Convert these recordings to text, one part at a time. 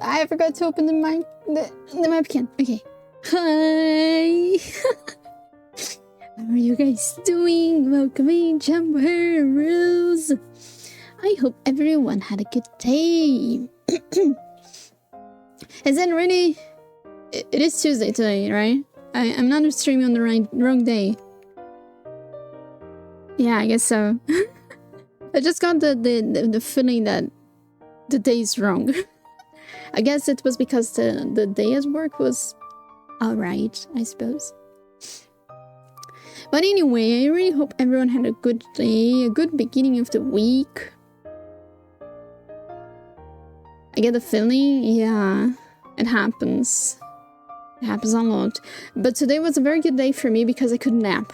I forgot to open the mic, the webcam. Okay. Hi. How are you guys doing? Welcome in, Jumpers. I hope everyone had a good day. Is it really? It is Tuesday today, right? I'm not streaming on the wrong day. Yeah, I guess so. I just got the feeling that the day is wrong. I guess it was because the day at work was alright, I suppose. But anyway, I really hope everyone had a good day, a good beginning of the week. I get the feeling, yeah, it happens. It happens a lot. But today was a very good day for me because I could nap.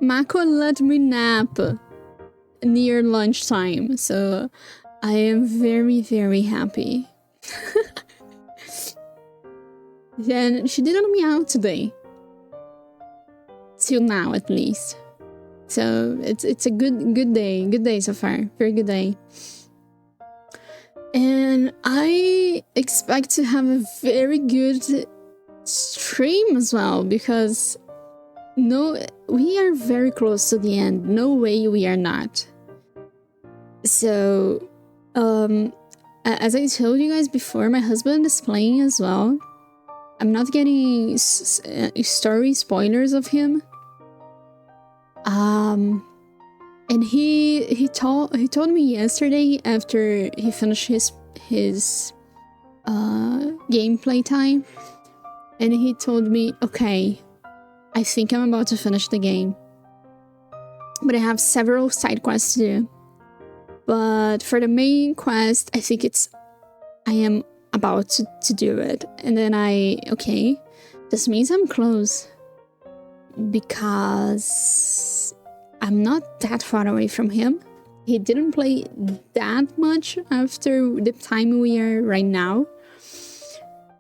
Mako let me nap near lunchtime, so I am very, very happy. And she didn't let me out today. Till now, at least. So it's a good day so far. Very good day. And I expect to have a very good stream as well, because we are very close to the end. No way we are not. So, as I told you guys before, my husband is playing as well. I'm not getting story spoilers of him. And he told me yesterday after he finished his gameplay time, and he told me, okay, I think I'm about to finish the game, but I have several side quests to do. But for the main quest, I think I am about to do it. And then okay, this means I'm close, because I'm not that far away from him. He didn't play that much after the time we are right now.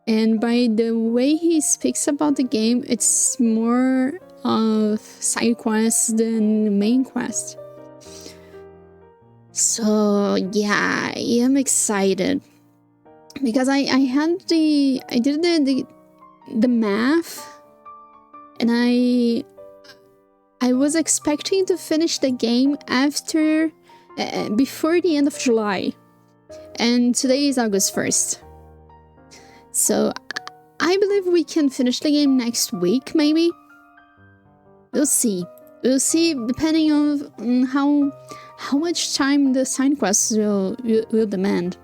And by the way he speaks about the game, it's more of side quests than the main quest. So yeah, I am excited. Because I did the math, and I was expecting to finish the game before the end of July, and today is August 1st. So I believe we can finish the game next week, maybe. We'll see. We'll see, depending on how much time the side quests will demand.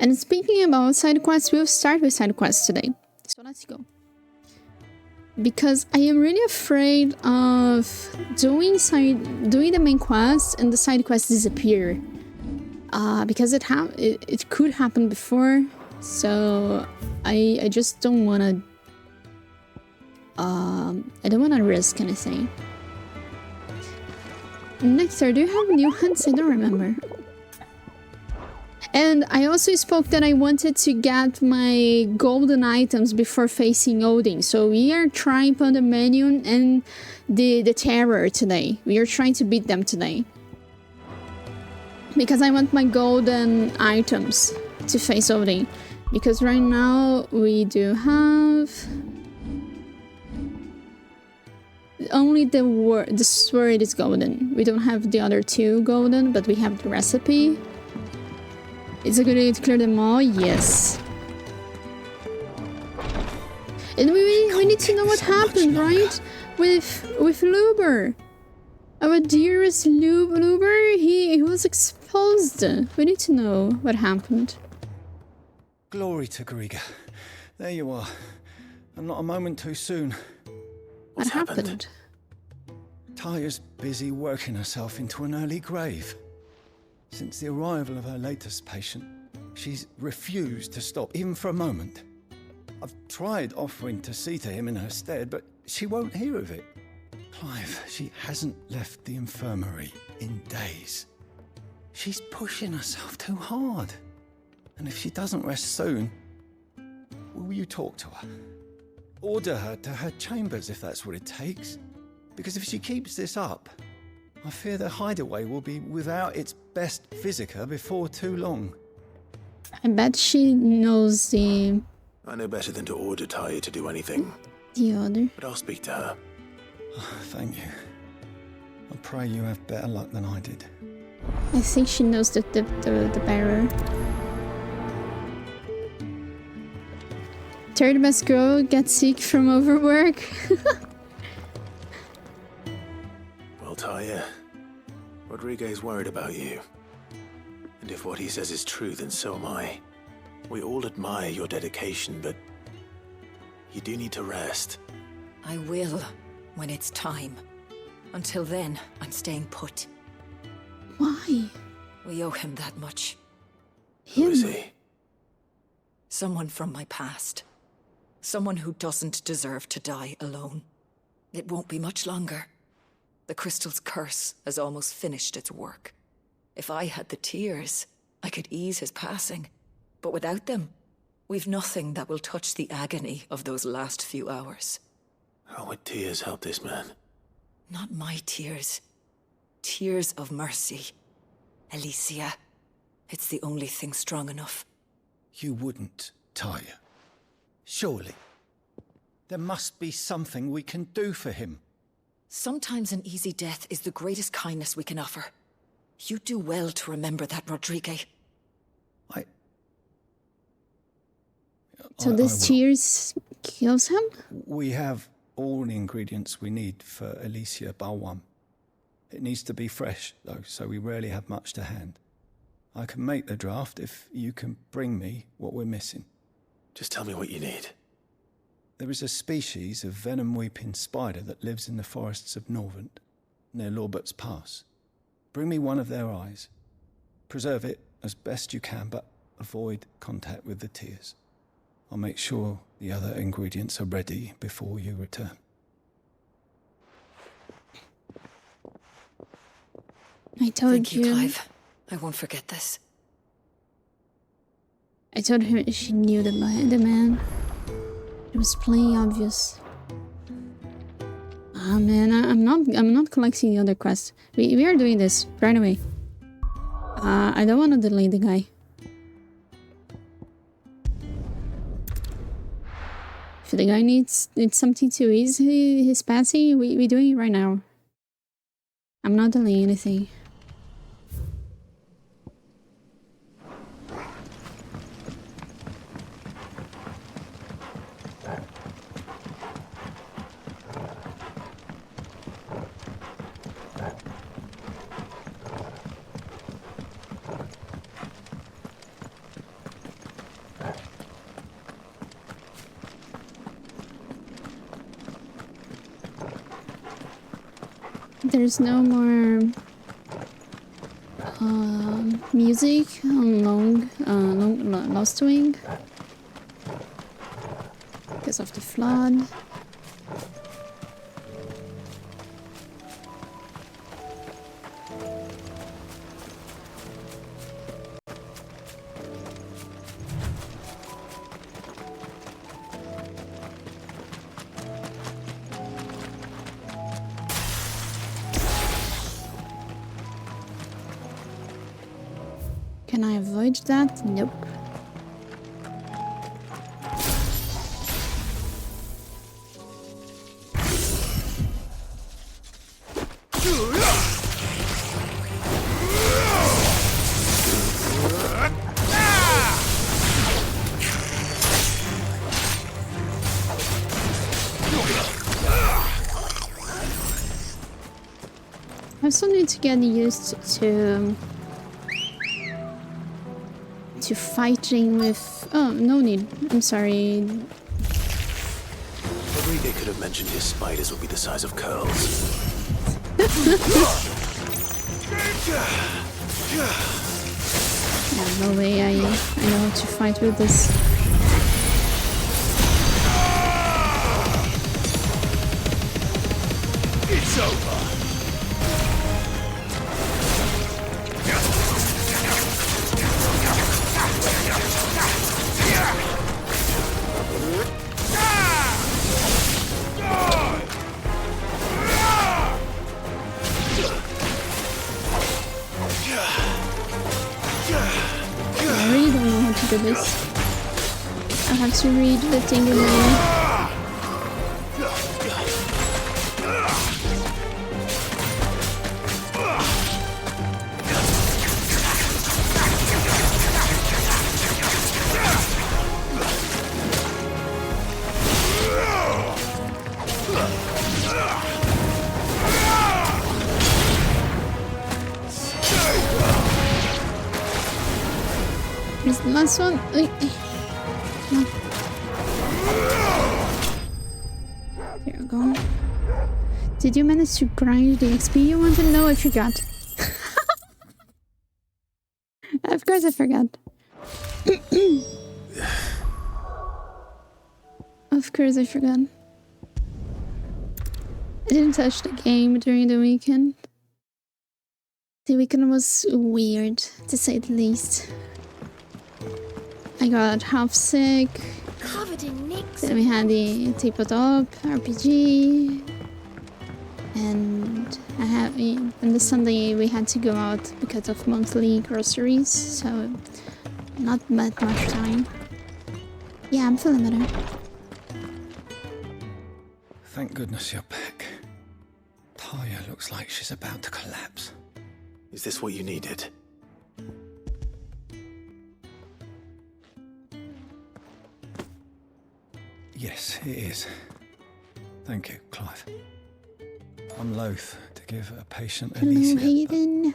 And speaking about side quests, we'll start with side quests today. So let's go. Because I am really afraid of doing the main quest and the side quests disappear. Because it could happen before, so I just don't wanna I don't wanna risk anything. Nectar, do you have new hunts? I don't remember. And I also spoke that I wanted to get my golden items before facing Odin. So we are trying Pandemonium and the Terror today. We are trying to beat them today. Because I want my golden items to face Odin. Because right now we do have only the sword is golden. We don't have the other two golden, but we have the recipe. Is it good to clear them all? Yes. And we need to know what happened, right? With Luber. Our dearest Luber, he was exposed. We need to know what happened. Glory to Griga. There you are. And not a moment too soon. What's happened? Taya's busy working herself into an early grave. Since the arrival of her latest patient, she's refused to stop, even for a moment. I've tried offering to see to him in her stead, but she won't hear of it. Clive, she hasn't left the infirmary in days. She's pushing herself too hard. And if she doesn't rest soon, will you talk to her? Order her to her chambers if that's what it takes. Because if she keeps this up, I fear the hideaway will be without its best physica before too long. I bet she knows the... I know better than to order Taya to do anything. The other. But I'll speak to her. Oh, thank you. I pray you have better luck than I did. I think she knows the bearer. Third best girl gets sick from overwork. Well, Taya, Rodriguez worried about you. And if what he says is true, then so am I. We all admire your dedication, but you do need to rest. I will, when it's time. Until then, I'm staying put. Why? We owe him that much. Who is he? Someone from my past. Someone who doesn't deserve to die alone. It won't be much longer. The crystal's curse has almost finished its work. If I had the tears, I could ease his passing. But without them, we've nothing that will touch the agony of those last few hours. How would tears help this man? Not my tears. Tears of mercy. Alicia, it's the only thing strong enough. You wouldn't, Taya. Surely. There must be something we can do for him. Sometimes an easy death is the greatest kindness we can offer. You do well to remember that, Rodriguez. So this tears kills him? We have all the ingredients we need for Alicia Bar-1. It needs to be fresh, though, so we rarely have much to hand. I can make the draft if you can bring me what we're missing. Just tell me what you need. There is a species of venom-weeping spider that lives in the forests of Norvent, near Lorbert's Pass. Bring me one of their eyes. Preserve it as best you can, but avoid contact with the tears. I'll make sure the other ingredients are ready before you return. I told Thank you, Clive. I won't forget this. I told her she knew the man. It was plain obvious. Ah man, I'm not collecting the other quests. We are doing this right away. I don't want to delay the guy. If the guy needs something to ease his passing, we're doing it right now. I'm not delaying anything. There's no more music on Lost Wing because of the flood. Can I avoid that? Nope. I still need to get used to fighting with... Oh, no need. I'm sorry. Rodriguez could have mentioned his spiders would be the size of curls. Yeah, no way I know how to fight with this. It's over. I really don't know how to do do this. I have to read the thing again. Here's the last one. No. There we go. Did you manage to grind the XP you wanted? No, I forgot. Of course I forgot. Of course I forgot. I didn't touch the game during the weekend. The weekend was weird, to say the least. I got half sick. Covered in nicks. Then we had the tabletop RPG, and on the Sunday we had to go out because of monthly groceries, so not that much time. Yeah, I'm feeling better. Thank goodness you're back. Taya looks like she's about to collapse. Is this what you needed? Yes, it is. Thank you, Clive. I'm loath to give a patient Hello, Alicia. Hayden.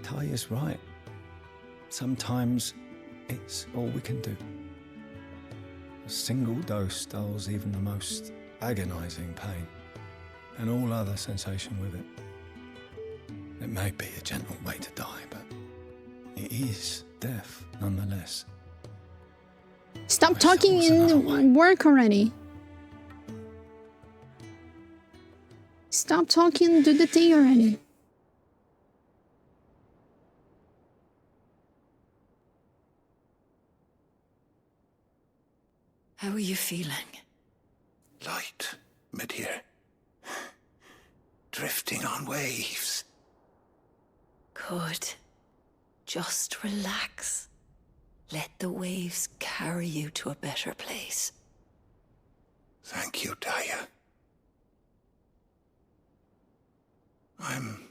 Taya's right. Sometimes it's all we can do. A single dose dulls even the most agonizing pain, and all other sensation with it. It may be a gentle way to die, but it is death nonetheless. Stop talking in work already. Stop talking, do the thing already. How are you feeling? Light, mid-here. Drifting on waves. Good. Just relax. Let the waves carry you to a better place. Thank you, Taya. I'm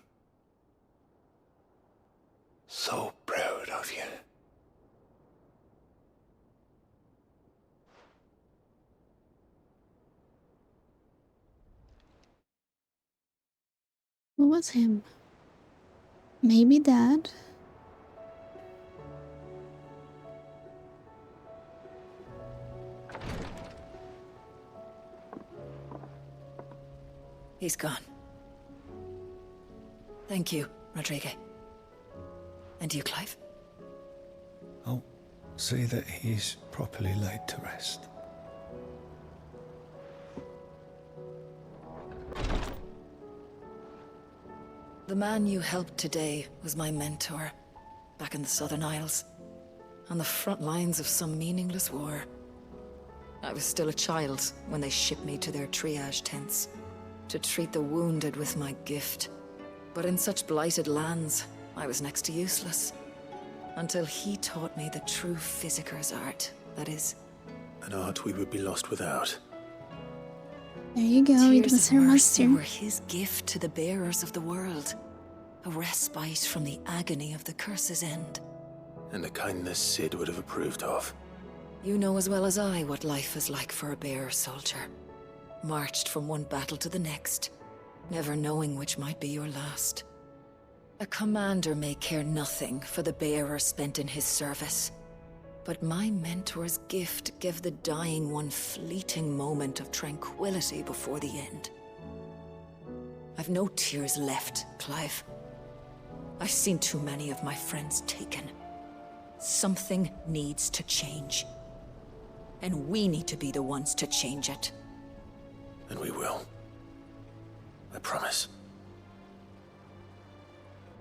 so proud of you. Who was him? Maybe Dad? He's gone. Thank you, Rodrigo. And you, Clive? I'll see that he's properly laid to rest. The man you helped today was my mentor, back in the Southern Isles, on the front lines of some meaningless war. I was still a child when they shipped me to their triage tents, to treat the wounded with my gift. But in such blighted lands, I was next to useless, until he taught me the true physicker's art, that is. An art we would be lost without. There you go, it Tears was of her mercy master. were his gift to the bearers of the world, a respite from the agony of the curse's end. And a kindness Sid would have approved of. You know as well as I what life is like for a bearer soldier. Marched from one battle to the next, never knowing which might be your last. A commander may care nothing for the bearer spent in his service, but my mentor's gift gave the dying one fleeting moment of tranquility before the end. I've no tears left, Clive. I've seen too many of my friends taken. Something needs to change. And we need to be the ones to change it. And we will. I promise.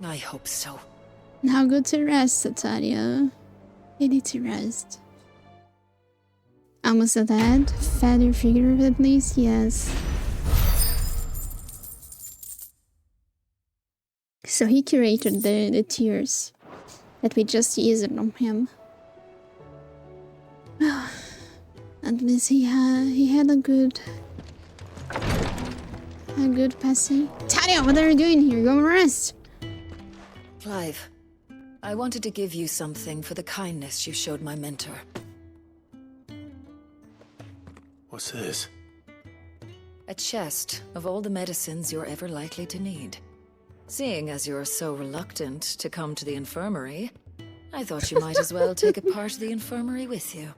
I hope so. Now go to rest, Sataria. You need to rest. Almost a dad? Father figure at least? Yes. So he curated the tears that we just used on him. At least he had a good passing. Talia, what are you doing here? Go and rest. Clive, I wanted to give you something for the kindness you showed my mentor. What's this? A chest of all the medicines you're ever likely to need. Seeing as you're so reluctant to come to the infirmary, I thought you might as well take a part of the infirmary with you.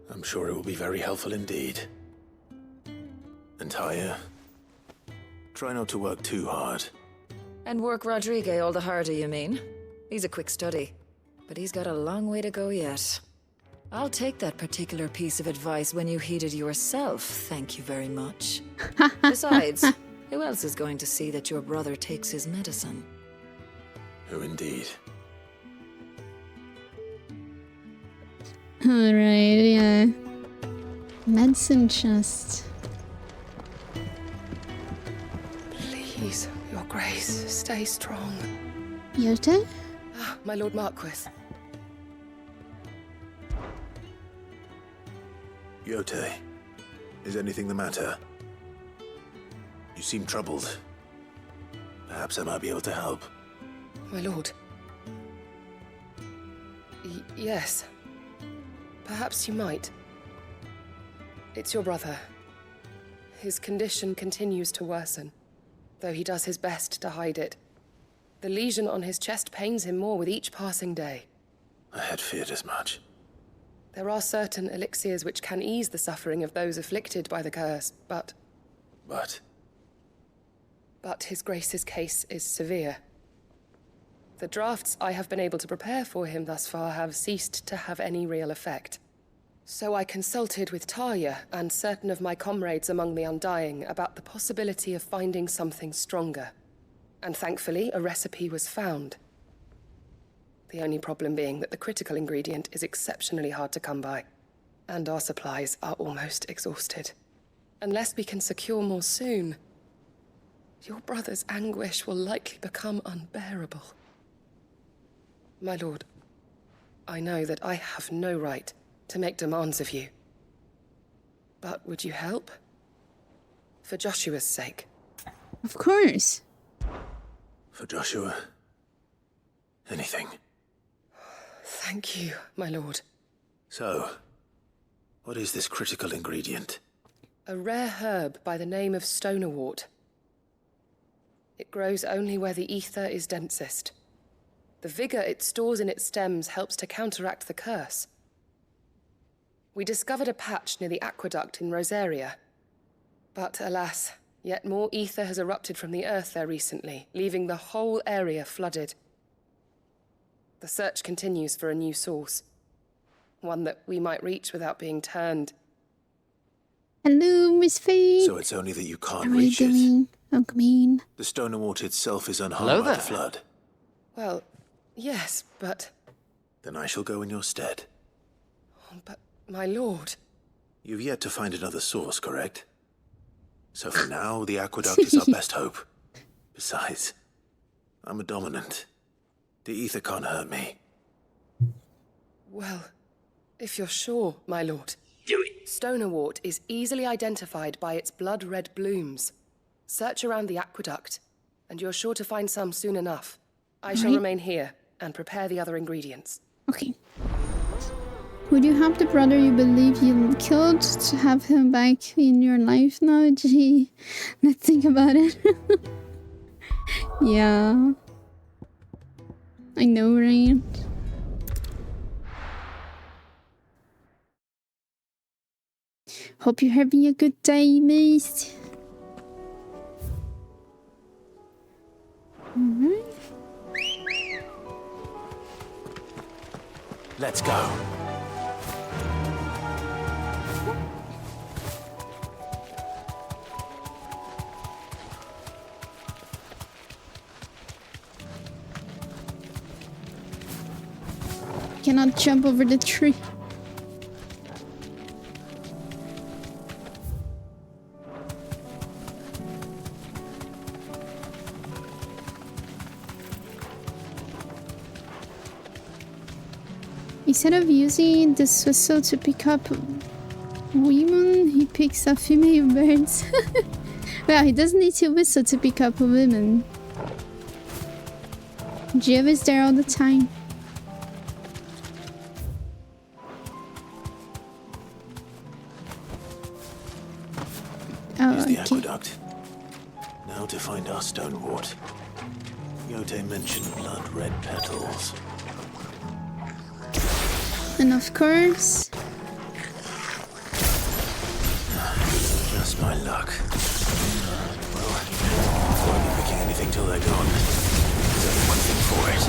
I'm sure it will be very helpful indeed. And Taya, try not to work too hard. And work Rodrigue all the harder, you mean? He's a quick study, but he's got a long way to go yet. I'll take that particular piece of advice when you heed it yourself, thank you very much. Besides, who else is going to see that your brother takes his medicine? Who indeed? Alright, yeah. Medicine chest. Please, Your Grace, stay strong. Yote? Ah, my Lord Marquis. Yote, is anything the matter? You seem troubled. Perhaps I might be able to help. My lord. Yes. Perhaps you might. It's your brother. His condition continues to worsen, though he does his best to hide it. The lesion on his chest pains him more with each passing day. I had feared as much. There are certain elixirs which can ease the suffering of those afflicted by the curse, but His Grace's case is severe. The drafts I have been able to prepare for him thus far have ceased to have any real effect. So I consulted with Taya and certain of my comrades among the Undying about the possibility of finding something stronger. And thankfully, a recipe was found. The only problem being that the critical ingredient is exceptionally hard to come by, and our supplies are almost exhausted. Unless we can secure more soon, your brother's anguish will likely become unbearable. My lord, I know that I have no right to make demands of you. But would you help? For Joshua's sake. Of course. For Joshua, anything. Thank you, my lord. So, what is this critical ingredient? A rare herb by the name of stonerwort. It grows only where the ether is densest. The vigor it stores in its stems helps to counteract the curse. We discovered a patch near the aqueduct in Rosaria. But alas, yet more ether has erupted from the earth there recently, leaving the whole area flooded. The search continues for a new source. One that we might reach without being turned. Hello, Miss Faye. So it's only that you can't How are you reach it. doing? Oh, come in. The stonerwort itself is unharmed Hello by the there. flood. Well, yes, but... Then I shall go in your stead. But, my lord... You've yet to find another source, correct? So for now, the aqueduct is our best hope. Besides, I'm a dominant. The ether can't hurt me. Well, if you're sure, my lord. Do it. Stonerwort is easily identified by its blood-red blooms. Search around the aqueduct, and you're sure to find some soon enough. I shall remain here and prepare the other ingredients. Okay. Would you have the brother you believe you killed to have him back in your life now? Gee, let's think about it. Yeah. I know, right? Hope you're having a good day, miss. Alright. Let's go. Cannot jump over the tree. Instead of using this whistle to pick up Women, he picks up female birds. Well, he doesn't need to whistle to pick up a woman. Jiv is there all the time. Oh, Here's the okay. aqueduct. Now to find our stonewort. Yote mentioned blood-red petals. And of course... Just my luck. Well, I won't be picking anything till they're gone. There's only one thing for it.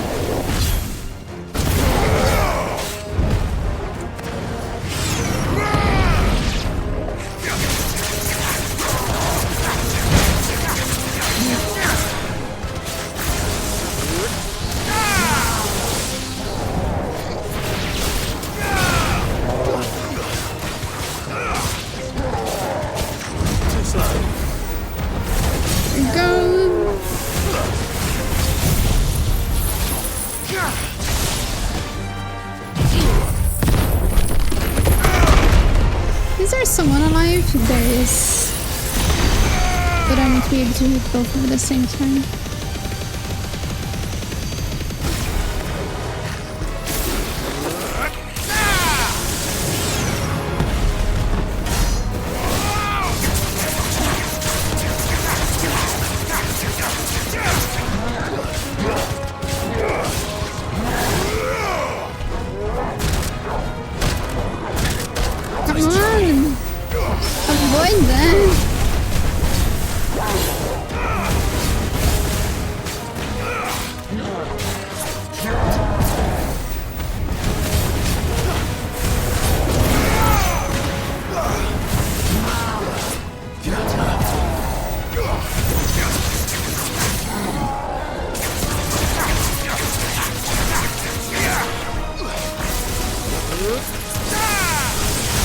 Is there someone alive? There is. But I won't be able to hit both of them at the same time.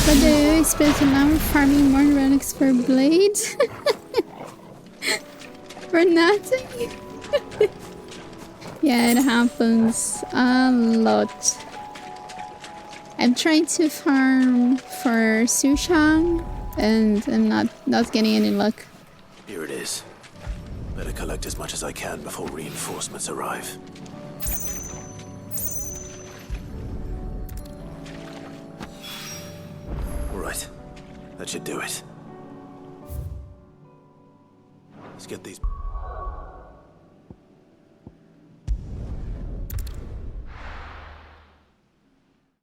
But they spent an hour farming more relics for blade. For nothing. Yeah, it happens a lot. I'm trying to farm for Sushang and I'm not getting any luck. Here it is. Better collect as much as I can before reinforcements arrive. All right, that should do it. Let's get these.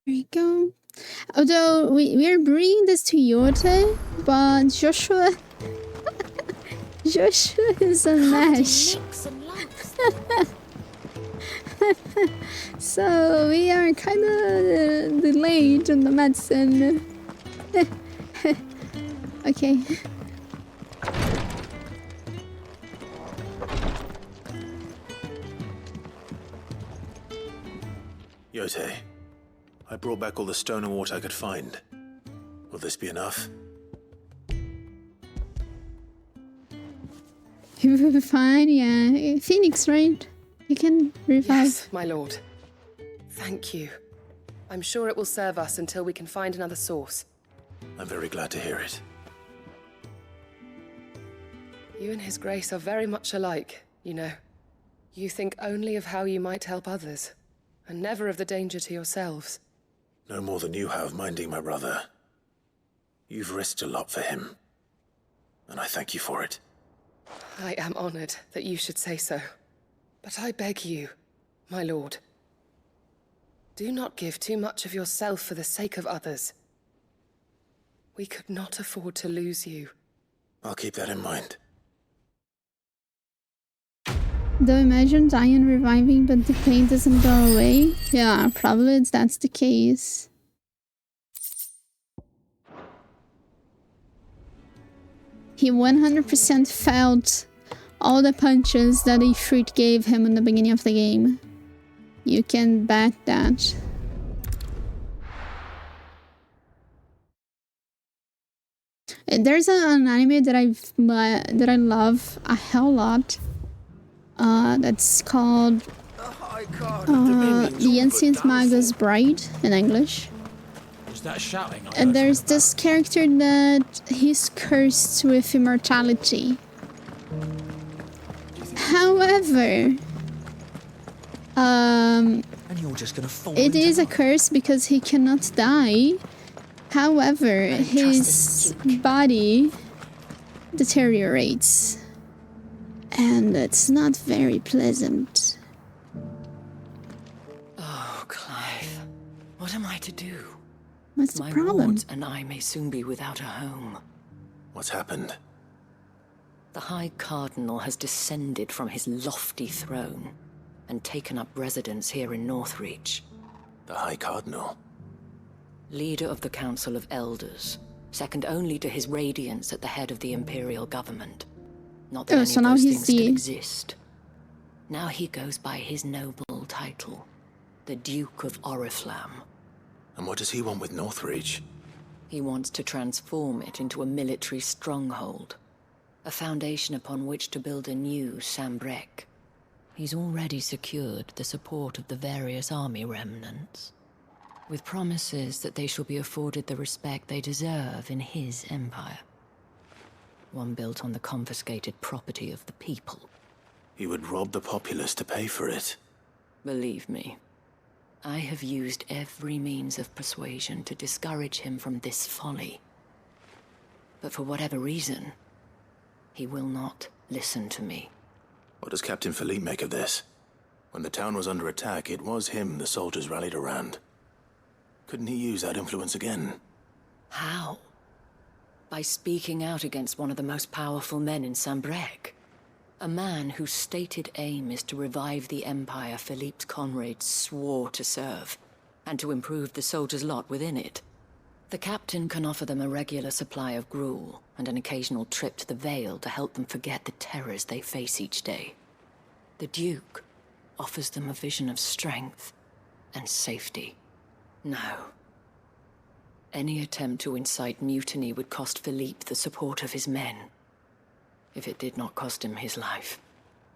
There you go. Although we are bringing this to Yote, but Joshua Joshua is a mess. So we are kind of delayed on the medicine. Okay. Yote, I brought back all the stone and water I could find. Will this be enough? You will be fine, yeah. Phoenix, right? You can revive. Yes, my lord. Thank you. I'm sure it will serve us until we can find another source. I'm very glad to hear it. You and His Grace are very much alike, you know. You think only of how you might help others, and never of the danger to yourselves. No more than you have minding my brother. You've risked a lot for him, and I thank you for it. I am honored that you should say so. But I beg you, my lord, do not give too much of yourself for the sake of others. We could not afford to lose you. I'll keep that in mind. Though imagine Diane reviving but the pain doesn't go away. Yeah, probably that's the case. He 100% felt all the punches that a fruit gave him in the beginning of the game. You can bet that. There's an anime that I love a hell lot. That's called The Ancient Magus Bride in English. What's that shouting? And there's this character that he's cursed with immortality. However, And you're just gonna fall it is a curse because he cannot die. However, his body deteriorates. And it's not very pleasant. Oh, Clive. What am I to do? What's the My problem? wards and I may soon be without a home. What's happened? The High Cardinal has descended from his lofty throne and taken up residence here in Northreach. The High Cardinal? Leader of the Council of Elders, second only to his Radiance at the head of the Imperial government. Not that any so of now those he's things still the- exist. Now he goes by his noble title, the Duke of Oriflamme. And what does he want with Northreach? He wants to transform it into a military stronghold, a foundation upon which to build a new Sambrec. He's already secured the support of the various army remnants, with promises that they shall be afforded the respect they deserve in his empire. One built on the confiscated property of the people. He would rob the populace to pay for it. Believe me, I have used every means of persuasion to discourage him from this folly. But for whatever reason, he will not listen to me. What does Captain Philippe make of this? When the town was under attack, it was him the soldiers rallied around. Couldn't he use that influence again? How? By speaking out against one of the most powerful men in Sambrec. A man whose stated aim is to revive the empire Philippe's comrades swore to serve, and to improve the soldiers' lot within it. The captain can offer them a regular supply of gruel, and an occasional trip to the Vale to help them forget the terrors they face each day. The Duke offers them a vision of strength and safety. No. Any attempt to incite mutiny would cost Philippe the support of his men, if it did not cost him his life.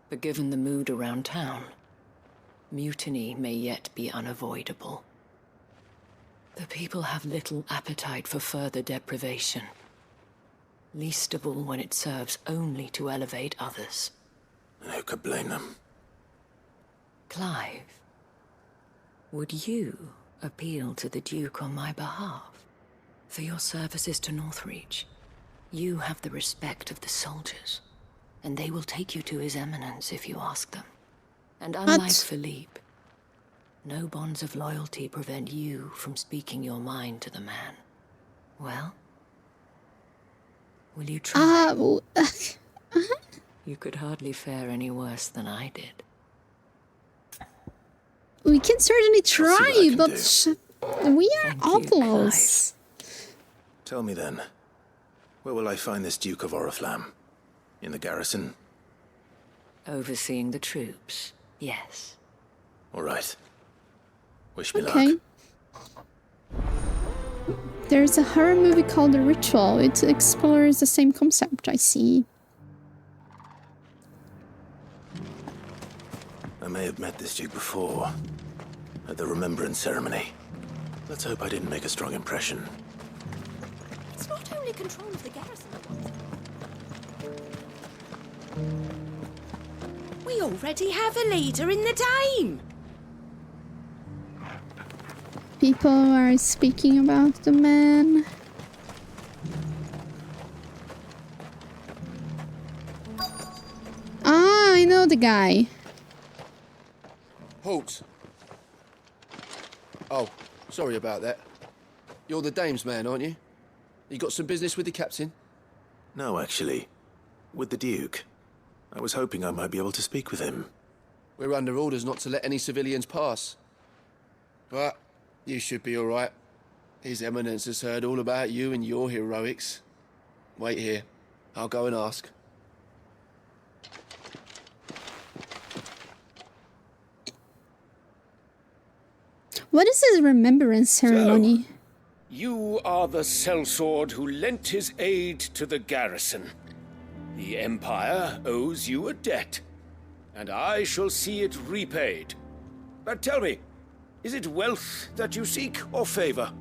But given the mood around town, mutiny may yet be unavoidable. The people have little appetite for further deprivation, least of all when it serves only to elevate others. And who could blame them? Clive, would you appeal to the Duke on my behalf? For your services to Northreach, you have the respect of the soldiers, and they will take you to His Eminence if you ask them. And unlike Philippe, no bonds of loyalty prevent you from speaking your mind to the man. Well, will you try? You could hardly fare any worse than I did. We can certainly try, but we are Thank you, outlaws. Tell me then, where will I find this Duke of Oriflamme? In the garrison? Overseeing the troops, yes. All right. Wish me Okay. luck. There's a horror movie called The Ritual. It explores the same concept, I see. I may have met this Duke before, at the Remembrance ceremony. Let's hope I didn't make a strong impression. It's not only control of the garrison that wants it. We already have a leader in the Dame. People are speaking about the man. Ah, I know the guy. Halt! Oh, sorry about that. You're the Dame's man, aren't you? You got some business with the captain? No, actually. With the Duke. I was hoping I might be able to speak with him. We're under orders not to let any civilians pass. But you should be all right. His Eminence has heard all about you and your heroics. Wait here. I'll go and ask. What is his remembrance ceremony? You are the sellsword who lent his aid to the garrison. The Empire owes you a debt, and I shall see it repaid. But tell me, is it wealth that you seek, or favor?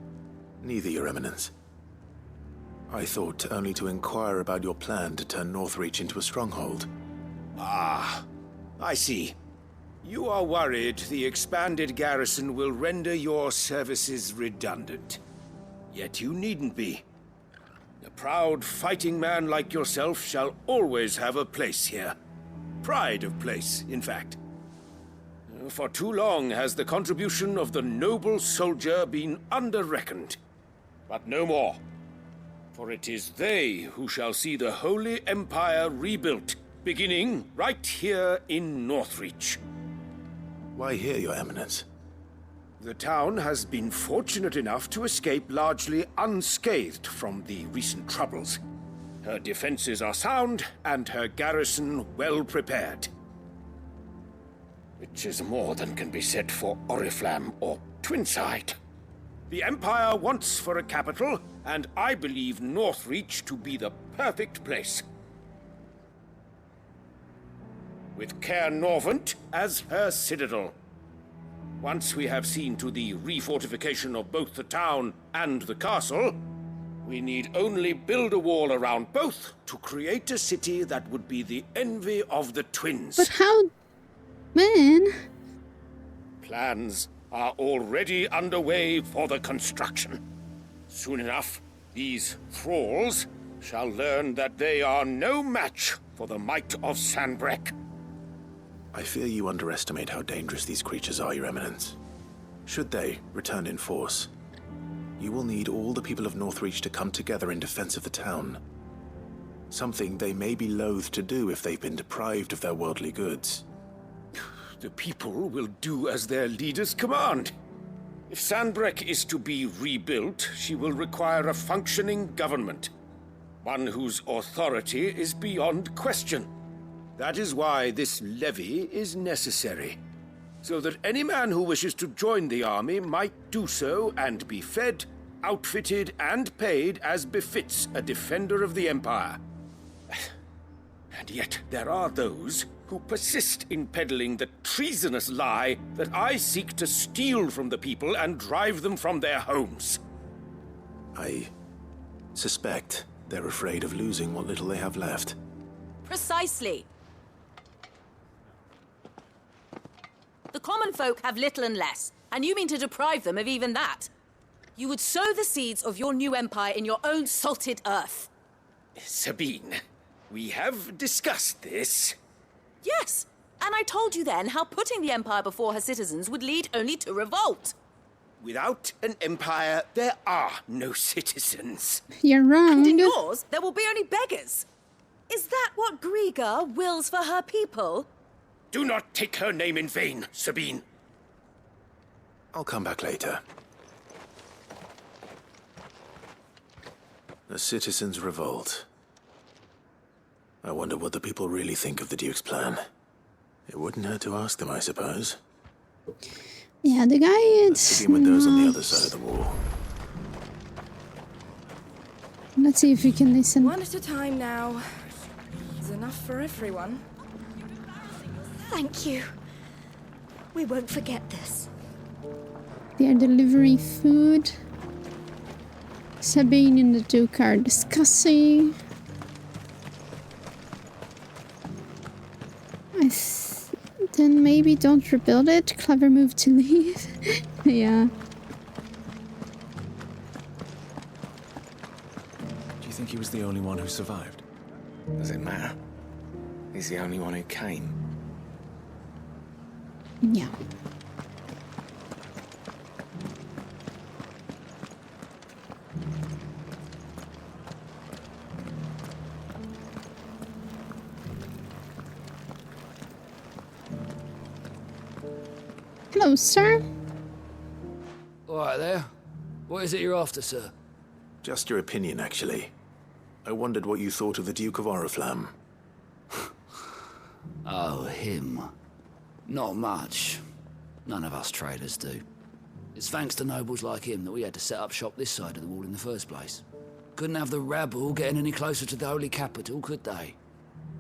Neither, Your Eminence. I thought only to inquire about your plan to turn Northreach into a stronghold. Ah, I see. You are worried the expanded garrison will render your services redundant. Yet you needn't be. A proud fighting man like yourself shall always have a place here. Pride of place, in fact. For too long has the contribution of the noble soldier been under-reckoned. But no more. For it is they who shall see the Holy Empire rebuilt, beginning right here in Northreach. Why here, Your Eminence? The town has been fortunate enough to escape largely unscathed from the recent troubles. Her defenses are sound, and her garrison well prepared. Which is more than can be said for Oriflamme or Twinside. The Empire wants for a capital, and I believe Northreach to be the perfect place. With Caer Norvent as her citadel. Once we have seen to the refortification of both the town and the castle, we need only build a wall around both to create a city that would be the envy of the twins. But how... Man... Plans are already underway for the construction. Soon enough, these thralls shall learn that they are no match for the might of Sanbreque. I fear you underestimate how dangerous these creatures are, Your Eminence. Should they return in force, you will need all the people of Northreach to come together in defense of the town. Something they may be loath to do if they've been deprived of their worldly goods. The people will do as their leaders command. If Sanbreque is to be rebuilt, she will require a functioning government. One whose authority is beyond question. That is why this levy is necessary. So that any man who wishes to join the army might do so and be fed, outfitted, and paid as befits a defender of the Empire. And yet there are those who persist in peddling the treasonous lie that I seek to steal from the people and drive them from their homes. I suspect they're afraid of losing what little they have left. Precisely. The common folk have little and less, and you mean to deprive them of even that. You would sow the seeds of your new empire in your own salted earth. Sabine, we have discussed this. Yes, and I told you then how putting the empire before her citizens would lead only to revolt. Without an empire, there are no citizens. You're wrong. And in yours, there will be only beggars. Is that what Griga wills for her people? Do not take her name in vain, Sabine. I'll come back later. The citizens revolt. I wonder what the people really think of the Duke's plan. It wouldn't hurt to ask them, I suppose. Yeah, the guy Let's begin with those on the other side of the wall. Let's see if we can listen. One at a time now. There's enough for everyone. Thank you. We won't forget this. They are delivering food. Sabine and the Duke are discussing. Then maybe don't rebuild it. Clever move to leave. Yeah. Do you think he was the only one who survived? Does it matter? He's the only one who came. Yeah. Hello, sir. All right there. What is it you're after, sir? Just your opinion, actually. I wondered what you thought of the Duke of Oriflamme. Oh, him. Not much. None of us traders do. It's thanks to nobles like him that we had to set up shop this side of the wall in the first place. Couldn't have the rabble getting any closer to the holy capital, could they?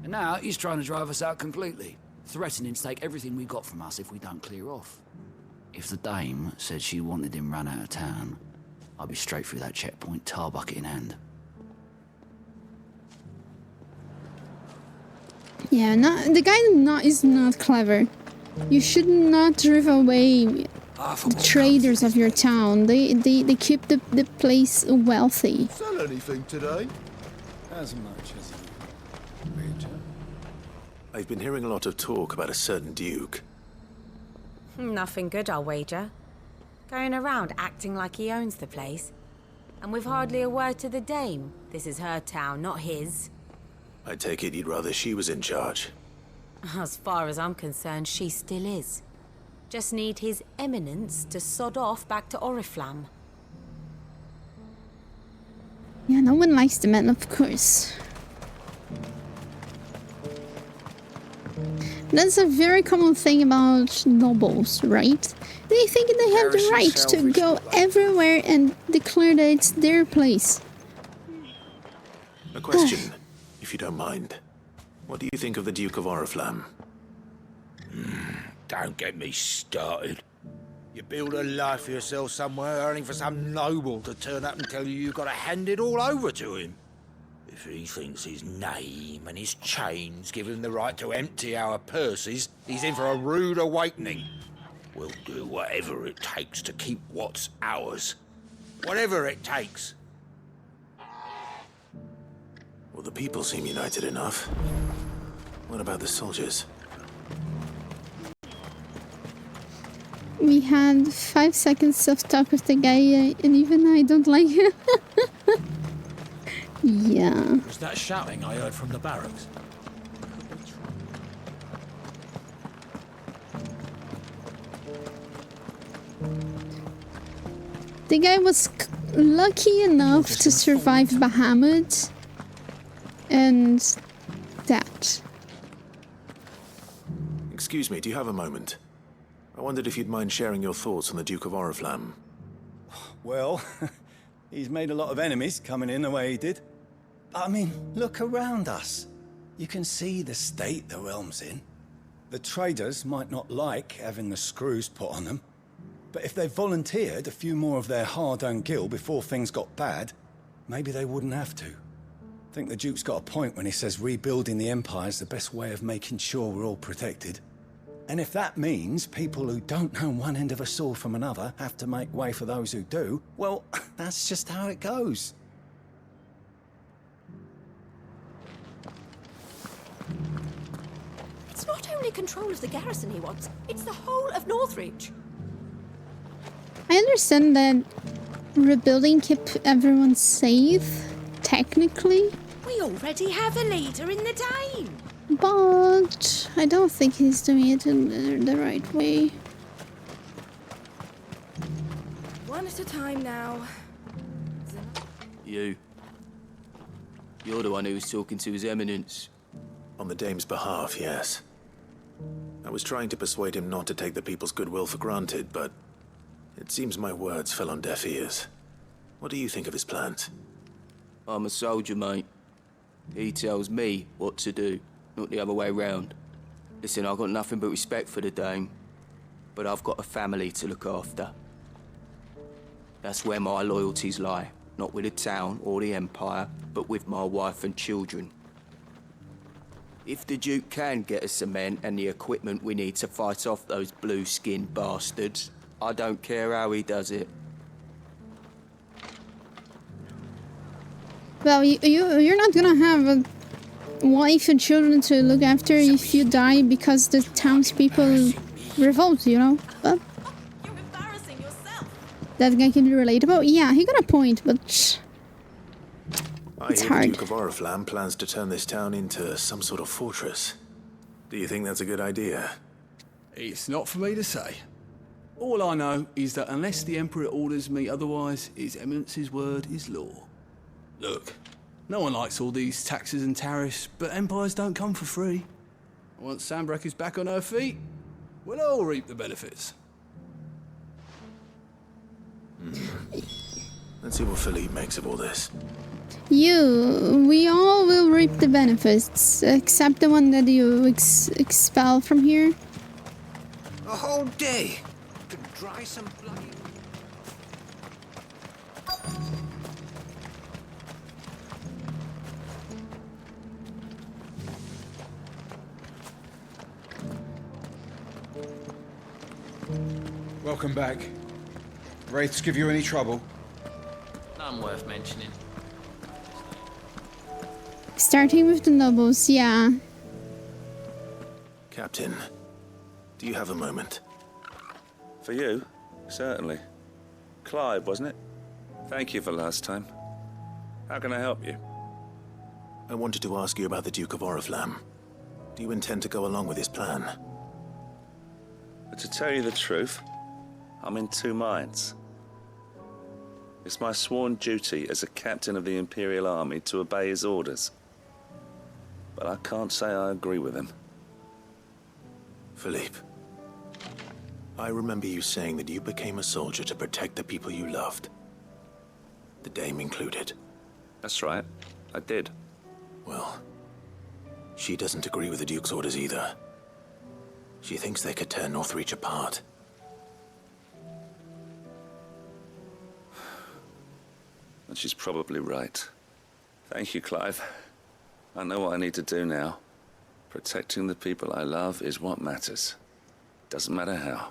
And now he's trying to drive us out completely, threatening to take everything we got from us if we don't clear off. If the dame said she wanted him run out of town, I'll be straight through that checkpoint, tar bucket in hand. Yeah, the guy is not clever. You should not drive away the traders of your town. They keep the place wealthy. Sell anything today? As much as you, Major. I've been hearing a lot of talk about a certain duke. Nothing good, I'll wager. Going around acting like he owns the place. And with hardly a word to the dame. This is her town, not his. I take it you'd rather she was in charge. As far as I'm concerned, she still is. Just need his eminence to sod off back to Oriflamme. Yeah, no one likes the man, of course. That's a very common thing about nobles, right? They think they have the right to go everywhere and declare that it's their place. A question, if you don't mind. What do you think of the Duke of Oriflamme? Don't get me started. You build a life for yourself somewhere, only for some noble to turn up and tell you you've got to hand it all over to him. If he thinks his name and his chains give him the right to empty our purses, he's in for a rude awakening. We'll do whatever it takes to keep what's ours. Whatever it takes. Well, the people seem united enough. What about the soldiers? We had 5 seconds of talk with the guy, and even I don't like him. Yeah. Was that shouting I heard from the barracks? The guy was lucky enough to survive Bahamut, and that. Excuse me, do you have a moment? I wondered if you'd mind sharing your thoughts on the Duke of Oriflamme. Well, he's made a lot of enemies coming in the way he did. I mean, look around us. You can see the state the realm's in. The traders might not like having the screws put on them, but if they volunteered a few more of their hard-earned gil before things got bad, maybe they wouldn't have to. I think the Duke's got a point when he says rebuilding the Empire's the best way of making sure we're all protected. And if that means people who don't know one end of a sword from another have to make way for those who do, well, that's just how it goes. It's not only control of the garrison he wants, it's the whole of Northreach. I understand that rebuilding kept everyone safe, technically. We already have a leader in the Dane. But I don't think he's doing it in the right way. One at a time now. You're the one who was talking to His Eminence. On the Dame's behalf, yes. I was trying to persuade him not to take the people's goodwill for granted, but it seems my words fell on deaf ears. What do you think of his plans? I'm a soldier, mate. He tells me what to do, not the other way round. Listen, I've got nothing but respect for the Dame, but I've got a family to look after. That's where my loyalties lie, not with the town or the Empire, but with my wife and children. If the Duke can get us cement and the equipment we need to fight off those blue-skinned bastards, I don't care how he does it. Well, you're not gonna have a wife and children to look after if you die because the townspeople revolt, you know? But You're embarrassing yourself. that guy can be relatable. Yeah, he got a point, but I hear the Duke of Oriflamme plans to turn this town into some sort of fortress. Do you think that's a good idea? It's not for me to say. All I know is that unless the Emperor orders me otherwise, His Eminence's word is law. Look, no one likes all these taxes and tariffs, but empires don't come for free. Once Sanbreque is back on her feet, we'll all reap the benefits. Let's see what Philippe makes of all this. we all will reap the benefits, except the one that you expel from here. A whole day to dry some bloody... Welcome back. Wraiths give you any trouble? None worth mentioning. Starting with the nobles, yeah. Captain, do you have a moment? For you? Certainly. Clive, wasn't it? Thank you for last time. How can I help you? I wanted to ask you about the Duke of Oriflamme. Do you intend to go along with his plan? But to tell you the truth, I'm in two minds. It's my sworn duty as a captain of the Imperial Army to obey his orders. But I can't say I agree with him. Philippe, I remember you saying that you became a soldier to protect the people you loved. The Dame included. That's right, I did. Well, she doesn't agree with the Duke's orders either. She thinks they could tear Northreach apart. And she's probably right. Thank you, Clive. I know what I need to do now. Protecting the people I love is what matters. Doesn't matter how.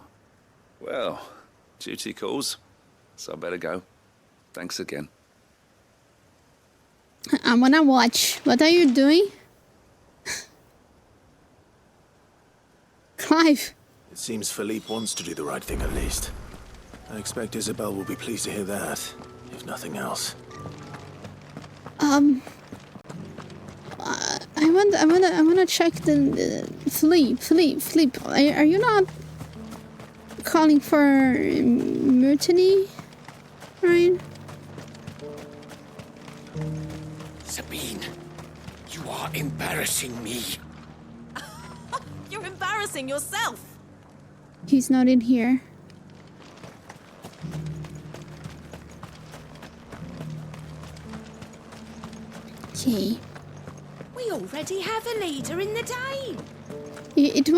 Well, duty calls, so I better go. Thanks again. I wanna watch. What are you doing? Clive. It seems Philippe wants to do the right thing at least. I expect Isabel will be pleased to hear that, if nothing else. I wanna check the Philippe. Are you not calling for mutiny, right? Sabine, you are embarrassing me. You're embarrassing yourself. He's not in here. Okay. We already have a leader in the Dame. It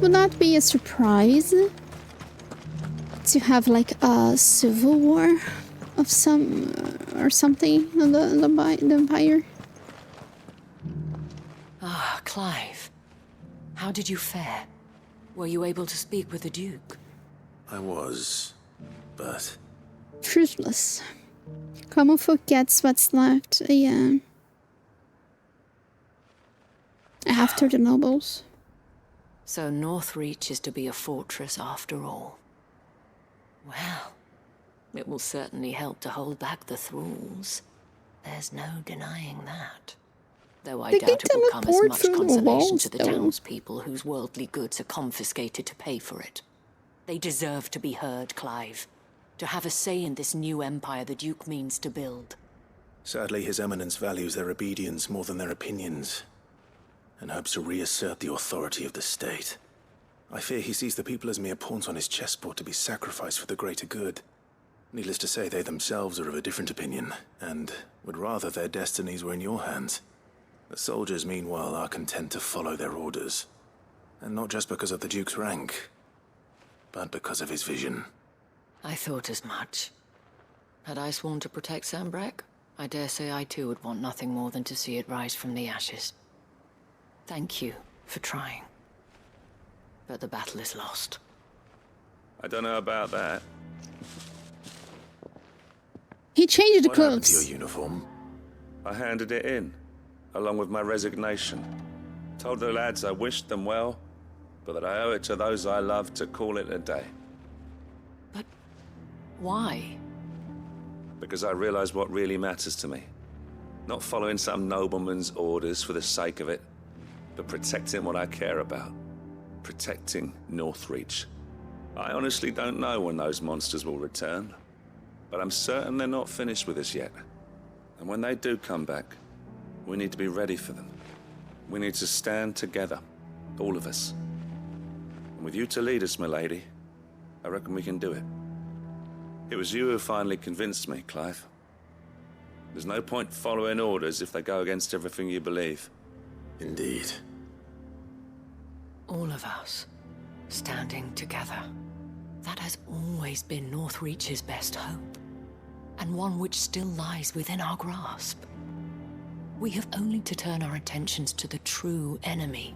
will not be a surprise to have like a civil war of some or something on the Empire. Ah, Clive. How did you fare? Were you able to speak with the Duke? I was, but... Fruitless. Common folk gets what's left, yeah. After the nobles. So Northreach is to be a fortress after all. Well, it will certainly help to hold back the thralls. There's no denying that. Though I doubt it will come as much consolation to the townspeople whose worldly goods are confiscated to pay for it. They deserve to be heard, Clive. To have a say in this new empire the Duke means to build. Sadly, His Eminence values their obedience more than their opinions, and hopes to reassert the authority of the state. I fear he sees the people as mere pawns on his chessboard to be sacrificed for the greater good. Needless to say, they themselves are of a different opinion, and would rather their destinies were in your hands. The soldiers, meanwhile, are content to follow their orders. And not just because of the Duke's rank, but because of his vision. I thought as much. Had I sworn to protect Sanbreque, I dare say I too would want nothing more than to see it rise from the ashes. Thank you for trying. But the battle is lost. I don't know about that. He changed the What happened to clothes. your uniform? I handed it in, along with my resignation. Told the lads I wished them well, but that I owe it to those I love to call it a day. But why? Because I realize what really matters to me. Not following some nobleman's orders for the sake of it, but protecting what I care about. Protecting Northreach. I honestly don't know when those monsters will return, but I'm certain they're not finished with us yet. And when they do come back, we need to be ready for them. We need to stand together, all of us. And with you to lead us, milady, I reckon we can do it. It was you who finally convinced me, Clive. There's no point following orders if they go against everything you believe. Indeed. All of us, standing together. That has always been Northreach's best hope, and one which still lies within our grasp. We have only to turn our attentions to the true enemy.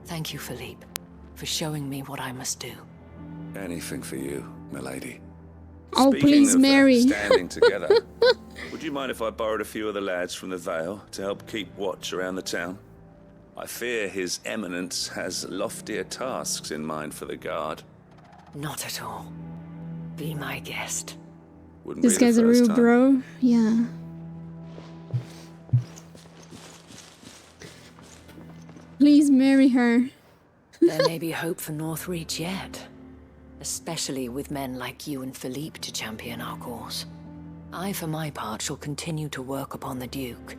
Thank you, Philippe, for showing me what I must do. Anything for you, milady. Oh, Speaking please, of, Mary. standing together, would you mind if I borrowed a few of the lads from the Vale to help keep watch around the town? I fear His Eminence has loftier tasks in mind for the guard. Not at all. Be my guest. Wouldn't This be the guy's a first real time. bro. Yeah. Please marry her. There may be hope for Northreach yet. Especially with men like you and Philippe to champion our cause. I, for my part, shall continue to work upon the Duke,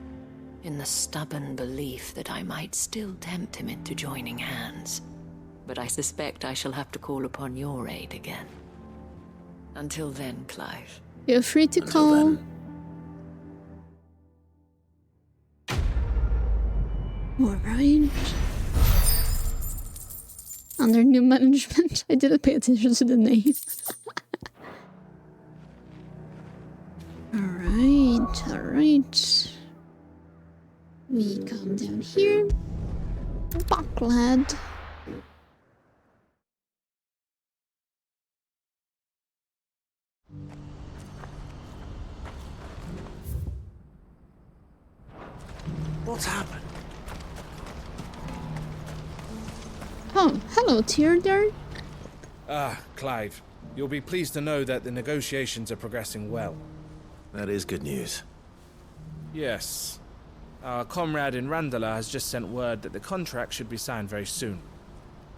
in the stubborn belief that I might still tempt him into joining hands. But I suspect I shall have to call upon your aid again. Until then, Clive. Feel free to call. Alright. Under new management, I didn't pay attention to the name. Alright. We come down here. Buck lad. What's happened? Oh, hello, Teardar. Ah, Clive. You'll be pleased to know that the negotiations are progressing well. That is good news. Yes. Our comrade in Randala has just sent word that the contract should be signed very soon.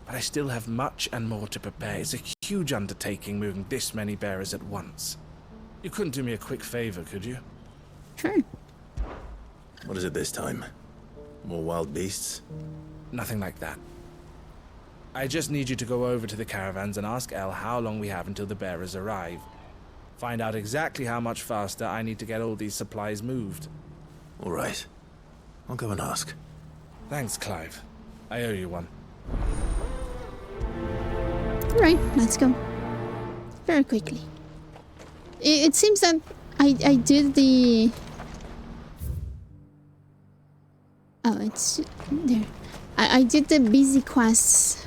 But I still have much and more to prepare. It's a huge undertaking moving this many bearers at once. You couldn't do me a quick favor, could you? Sure. What is it this time? More wild beasts? Nothing like that. I just need you to go over to the caravans and ask El how long we have until the bearers arrive. Find out exactly how much faster I need to get all these supplies moved. All right. I'll go and ask. Thanks, Clive. I owe you one. Alright, let's go. Very quickly. It seems that I did the... Oh, it's there. I did the busy quests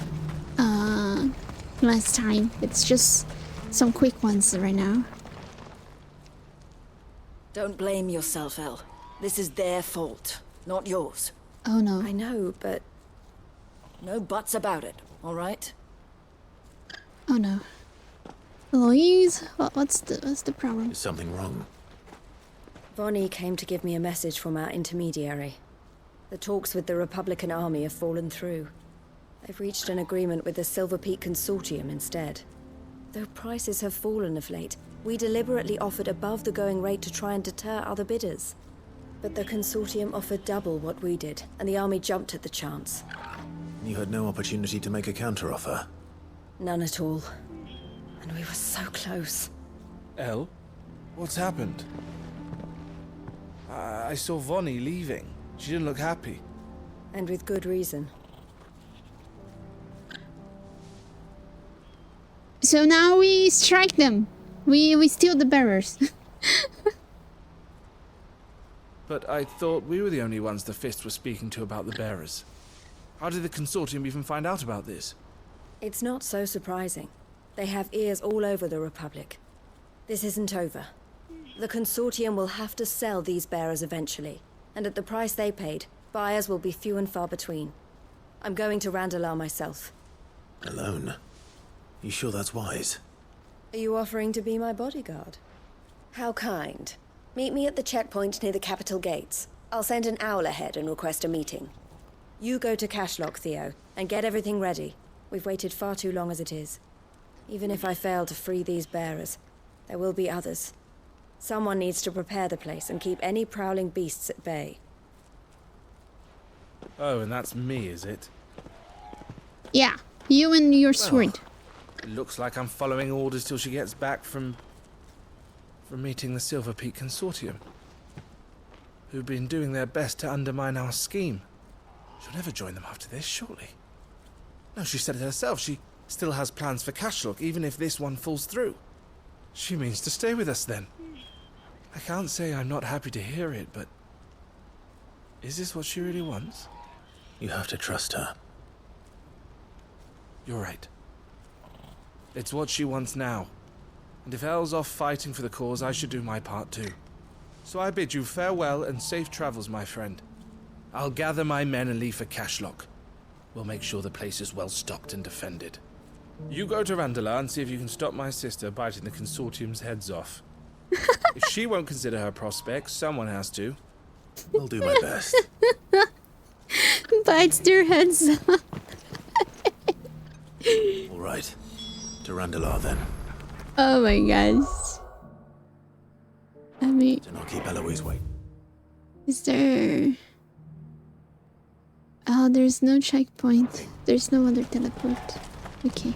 last time. It's just some quick ones right now. Don't blame yourself, El. This is their fault, not yours. Oh no. I know, but... No buts about it, all right? Oh no. Louise, what's the problem? Is something wrong? Vonnie came to give me a message from our intermediary. The talks with the Republican army have fallen through. They've reached an agreement with the Silver Peak Consortium instead. Though prices have fallen of late, we deliberately offered above the going rate to try and deter other bidders. But the Consortium offered double what we did, and the army jumped at the chance. You had no opportunity to make a counteroffer? None at all. And we were so close. El? What's happened? I saw Vonnie leaving. She didn't look happy. And with good reason. So now we strike them. We steal the bearers. But I thought we were the only ones the Fist was speaking to about the bearers. How did the Consortium even find out about this? It's not so surprising. They have ears all over the Republic. This isn't over. The Consortium will have to sell these bearers eventually, and at the price they paid, buyers will be few and far between. I'm going to Randalar myself. Alone? You sure that's wise? Are you offering to be my bodyguard? How kind. Meet me at the checkpoint near the capital gates. I'll send an owl ahead and request a meeting. You go to Cashlock, Theo, and get everything ready. We've waited far too long as it is. Even if I fail to free these bearers, there will be others. Someone needs to prepare the place and keep any prowling beasts at bay. Oh, and that's me, is it? Yeah, you and your sword. It looks like I'm following orders till she gets back from meeting the Silver Peak Consortium, who've been doing their best to undermine our scheme. She'll never join them after this, surely. No, she said it herself. She still has plans for Cashlock, even if this one falls through. She means to stay with us, then. I can't say I'm not happy to hear it, but... is this what she really wants? You have to trust her. You're right. It's what she wants now. And if Elle's off fighting for the cause, I should do my part too. So I bid you farewell and safe travels, my friend. I'll gather my men and leave for Cashlock. We'll make sure the place is well stocked and defended. You go to Randala and see if you can stop my sister biting the Consortium's heads off. If she won't consider her prospects, someone has to. I'll do my best. Bites their heads off. All right. To Randala then. Oh my gosh. I mean... Do not keep Eloise waiting. Is there... Oh, there's no checkpoint. There's no other teleport. Okay.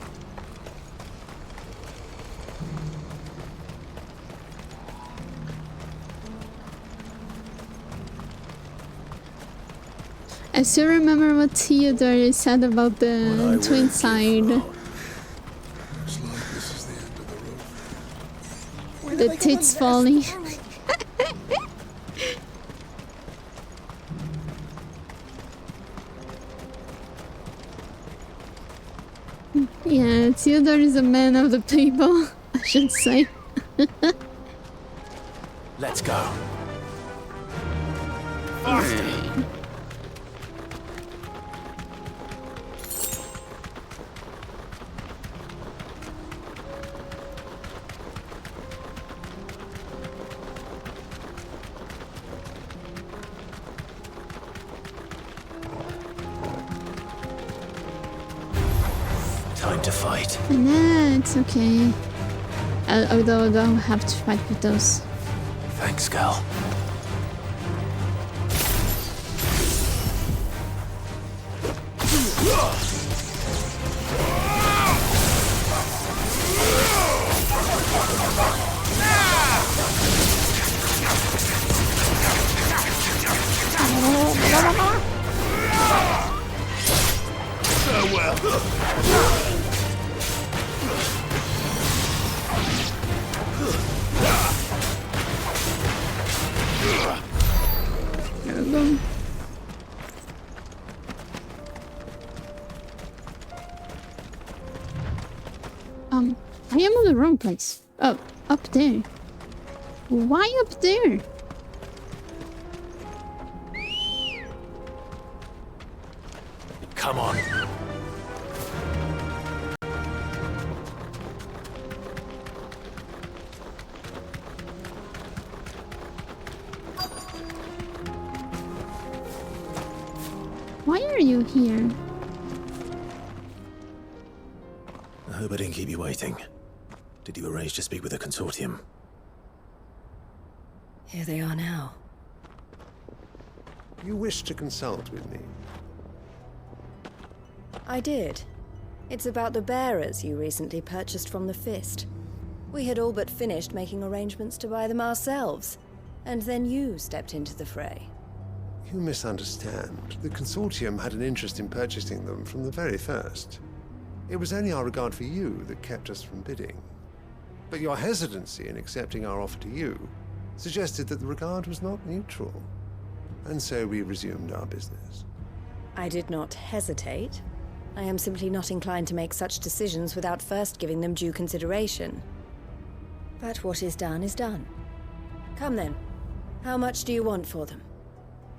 I still remember what Theodore said about the twin side. The tits falling. Yeah, Theodore is a man of the people, I should say. Let's go. Time to fight. Nah, it's okay. Although I don't have to fight with those. Thanks, Gal. There we go. I am in the wrong place. Oh, up there. Why up there? Come on. Why are you here? I hope I didn't keep you waiting. Did you arrange to speak with the Consortium? Here they are now. You wish to consult with me? I did. It's about the bearers you recently purchased from the Fist. We had all but finished making arrangements to buy them ourselves, and then you stepped into the fray. You misunderstand. The Consortium had an interest in purchasing them from the very first. It was only our regard for you that kept us from bidding. But your hesitancy in accepting our offer to you suggested that the regard was not mutual. And so we resumed our business. I did not hesitate. I am simply not inclined to make such decisions without first giving them due consideration. But what is done is done. Come then. How much do you want for them?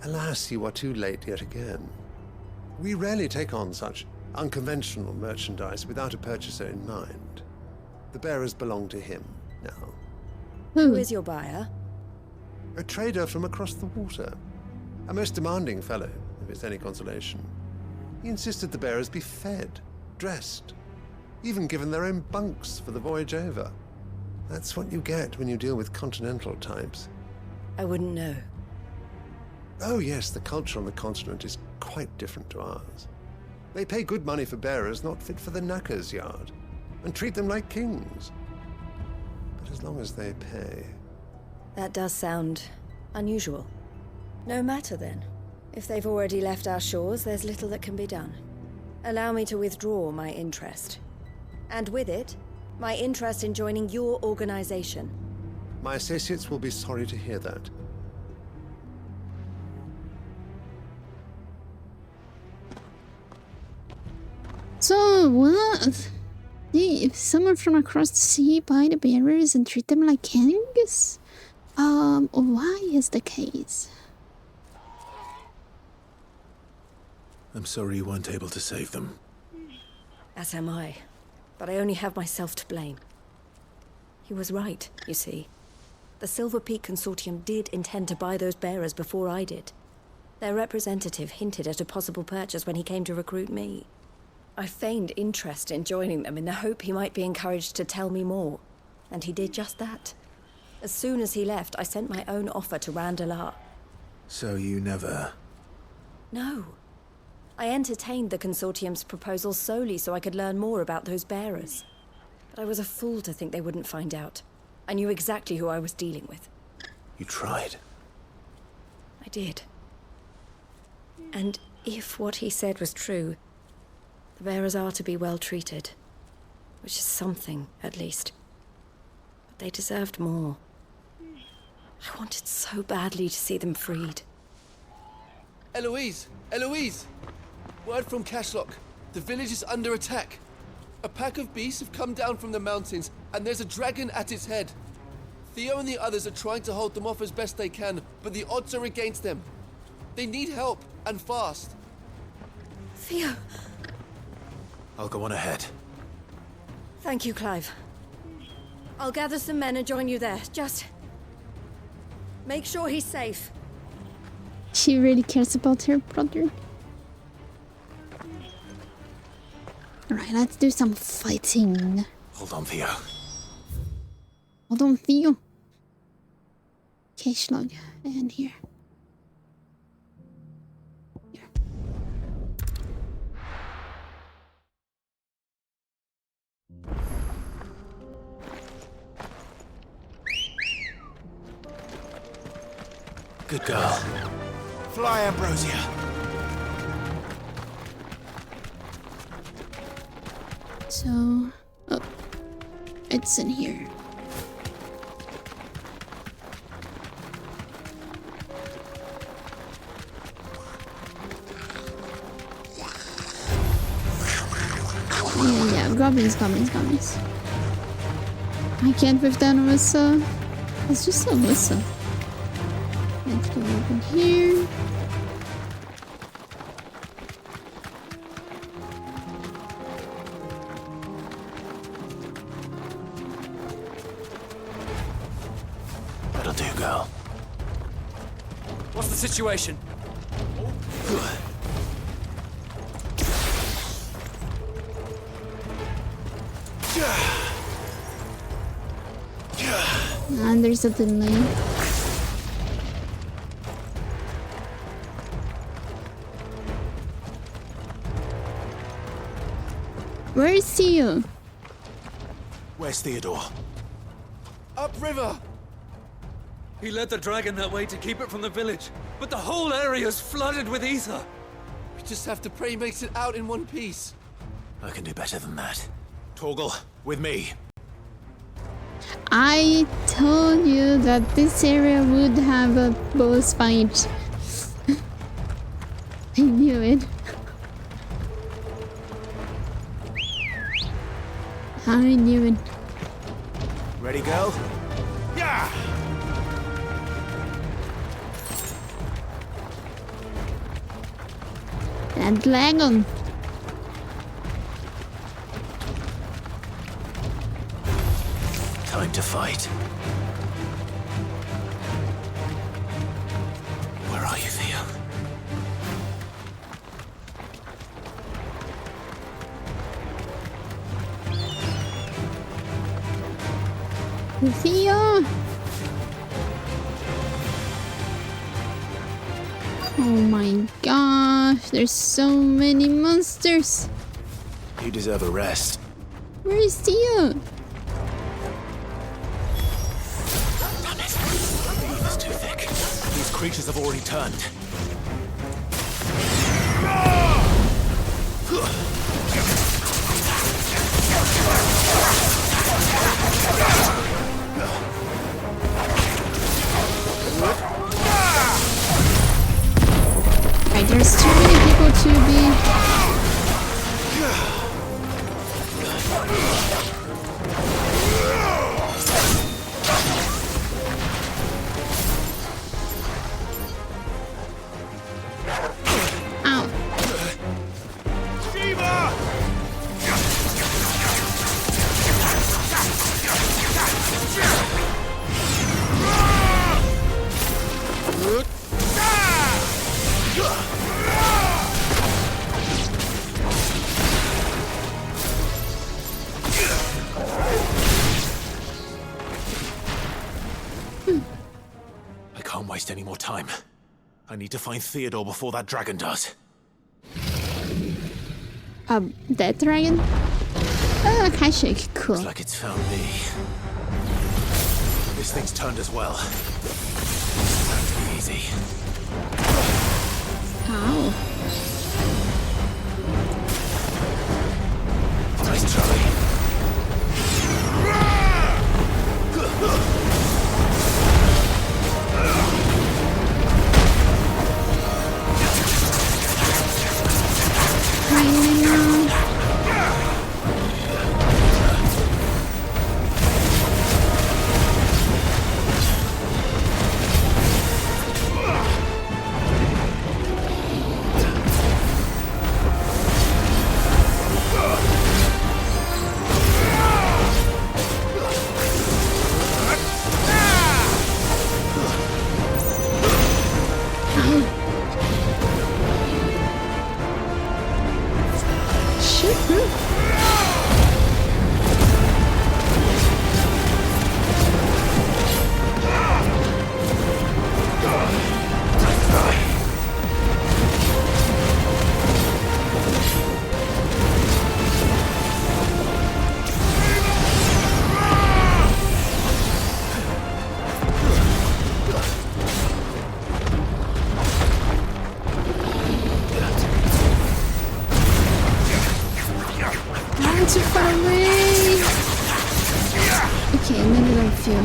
Alas, you are too late yet again. We rarely take on such unconventional merchandise without a purchaser in mind. The bearers belong to him now. Who is your buyer? A trader from across the water. A most demanding fellow, if it's any consolation. He insisted the bearers be fed, dressed, even given their own bunks for the voyage over. That's what you get when you deal with continental types. I wouldn't know. Oh yes, the culture on the continent is quite different to ours. They pay good money for bearers not fit for the knacker's yard, and treat them like kings. But as long as they pay... That does sound unusual. No matter then. If they've already left our shores, there's little that can be done. Allow me to withdraw my interest. And with it, my interest in joining your organization. My associates will be sorry to hear that. So, what? If someone from across the sea buy the bearers and treat them like kings? Why is the case? I'm sorry you weren't able to save them. As am I. But I only have myself to blame. He was right, you see. The Silver Peak Consortium did intend to buy those bearers before I did. Their representative hinted at a possible purchase when he came to recruit me. I feigned interest in joining them in the hope he might be encouraged to tell me more. And he did just that. As soon as he left, I sent my own offer to Randalar. So you never... No. I entertained the Consortium's proposal solely so I could learn more about those bearers. But I was a fool to think they wouldn't find out. I knew exactly who I was dealing with. You tried. I did. And if what he said was true, the bearers are to be well treated. Which is something, at least. But they deserved more. I wanted so badly to see them freed. Eloise! Eloise! Word from Cashlock. The village is under attack. A pack of beasts have come down from the mountains, and there's a dragon at its head. Theo and the others are trying to hold them off as best they can, but the odds are against them. They need help, and fast. Theo! I'll go on ahead. Thank you, Clive. I'll gather some men and join you there. Just... make sure he's safe. She really cares about her brother. Alright, let's do some fighting. Hold on, Theo. Hold on, Theo. Cashlock, and here. Good girl. Fly, Ambrosia. So... oh. It's in here. Yeah, goblins. I can't with that Alyssa. It's just Alyssa. Let's go open here. That'll do, girl. What's the situation? And there's a delay. Where is Theo? Where's Theodore? Upriver! He led the dragon that way to keep it from the village, but the whole area's flooded with ether. We just have to pray he makes it out in one piece. I can do better than that. Torgal, with me. I told you that this area would have a boss fight. I knew it. I knew it. Ready, girl? Yeah! And dragon. Time to fight. Where are you, Theo? Theo! Oh my gosh, there's so many monsters. You deserve a rest. Where is Theo? Damn it. The ether's too thick. These creatures have already turned. Right, there's too many people to be... any more time. I need to find Theodore before that dragon does. That dragon? Handshake, cool. Looks like it's found me. This thing's turned as well. It's not to be easy. Ow. Nice try. Too far away. Okay, and then we don't feel.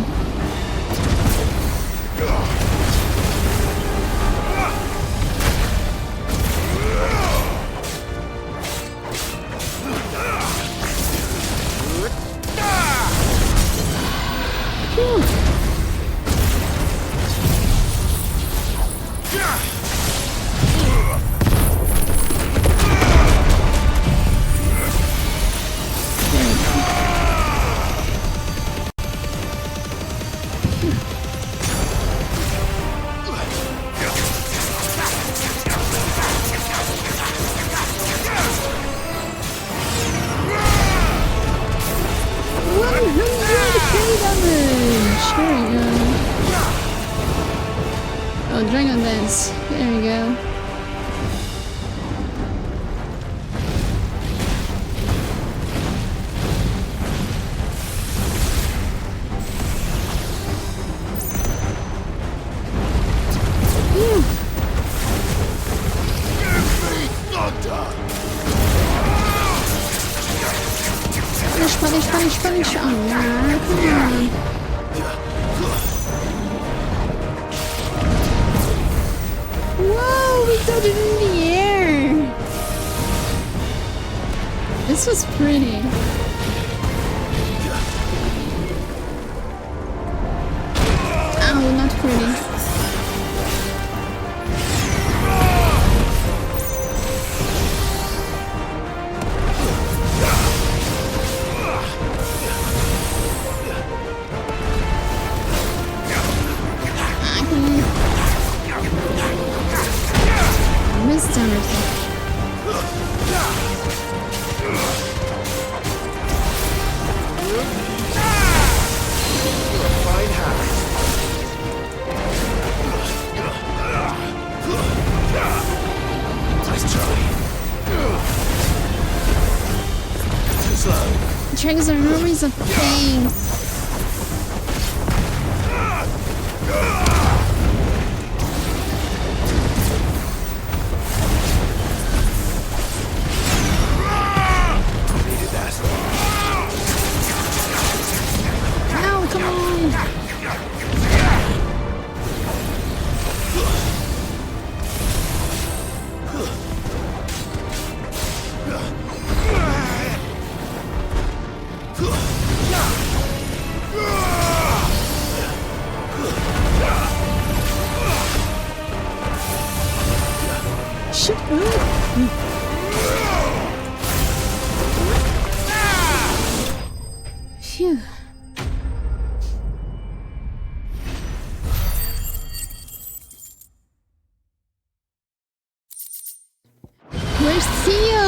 Oh, Dragon Dance. There we go. Punish. Oh, come on. Whoa, we did it in the air. This was pretty. Oh, not pretty. Dragons are always a pain. Ow, come on. Shit. Phew. Where's Theo?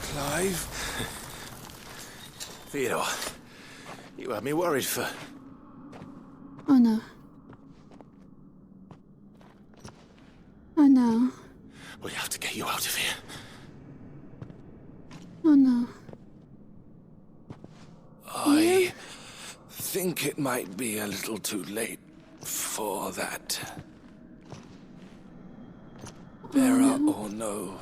Clive? Theodore, You had me worried for... Oh no. Oh no. We have to get you out of here. Oh no. I think it might be a little too late for that. Bearer or no,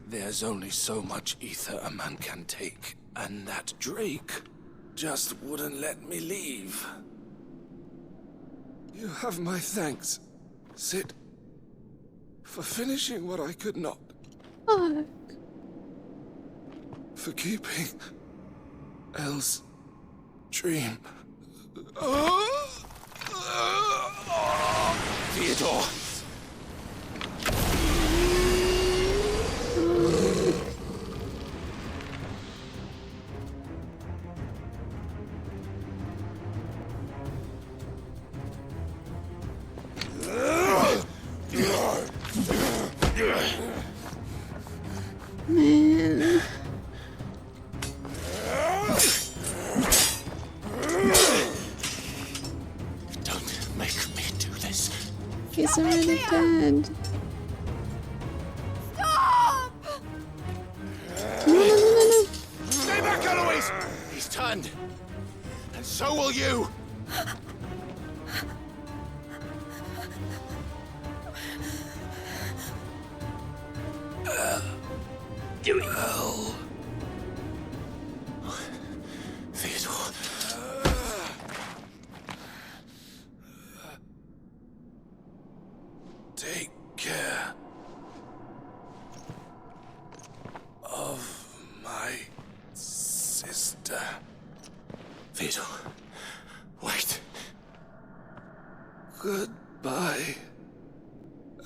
there's only so much ether a man can take, and that Drake just wouldn't let me leave. You have my thanks, Sid, for finishing what I could not. Oh. For keeping Elle's dream. Theodore! Man. Don't make me do this. He's already dead. Stop! No. Stay back, Eloise! He's turned. And so will you. Doing well. Theodore. Take care of my sister. Theodore, wait. Goodbye,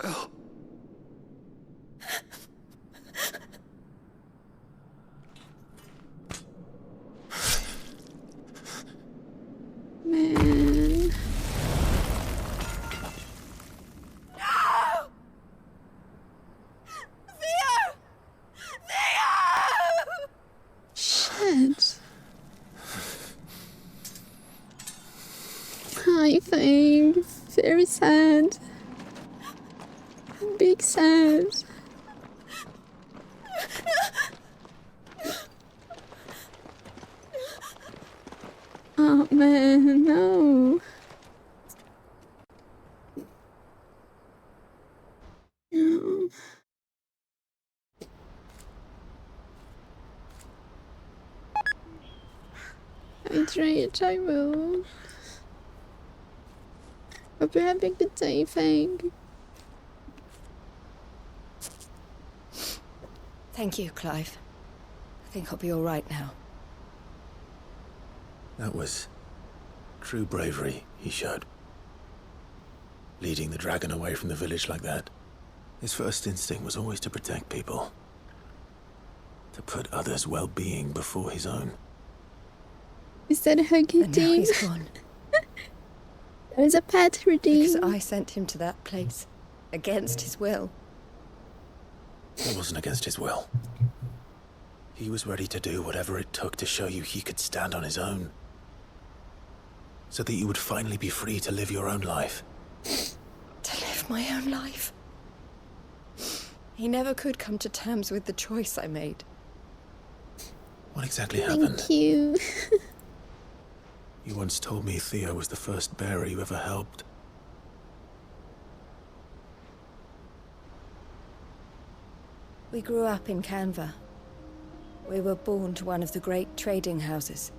Elle. Man. Shit. I think very sad. Big sad. Oh man, no. No. I will. Hope you're having a good day, Fang. Thank you, Clive. I think I'll be all right now. That was true bravery he showed. Leading the dragon away from the village like that. His first instinct was always to protect people. To put others' well-being before his own. Is that a huggy And now team? he's gone. That was a pet redeem. Because I sent him to that place. Against his will. It wasn't against his will. He was ready to do whatever it took to show you he could stand on his own. So that you would finally be free to live your own life. To live my own life. He never could come to terms with the choice I made. What exactly happened? Thank you. You once told me Theo was the first bearer you ever helped. We grew up in Canva. We were born to one of the great trading houses.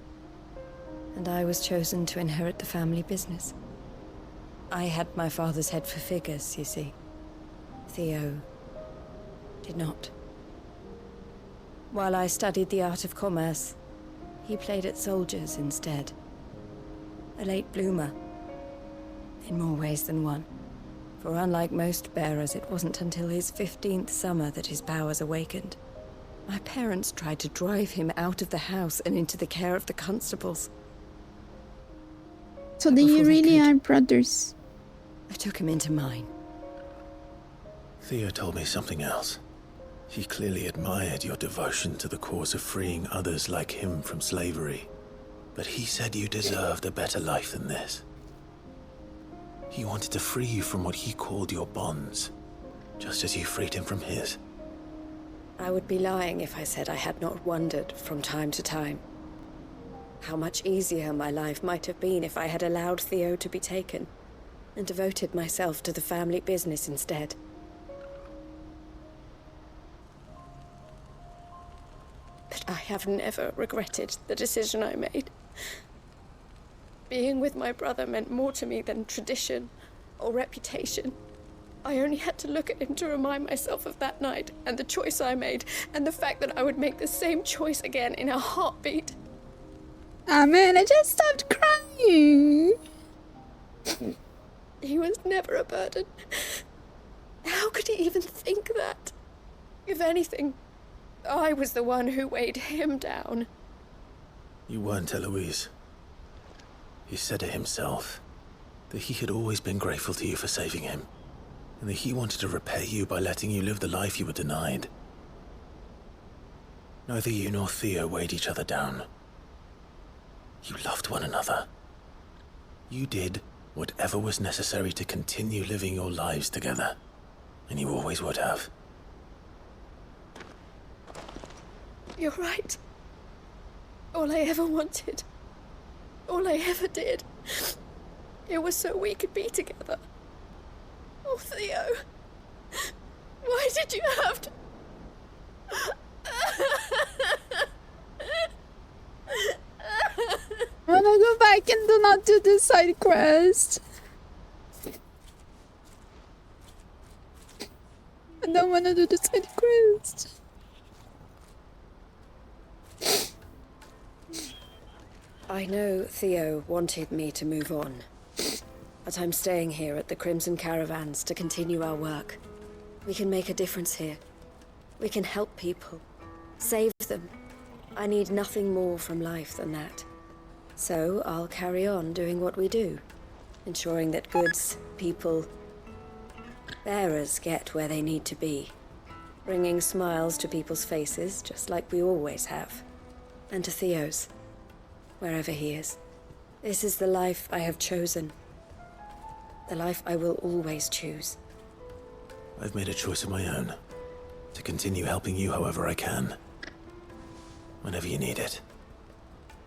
And I was chosen to inherit the family business. I had my father's head for figures, you see. Theo did not. While I studied the art of commerce, he played at soldiers instead. A late bloomer, in more ways than one. For unlike most bearers, it wasn't until his 15th summer that his powers awakened. My parents tried to drive him out of the house and into the care of the constables. So then you really are brothers. I took him into mine. Theo told me something else. He clearly admired your devotion to the cause of freeing others like him from slavery. But he said you deserved a better life than this. He wanted to free you from what he called your bonds, just as you freed him from his. I would be lying if I said I had not wondered from time to time how much easier my life might have been if I had allowed Theo to be taken and devoted myself to the family business instead. But I have never regretted the decision I made. Being with my brother meant more to me than tradition or reputation. I only had to look at him to remind myself of that night and the choice I made and the fact that I would make the same choice again in a heartbeat. Ah man, I just stopped crying. He was never a burden. How could he even think that? If anything, I was the one who weighed him down. You weren't, Eloise. He said it himself, that he had always been grateful to you for saving him, and that he wanted to repay you by letting you live the life you were denied. Neither you nor Theo weighed each other down. You loved one another. You did whatever was necessary to continue living your lives together, and you always would have. You're right. All I ever wanted, all I ever did, it was so we could be together. Oh, Theo, why did you have to... I wanna go back and do not do this side quest. I don't wanna do the side quest. I know Theo wanted me to move on, but I'm staying here at the Crimson Caravans to continue our work. We can make a difference here. We can help people, save them. I need nothing more from life than that. So I'll carry on doing what we do, ensuring that goods, people, bearers get where they need to be, bringing smiles to people's faces just like we always have, and to Theo's, wherever he is. This is the life I have chosen, the life I will always choose. I've made a choice of my own, to continue helping you however I can, whenever you need it.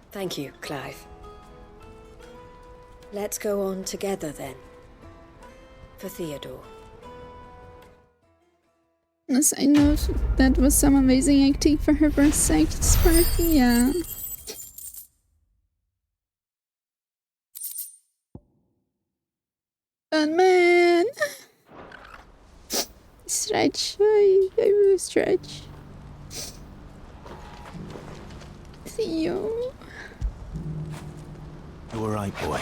Thank you, Clive. Let's go on together then. For Theodore. Yes, I know that was some amazing acting for her first sex party, yeah. But man, stretch, I will stretch. Theo. You were right, boy.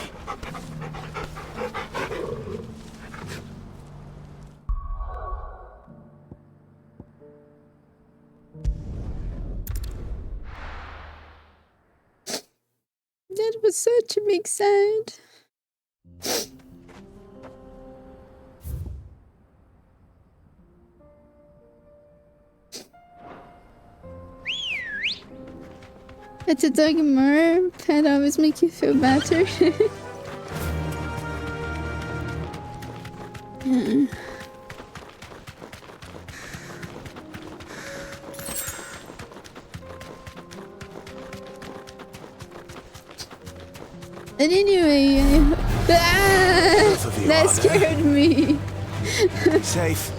That was such a big sad. Pet a dog more. Pet always make you feel better. Yeah. But anyway, that scared me. Safe.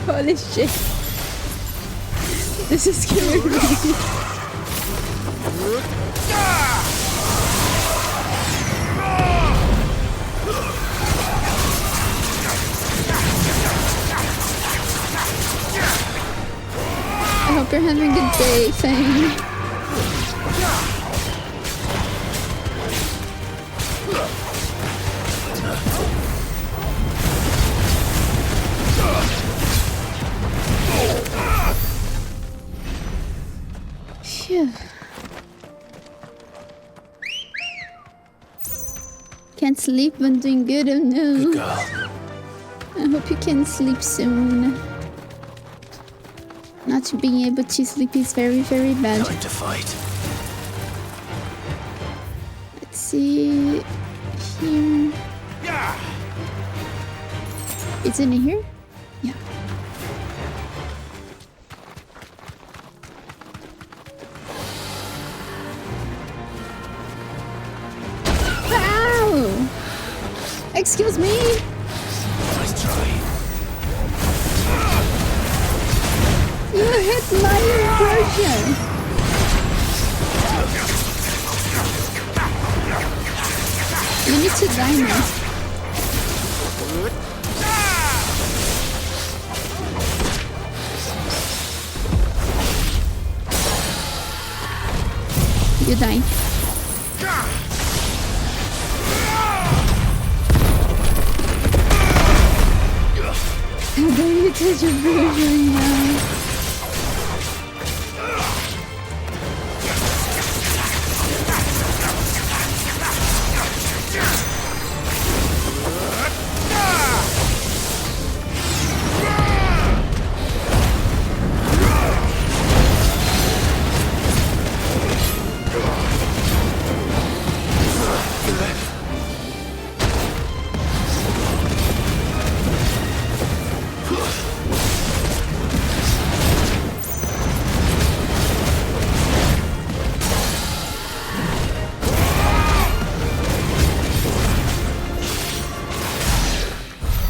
Holy shit. This is scaring me. I hope you're having a good day, Fang. Phew. Can't sleep when doing good, oh no. Good girl. I hope you can sleep soon. Not being able to sleep is very, very bad. Time to fight. see here. It's in here? Yeah. Ow! Excuse me? Nice try. You hit my version. You need to die now. You die. How dare you touch your version now?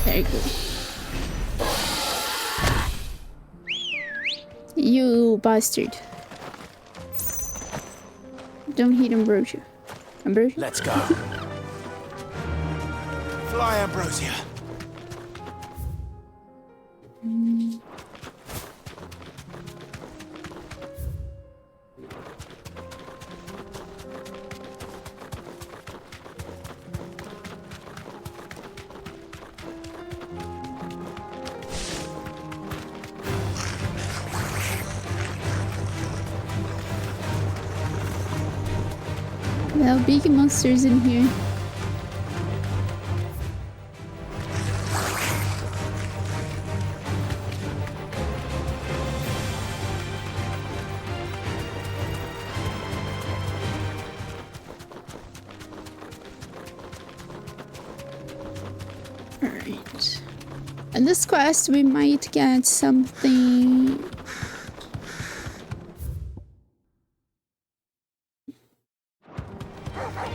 Very good. You bastard. Don't hit Ambrosia. Ambrosia? Let's go. Fly, Ambrosia. There are big monsters in here. Alright. In this quest we might get something.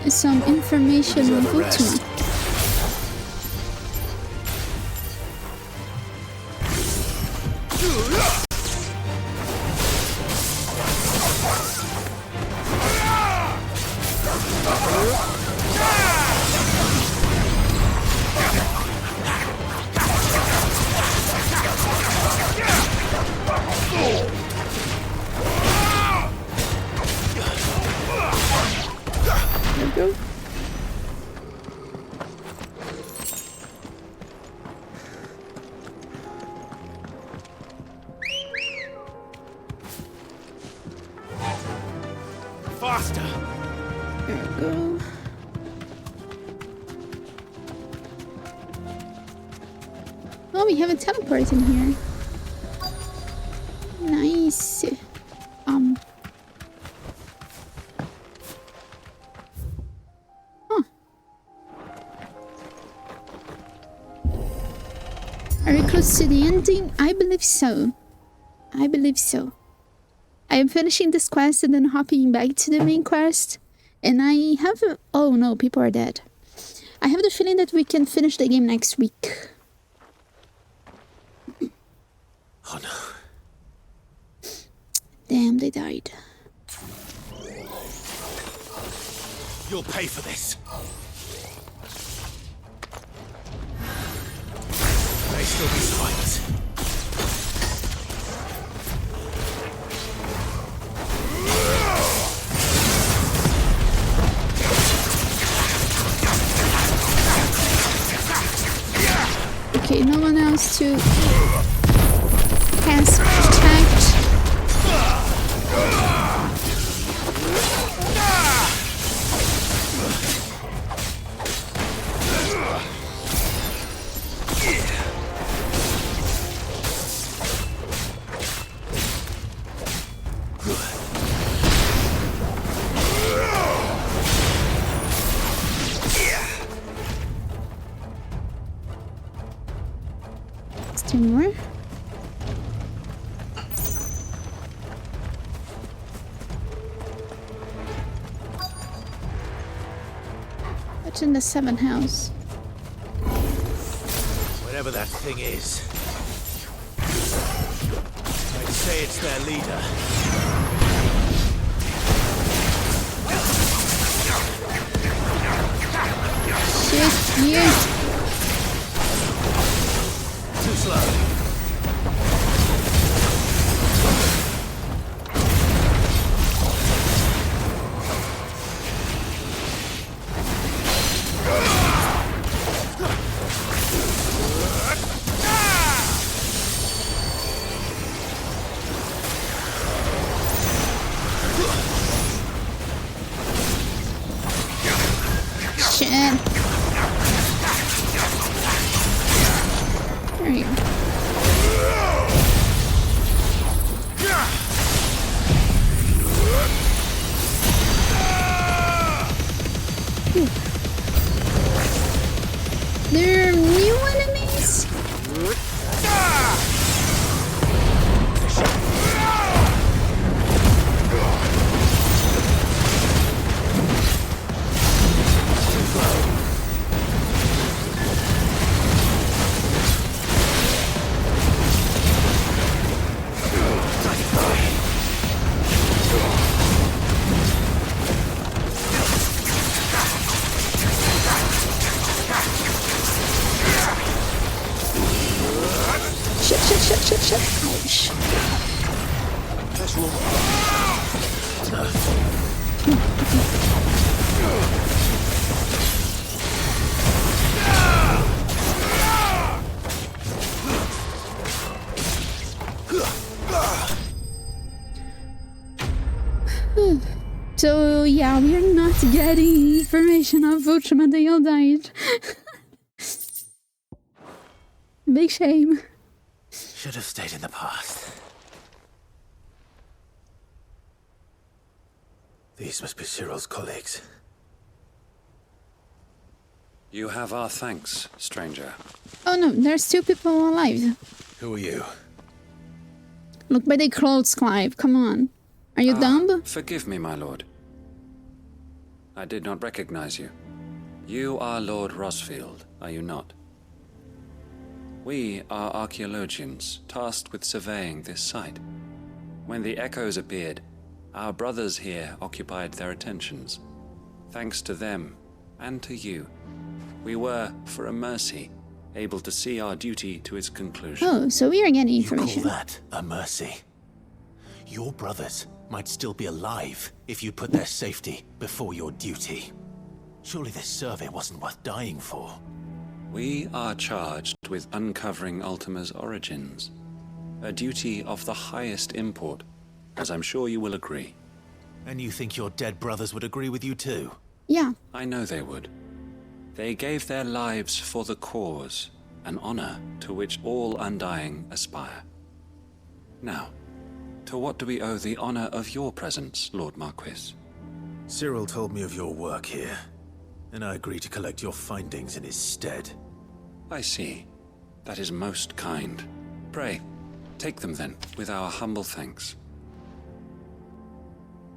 Some information on Ultima. There we go. Faster. There we go. Oh, we have a teleport in here. Nice. Huh. Are we close to the ending? I believe so. I believe so. I am finishing this quest and then hopping back to the main quest. And I have a... Oh no, people are dead. I have the feeling that we can finish the game next week. Oh no. Damn, they died. You'll pay for this. May still be signs. Okay, no one else to cast protect. What's in the 7th house? Whatever that thing is, I'd say it's their leader. Shit, you! Too slow. There you go. There are new enemies? Shit. Ouch. So yeah, we are not getting information unfortunately. They all died. Big shame. Should have stayed in the past. These must be Cyril's colleagues. You have our thanks, stranger. Oh no, there's 2 people alive. Who are you? Look by their clothes, Clive. Come on. Are you dumb? Forgive me, my lord. I did not recognize you. You are Lord Rosfield, are you not? We are archaeologians, tasked with surveying this site. When the echoes appeared, our brothers here occupied their attentions. Thanks to them, and to you, we were, for a mercy, able to see our duty to its conclusion. Oh, so we are getting information. You call that a mercy? Your brothers might still be alive if you put their safety before your duty. Surely this survey wasn't worth dying for. We are charged with uncovering Ultima's origins. A duty of the highest import, as I'm sure you will agree. And you think your dead brothers would agree with you too? Yeah. I know they would. They gave their lives for the cause, an honor to which all undying aspire. Now, to what do we owe the honor of your presence, Lord Marquis? Cyril told me of your work here, and I agreed to collect your findings in his stead. I see. That is most kind. Pray, take them then, with our humble thanks.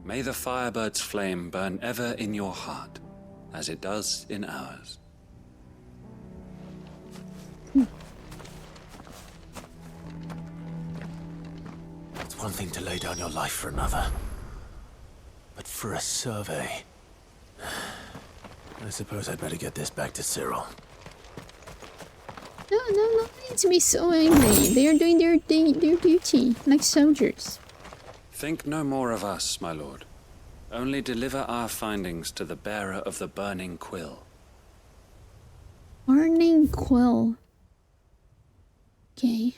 May the Firebird's flame burn ever in your heart, as it does in ours. It's one thing to lay down your life for another, but for a survey... I suppose I'd better get this back to Cyril. No need to be so angry. They are doing their duty, like soldiers. Think no more of us, my lord. Only deliver our findings to the bearer of the burning quill. Burning quill. Okay.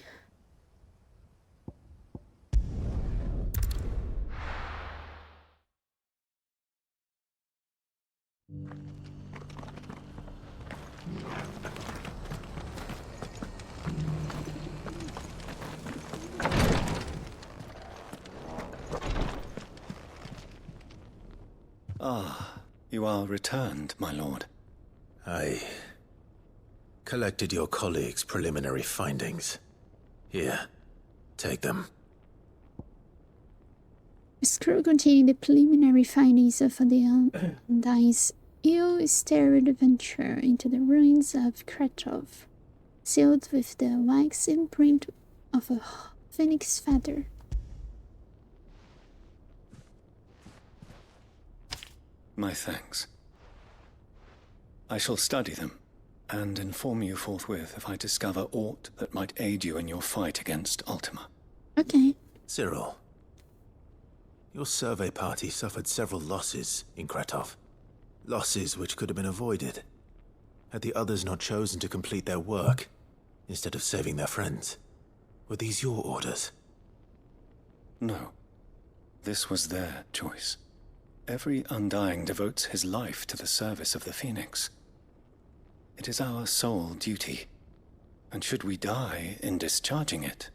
Ah, you are returned, my lord. I collected your colleagues' preliminary findings. Here, take them. A scroll containing the preliminary findings of the Undying's you stare with adventure into the ruins of Kretov, sealed with the wax imprint of a phoenix feather. My thanks. I shall study them, and inform you forthwith if I discover aught that might aid you in your fight against Ultima. Okay. Cyril, your survey party suffered several losses in Kretov. Losses which could have been avoided, had the others not chosen to complete their work, instead of saving their friends. Were these your orders? No. This was their choice. Every Undying devotes his life to the service of the Phoenix. It is our sole duty, and should we die in discharging it,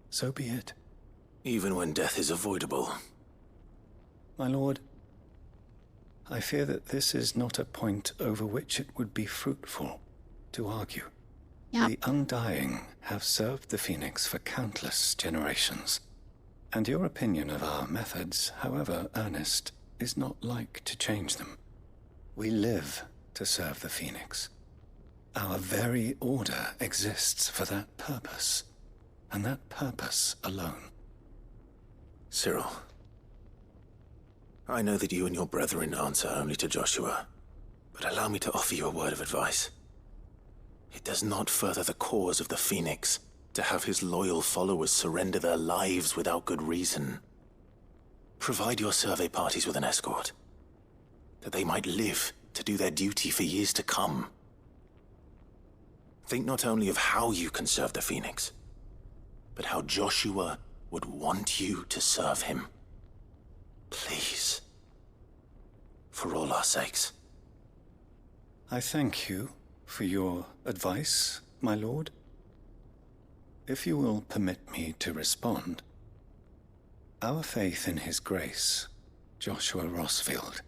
so be it. Even when death is avoidable. My lord, I fear that this is not a point over which it would be fruitful to argue. Yep. The Undying have served the Phoenix for countless generations, and your opinion of our methods, however earnest, is not like to change them. We live to serve the Phoenix. Our very order exists for that purpose, and that purpose alone. Cyril, I know that you and your brethren answer only to Joshua, but allow me to offer you a word of advice. It does not further the cause of the Phoenix to have his loyal followers surrender their lives without good reason. Provide your survey parties with an escort, that they might live to do their duty for years to come. Think not only of how you can serve the Phoenix, but how Joshua would want you to serve him. Please. For all our sakes. I thank you for your advice, my lord. If you will permit me to respond, our faith in his grace, Joshua Rossfield,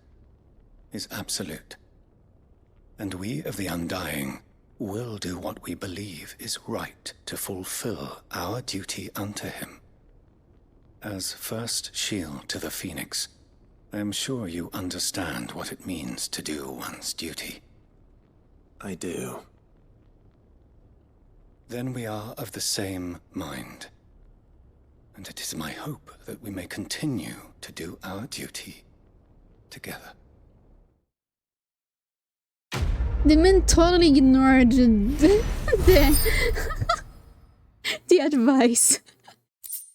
is absolute. And we of the Undying will do what we believe is right to fulfill our duty unto him. As first shield to the Phoenix, I am sure you understand what it means to do one's duty. I do. Then we are of the same mind. And it is my hope that we may continue to do our duty together. The man totally ignored the advice.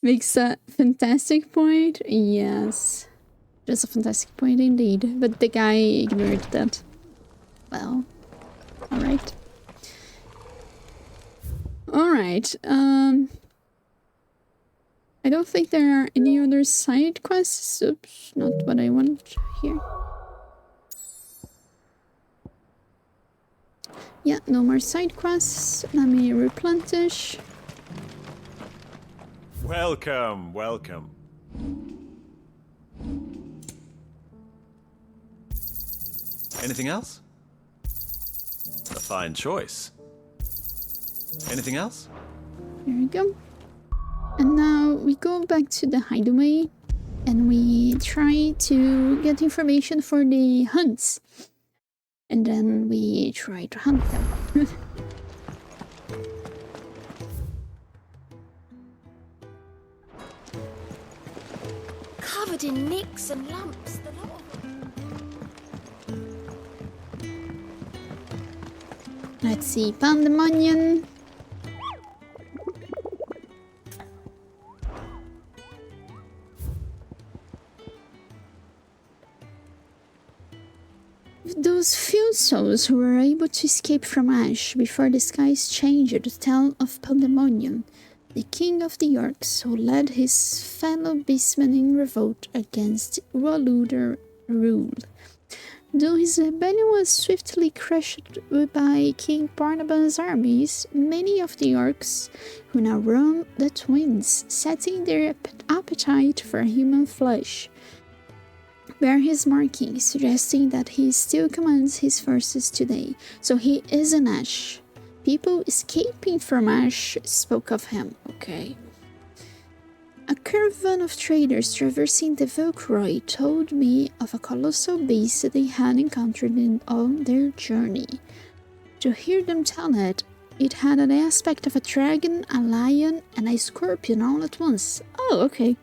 Makes a fantastic point. Yes. Just a fantastic point indeed. But the guy ignored that. Well, alright. Alright, I don't think there are any other side quests. Oops, not what I want here. Yeah, no more side quests. Let me replenish. Welcome, welcome. Anything else? A fine choice. Anything else? There we go. And now we go back to the hideaway and we try to get information for the hunts. And then we try to hunt them. Covered in nicks and lumps, the lot of them. Let's see, Pandemonium. Those few souls who were able to escape from Ash before the skies changed tell of Pandemonium, the king of the orcs who led his fellow beastmen in revolt against Waluder rule. Though his rebellion was swiftly crushed by King Barnabas' armies, many of the orcs who now roam the Twins, setting their appetite for human flesh, bear his markings, suggesting that he still commands his forces today. So he is an Ash. People escaping from Ash spoke of him. Okay. A caravan of traders traversing the Valkyrie told me of a colossal beast that they had encountered on their journey. To hear them tell it, it had an aspect of a dragon, a lion, and a scorpion all at once. Oh, okay.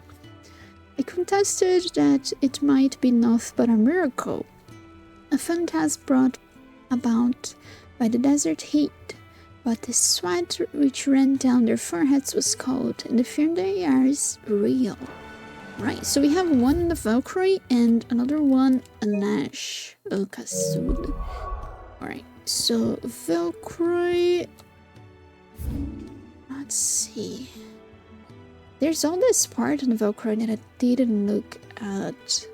I contested that it might be nothing but a miracle, a phantasm brought about by the desert heat, but the sweat which ran down their foreheads was cold, and the fear in their eyes real. Right, so we have one in the Valkyrie and another one in Nash. Kasud. Alright, so Valkyrie. Let's see. There's all this part in the Valkyrie that I didn't look at.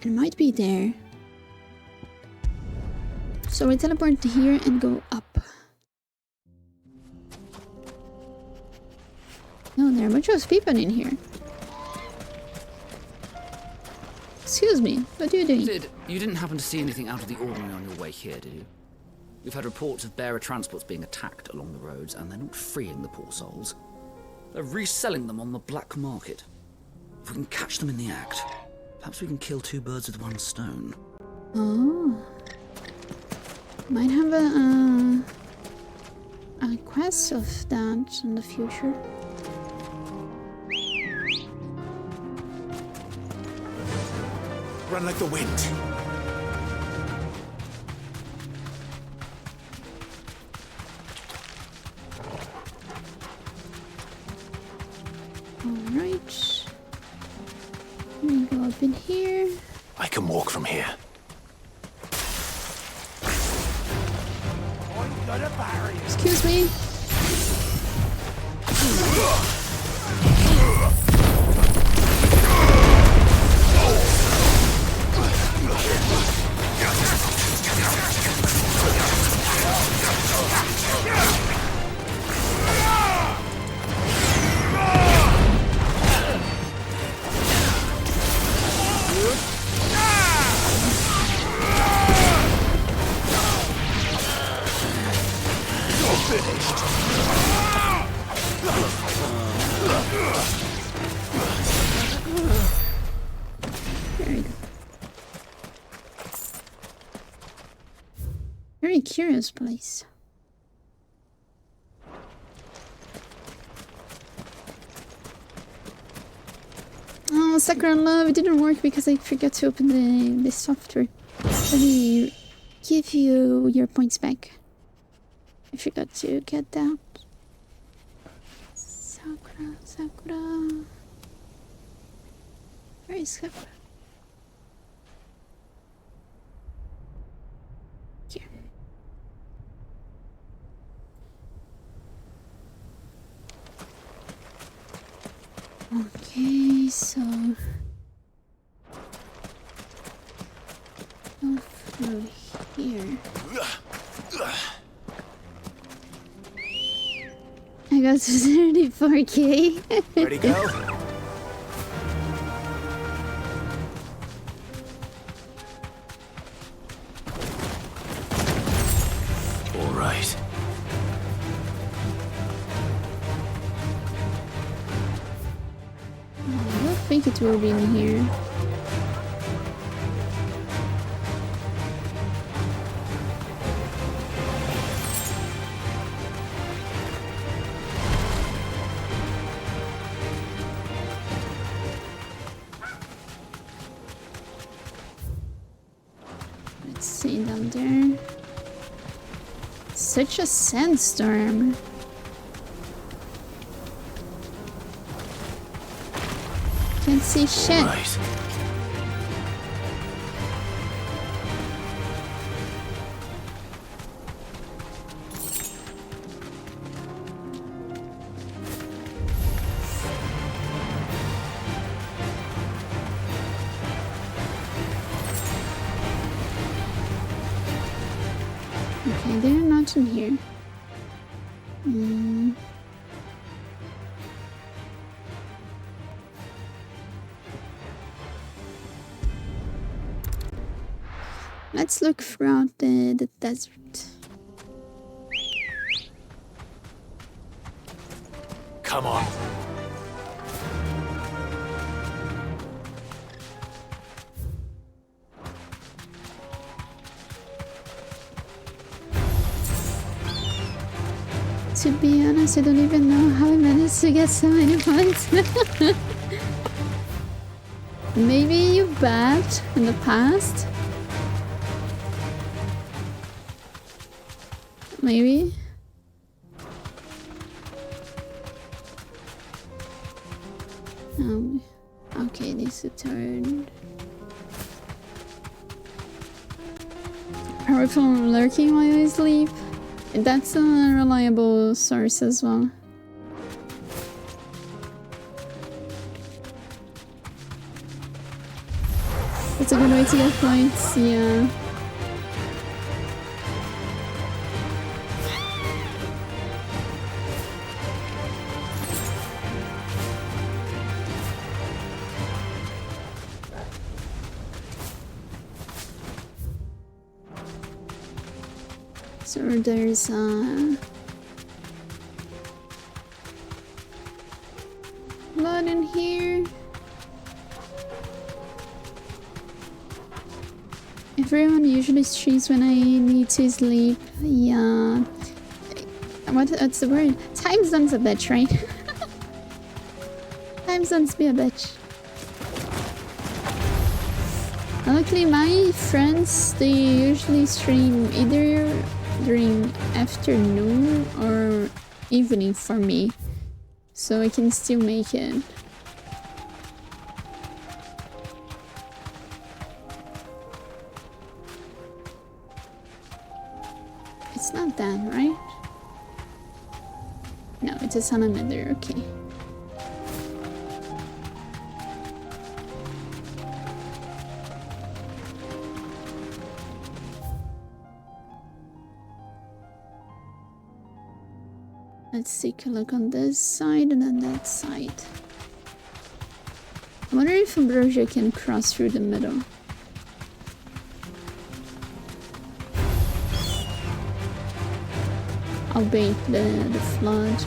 It might be there. So we teleport here and go up. No, there are a bunch of people in here. Excuse me, what are you doing? Sid, you didn't happen to see anything out of the ordinary on your way here, did you? We've had reports of bearer transports being attacked along the roads, and they're not freeing the poor souls. They're reselling them on the black market. If we can catch them in the act, perhaps we can kill two birds with one stone. Oh. Might have a quest of that in the future. Run like the wind. Alright. Let me go up in here. I can walk from here. Excuse me. Very curious place. Oh, Sakura Love, it didn't work because I forgot to open the software. Let me give you your points back. I forgot to get that. Sakura. Where is Sakura? Here. Okay, so go through here. I got to 34k. Ready, go? All right. I don't think it will be in here. Let's see down there. Such a sandstorm. Can't see shit. Right. Okay, they're not in here. Let's look throughout the desert. Come on. To be honest, I don't even know how I managed to get so many points. Maybe you bet in the past? Maybe? Okay, this is a turn. Powerful lurking while I sleep. That's a reliable source as well. It's a good way to get points, yeah. So there's blood in here. Everyone usually streams when I need to sleep. Yeah. What's the word? Time zone's a bitch, right? Time zones be a bitch. Luckily, my friends, they usually stream either during afternoon or evening for me, so I can still make it. It's not that, right? No, it's a salamander, okay. Let's take a look on this side and then that side. I wonder if Ambrosia can cross through the middle. I'll bait the flood.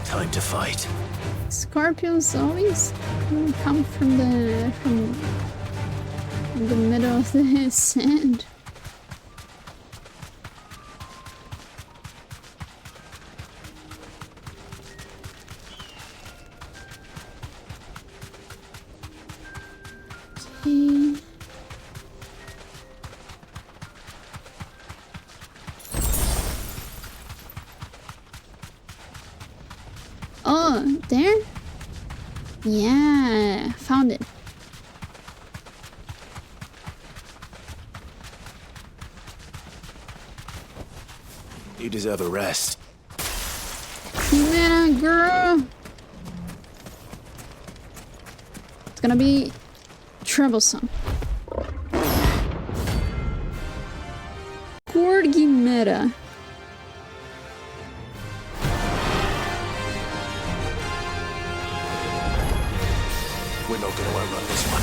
Time to fight. Scorpions always come from the middle of the sand. Okay. Oh, there? Yeah, found it. You deserve a rest. Yeah, girl. It's gonna be troublesome. Corgi meta. We're not going to outrun this one.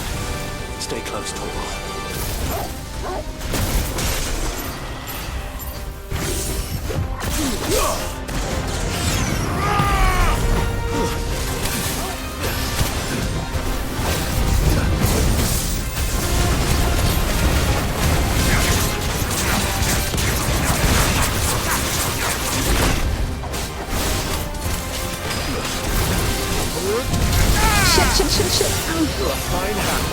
Stay close, Torvald. Shit. Fine hand.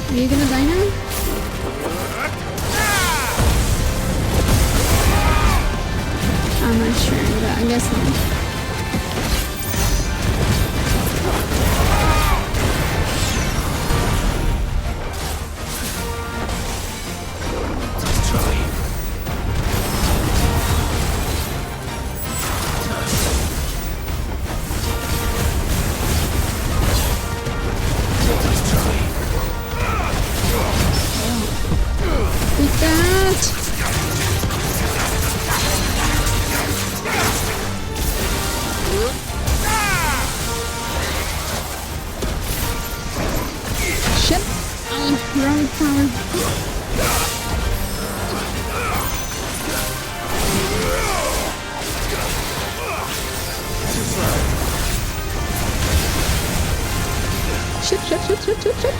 Are you gonna die now? I'm not sure, but I guess not.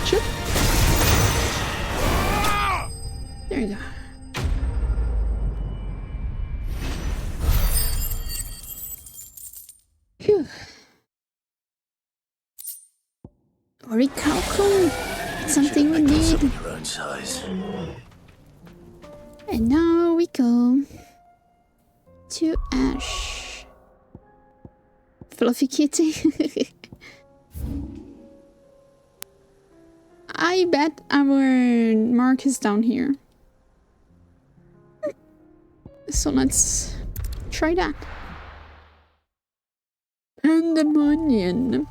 Shit. There you go. Phew. Orichalcum. Something we need. Your own size. And now we go to Ash. Fluffy kitty. I bet our mark is down here. So let's try that. Pandemonium.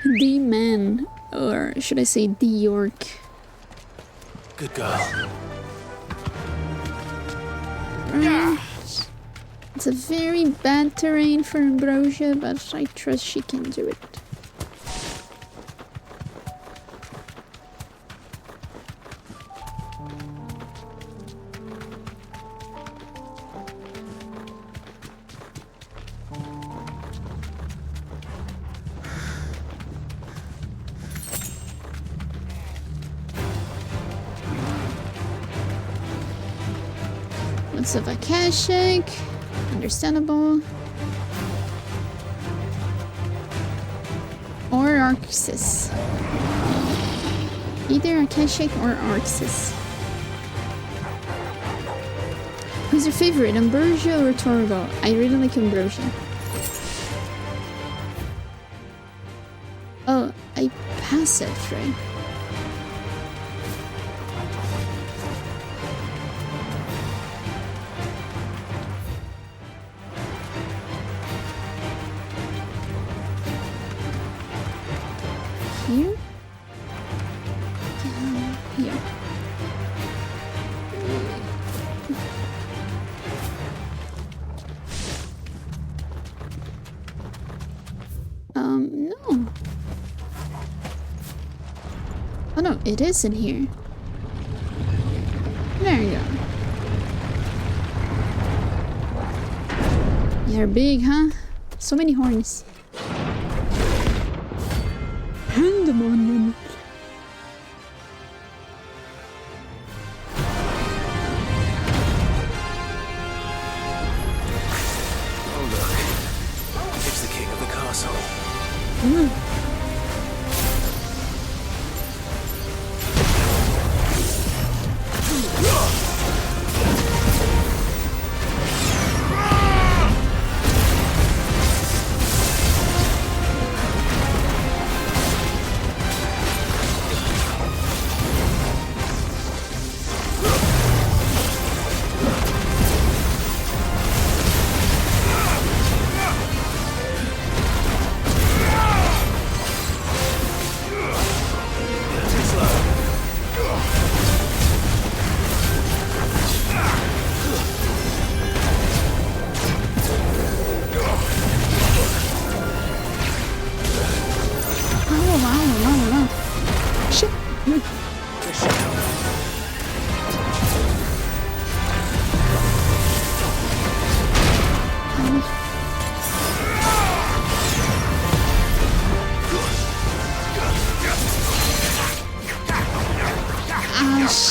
The man, or should I say the orc? Good girl. Right. It's a very bad terrain for Ambrosia, but I trust she can do it. Lots of Akashic, understandable. Or Arxis. Either Akashic or Arxis. Who's your favorite, Ambrosia or Torgal? I really like Ambrosia. Oh, I pass it, right? Here? Yeah, here. No. Oh no, it is in here. There you go. You're big, huh? So many horns. Pandemonium. Oh look, it's the king of the castle.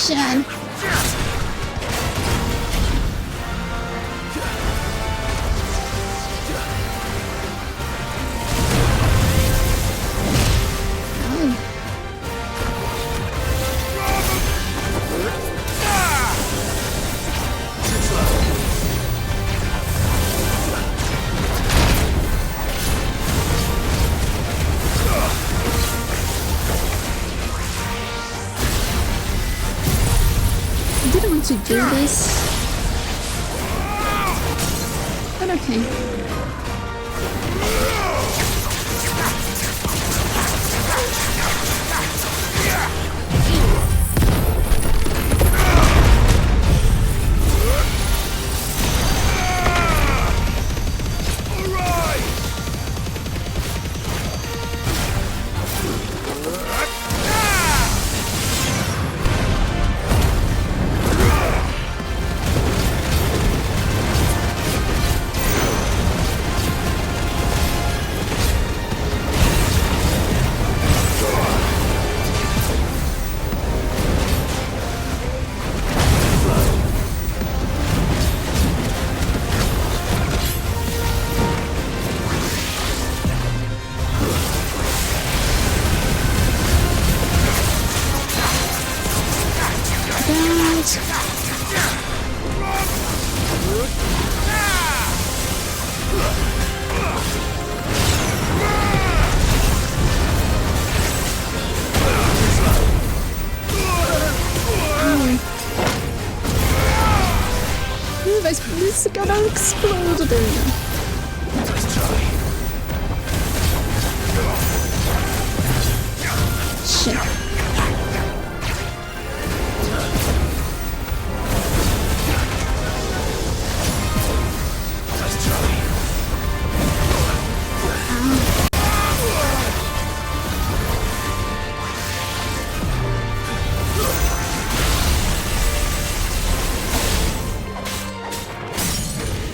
Shit. To do this, but okay. This is gonna explode again. Let's try. Shit.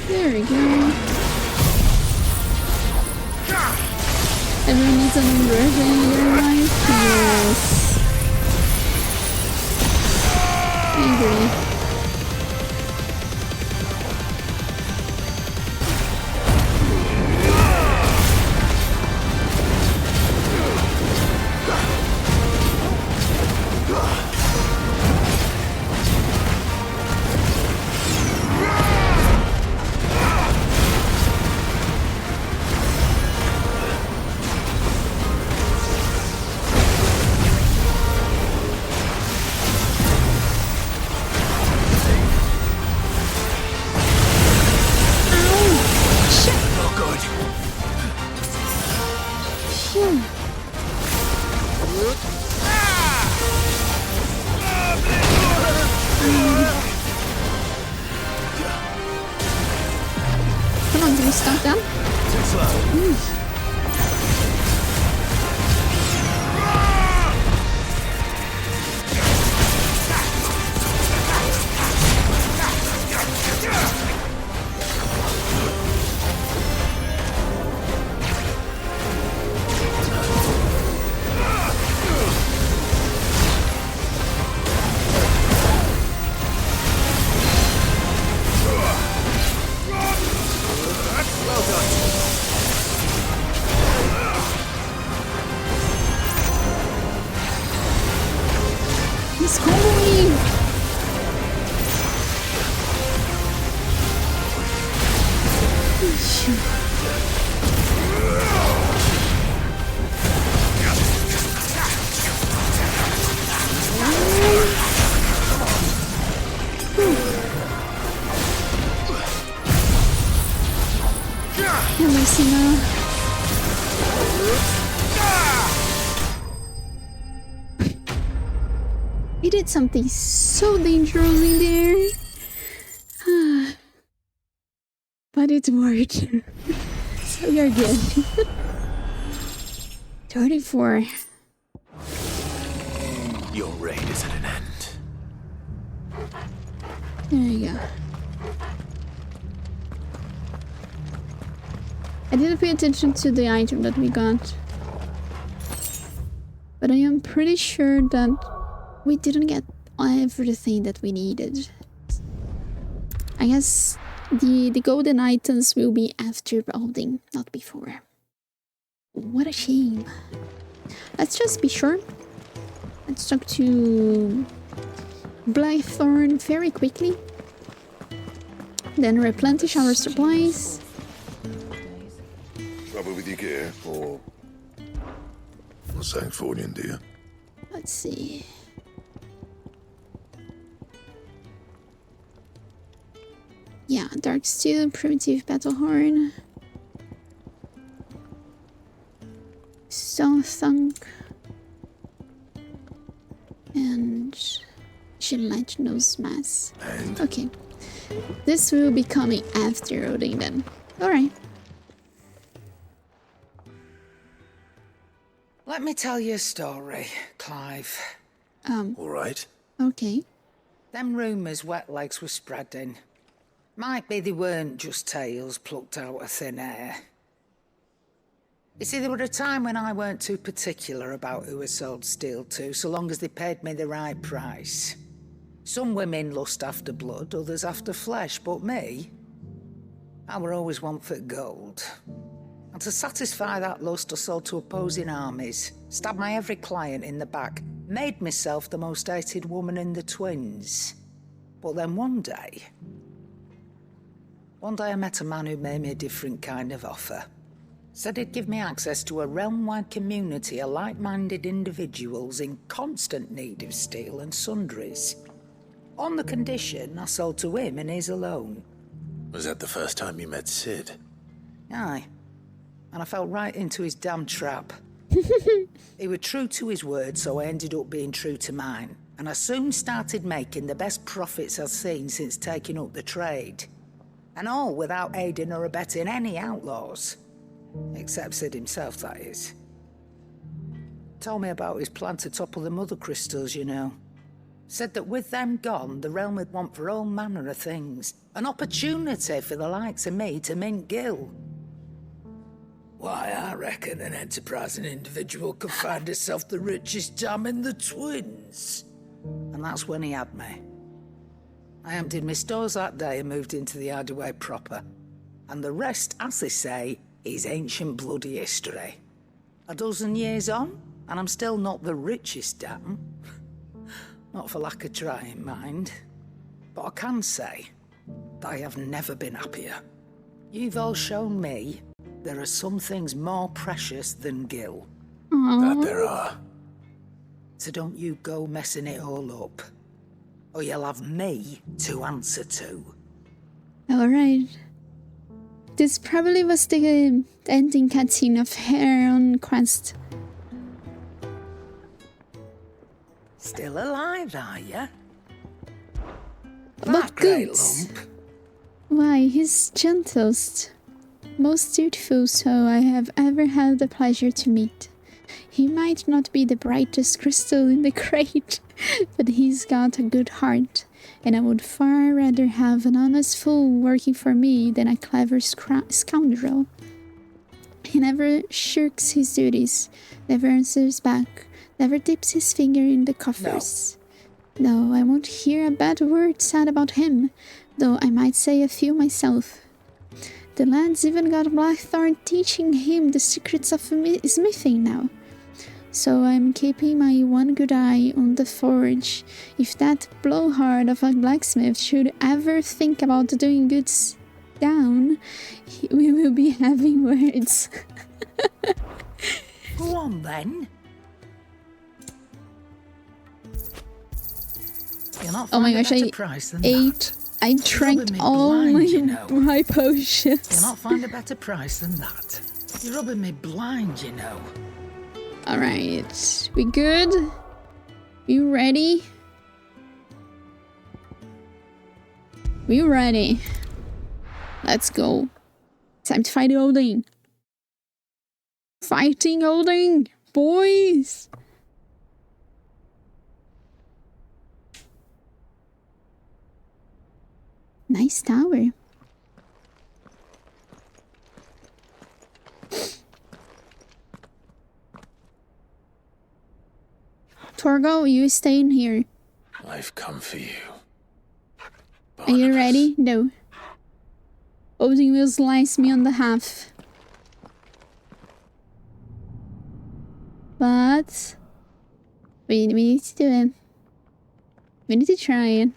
There we go. Everyone needs an inversion in their life? Yes. I agree. Stop them. Too slow. He's coming! He did something so dangerous in there. But it worked. So you're good. 34. Your raid is at an end. There you go. I didn't pay attention to the item that we got. But I am pretty sure that we didn't get everything that we needed. I guess the golden items will be after building, not before. What a shame. Let's just be sure. Let's talk to Blackthorn very quickly. Then replenish our supplies. Trouble with your gear, or something for you, dear? Let's see. Yeah, Dark Steel, Primitive Battle Horn. Stone Thunk. And Gelatinous Mass. Okay. This will be coming after Odin then. Alright. Let me tell you a story, Clive. All right. Okay. Them rumours Wetlegs were spreading. Might be they weren't just tales plucked out of thin air. You see, there were a time when I weren't too particular about who I sold steel to, so long as they paid me the right price. Some women lust after blood, others after flesh, but me, I were always one for gold. And to satisfy that lust, I sold to opposing armies, stabbed my every client in the back, made myself the most hated woman in the twins. But then one day I met a man who made me a different kind of offer. Said he'd give me access to a realm-wide community of like-minded individuals in constant need of steel and sundries. On the condition I sold to him and his alone. Was that the first time you met Sid? Aye. And I fell right into his damn trap. He was true to his word, so I ended up being true to mine. And I soon started making the best profits I've seen since taking up the trade. And all without aiding or abetting any outlaws. Except Sid himself, that is. Told me about his plan to topple the mother crystals, you know. Said that with them gone, the realm would want for all manner of things. An opportunity for the likes of me to mint Gil. Why, I reckon an enterprising individual could find herself the richest dam in the twins. And that's when he had me. I emptied my stores that day and moved into the hideaway proper. And the rest, as they say, is ancient bloody history. A dozen years on, and I'm still not the richest dam. Not for lack of trying, mind. But I can say that I have never been happier. You've all shown me there are some things more precious than Gil. That there are. So don't you go messing it all up. Or you'll have me to answer to. Alright. This probably was the ending cutscene of her on Quest. Still alive, are ya? But good. Why, he's gentlest, most dutiful soul I have ever had the pleasure to meet. He might not be the brightest crystal in the crate, but he's got a good heart, and I would far rather have an honest fool working for me than a clever scoundrel. He never shirks his duties, never answers back, never dips his finger in the coffers. No, I won't hear a bad word said about him, though I might say a few myself. The lad's even got Blackthorn teaching him the secrets of smithing now. So I'm keeping my one good eye on the forge. If that blowhard of a blacksmith should ever think about doing goods down, we will be having words. Go on then. Oh my gosh, I drank all my potions. You'll not find a better price than that. You're rubbing me blind, you know. Alright, we good? You ready? We ready. Let's go. Time to fight Odin. Fighting Odin, boys! Nice tower. Torgo, you stay in here. I've come for you. Are you ready? No. Odin will slice me on the half. But we need to do it. We need to try it.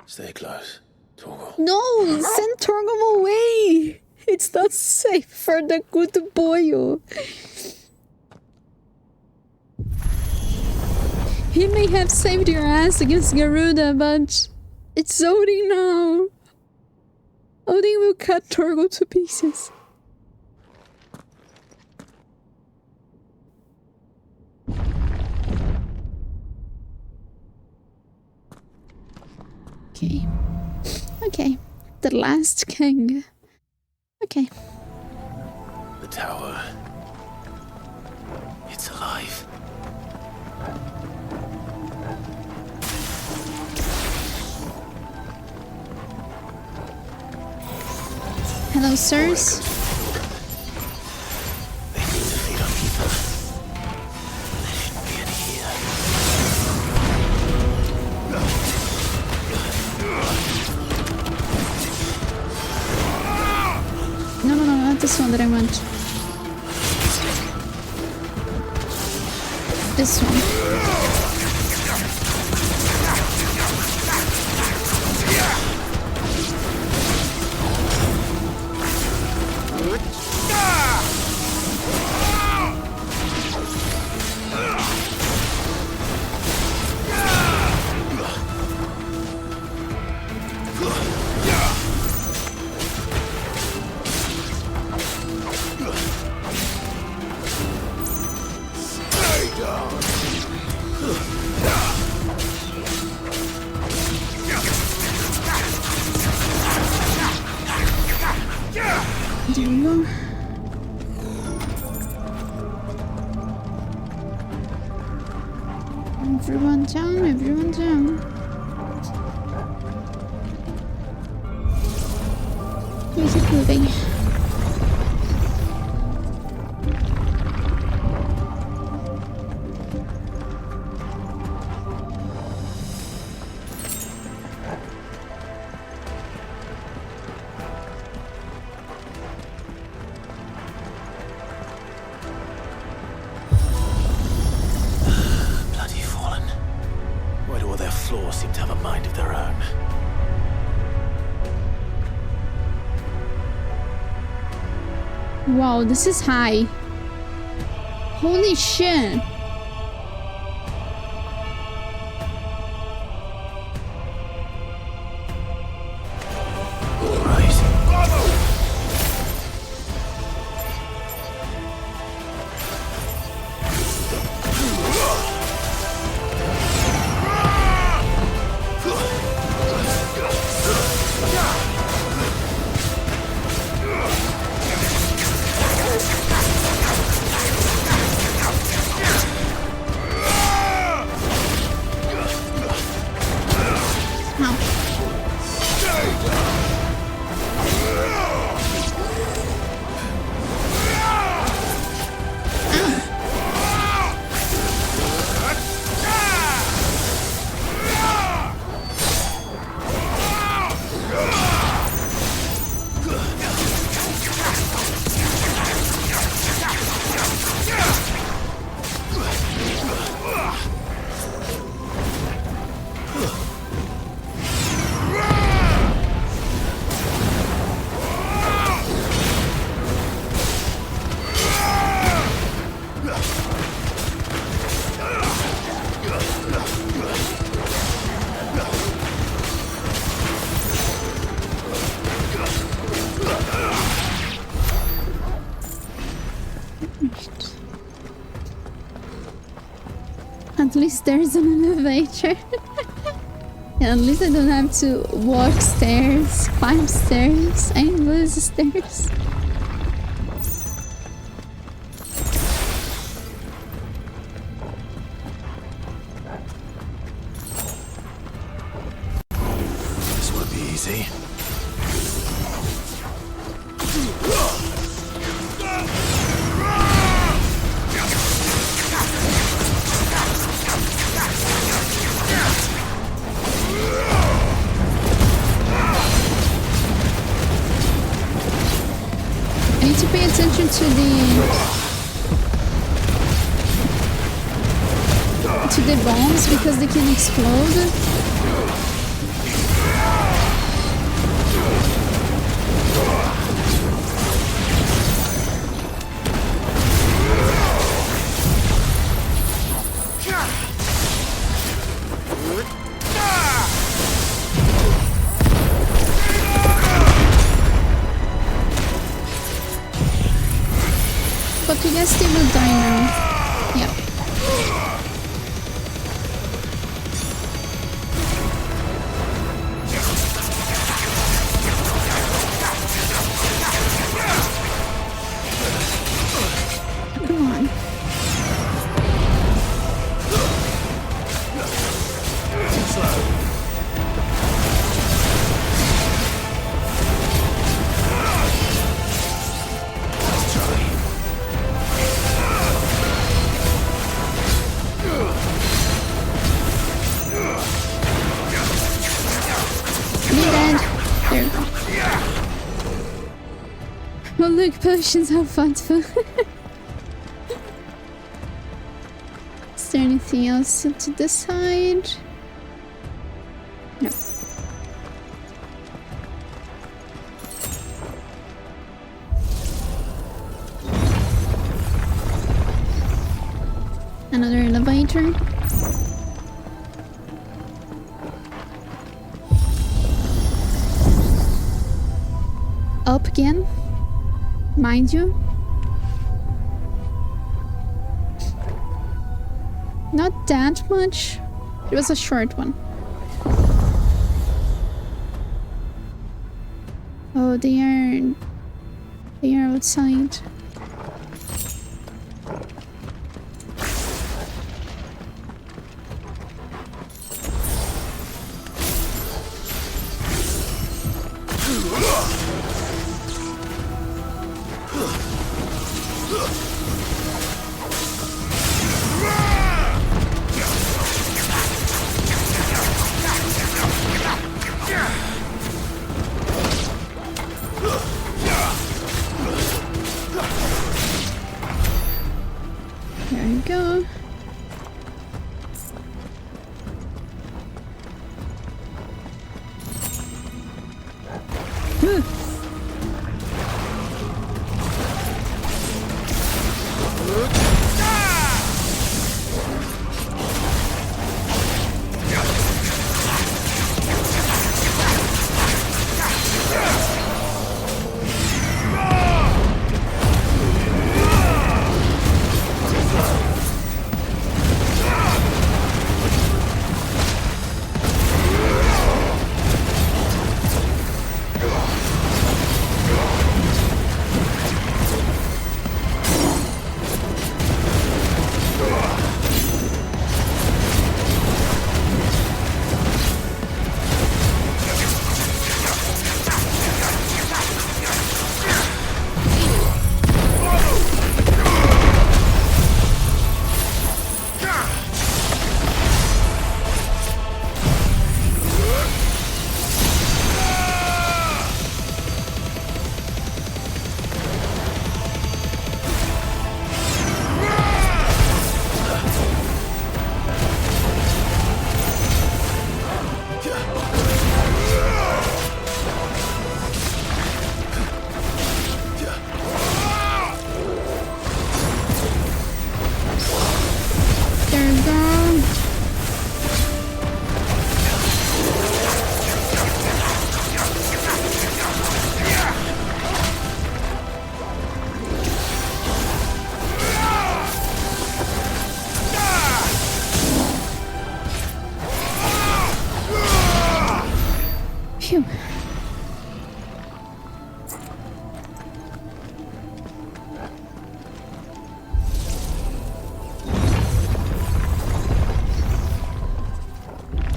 Stay close, Torgal. No! Send Torgal away! It's not safe for the good boy. He may have saved your ass against Garuda, but it's Odin now. Odin will cut Torgal to pieces. Okay. Okay. The last king. Okay. The tower. It's alive. Hello, sirs. They need to feed on ether. There shouldn't be any here. No, not this one that I want. This one. There we go. Everyone down, everyone down. We keep moving. Wow, this is high. Holy shit. At least there's an elevator. Yeah, at least I don't have to walk stairs, climb stairs, endless stairs. This won't be easy. need to pay attention to the bombs because they can explode. But I guess they will die now. Yeah. Come on. Oh look, potions are thoughtful. Is there anything else to decide? No. Another elevator. Up again. Mind you. Not that much. It was a short one. Oh, they are outside. There you go. Phew.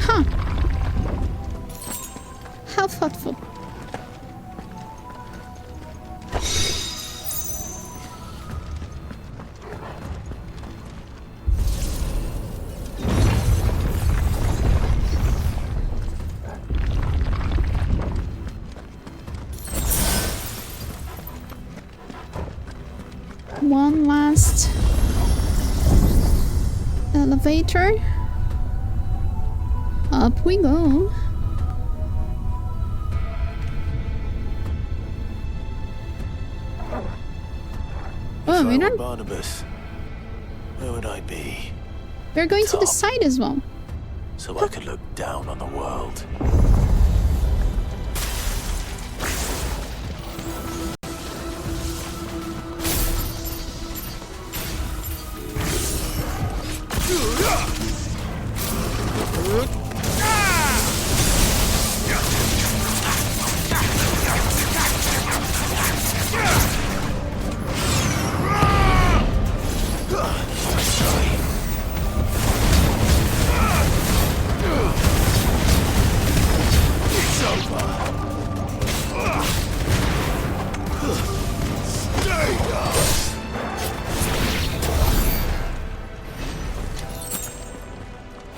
Huh. How thoughtful. one last elevator. Up we go. Oh, we're not. Barnabas, where would I be? We're going to the side as well. So I could look down on the world.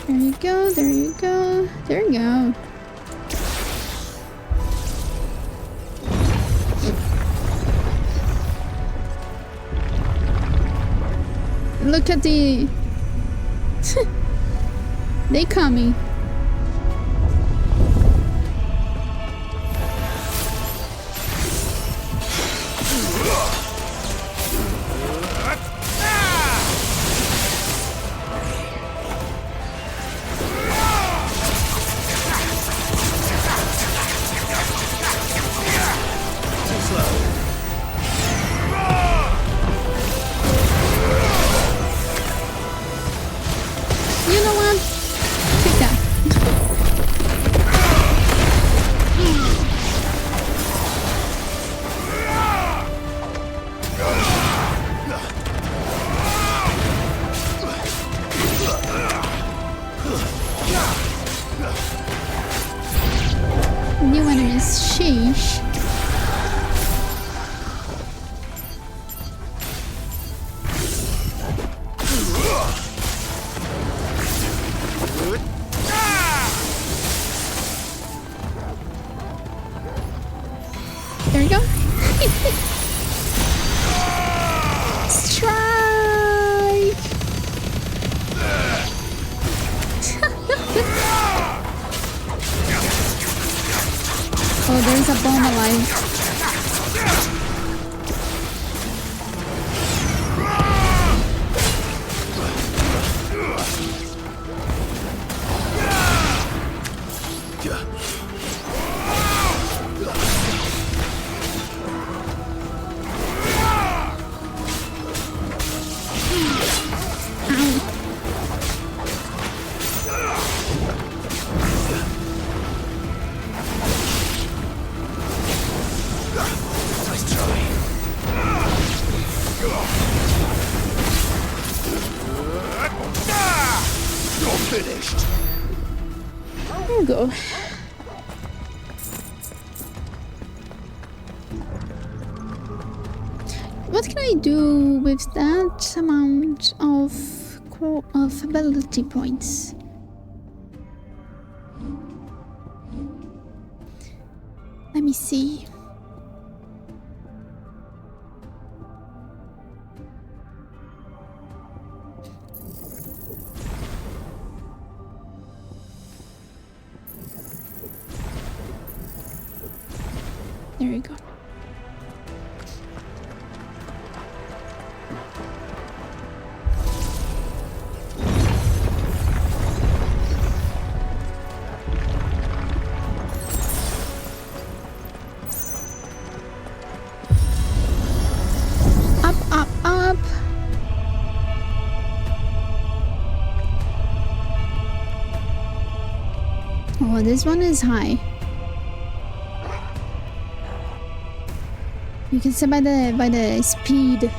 There you go, there you go, there you go. Look at the... They coming. You know what? Take that. New enemies, sheesh. There you go. Strike! Oh, there's a bomb alive. Finished. There you go. What can I do with that amount of ability points? Let me see. There you go. Up, up, up. Oh, this one is high. You can see by the speed.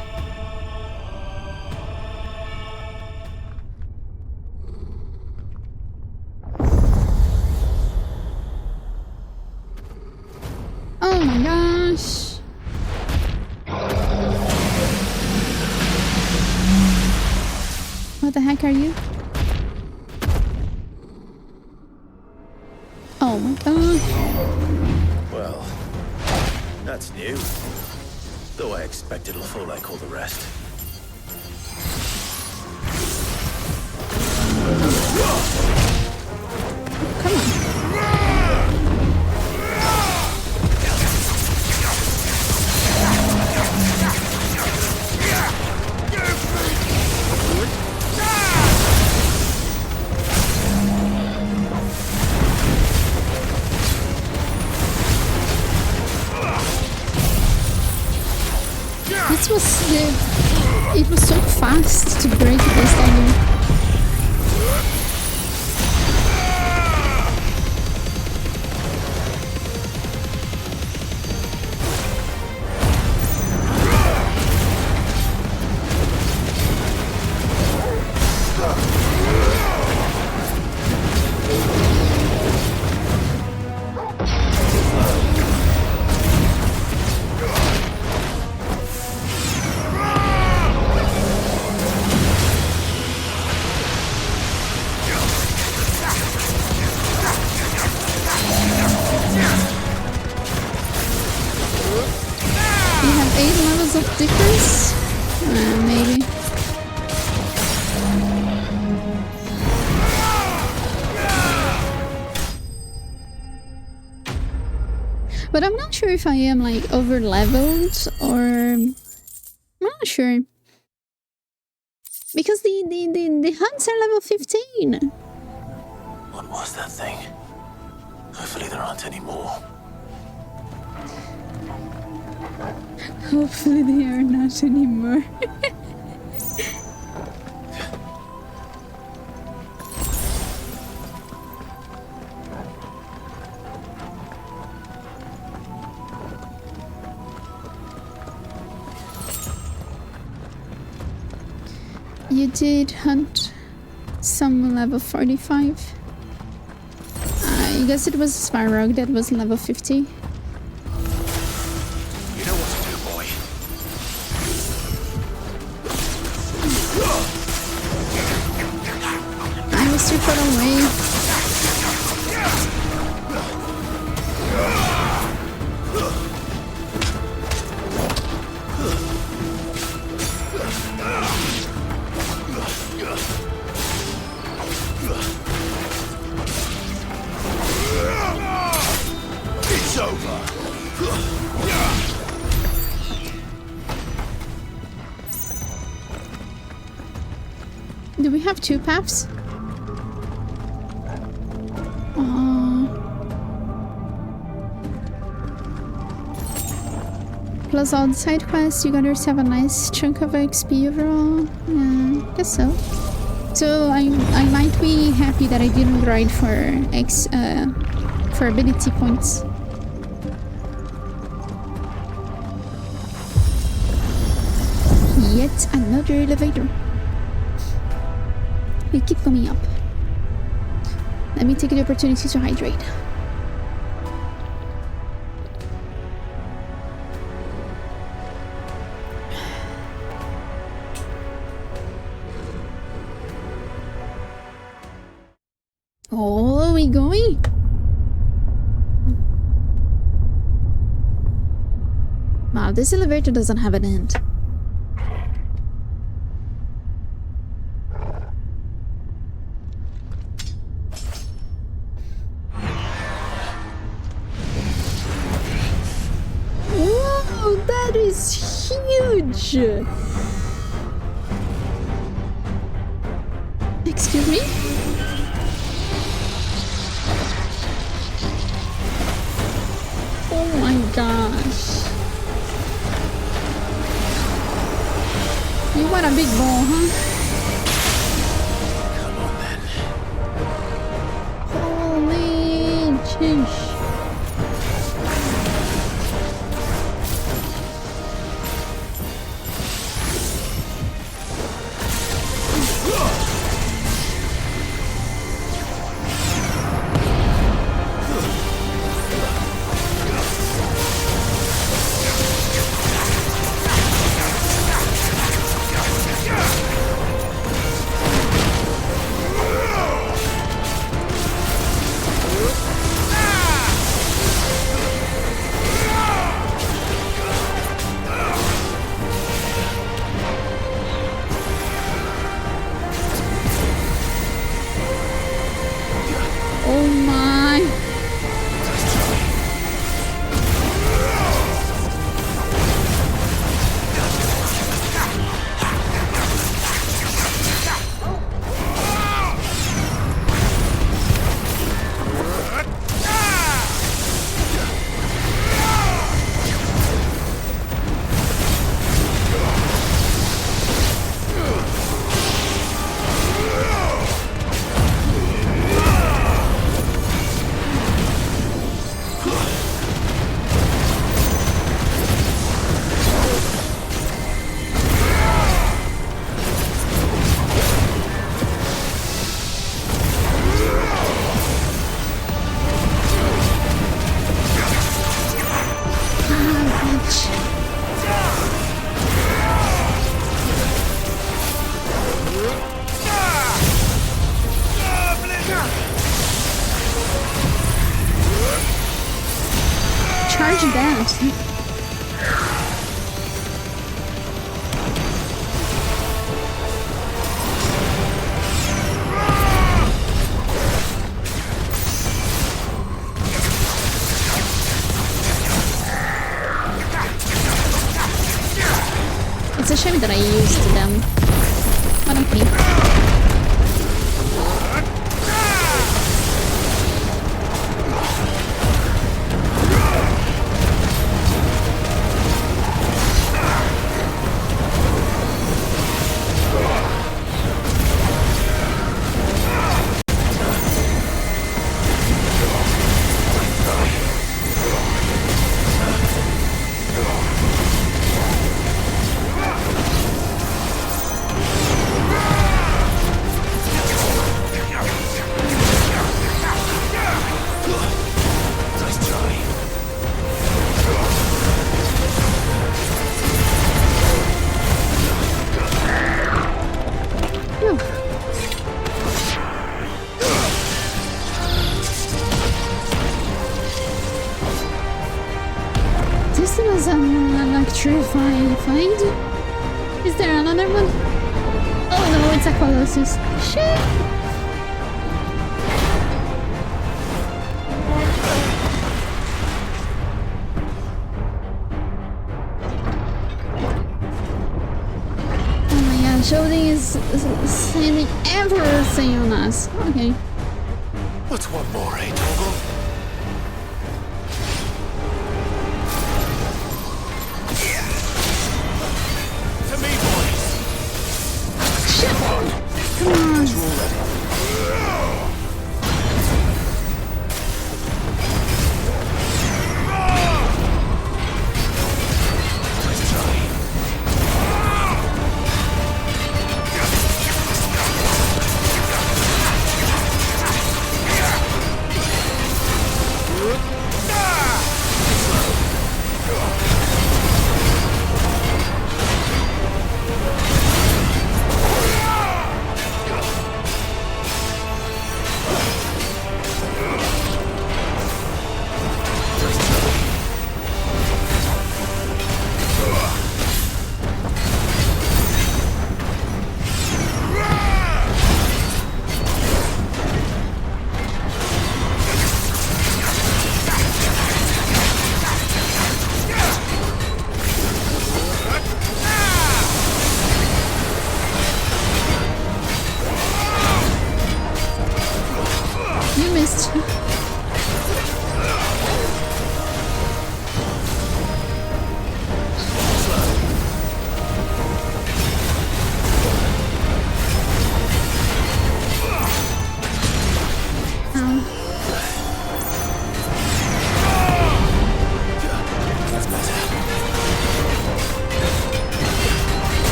Oh my gosh. What the heck are you? Oh my god. Well, that's new. Though I expect it'll fall like all the rest. it was so fast to break this thing. Difference? Maybe. But I'm not sure if I am like over leveled or I'm not sure. Because the hunts are level 15. What was that thing? Hopefully there aren't any more. Hopefully they are not anymore. You did hunt some level 45. I guess it was Spyrock that was level 50. I was too far away. It's over. Do we have two paths? Plus all the side quests, you got yourself a nice chunk of XP overall. Yeah, guess so. So I might be happy that I didn't grind for ability points. Yet another elevator. We keep coming up. Let me take the opportunity to hydrate. Oh, are we going? Wow, this elevator doesn't have an end. Whoa, that is huge! Excuse me? Oh my gosh. You want a big ball, huh? Come on then. Holy chish. charge that. It's a shame that I used them. But okay. This was an electrifying fight. Is there another one? Oh no, it's a Colossus. Shit! Oh my god, Shoulding is sending everything on us. Okay. What's one more, eh, Toggle?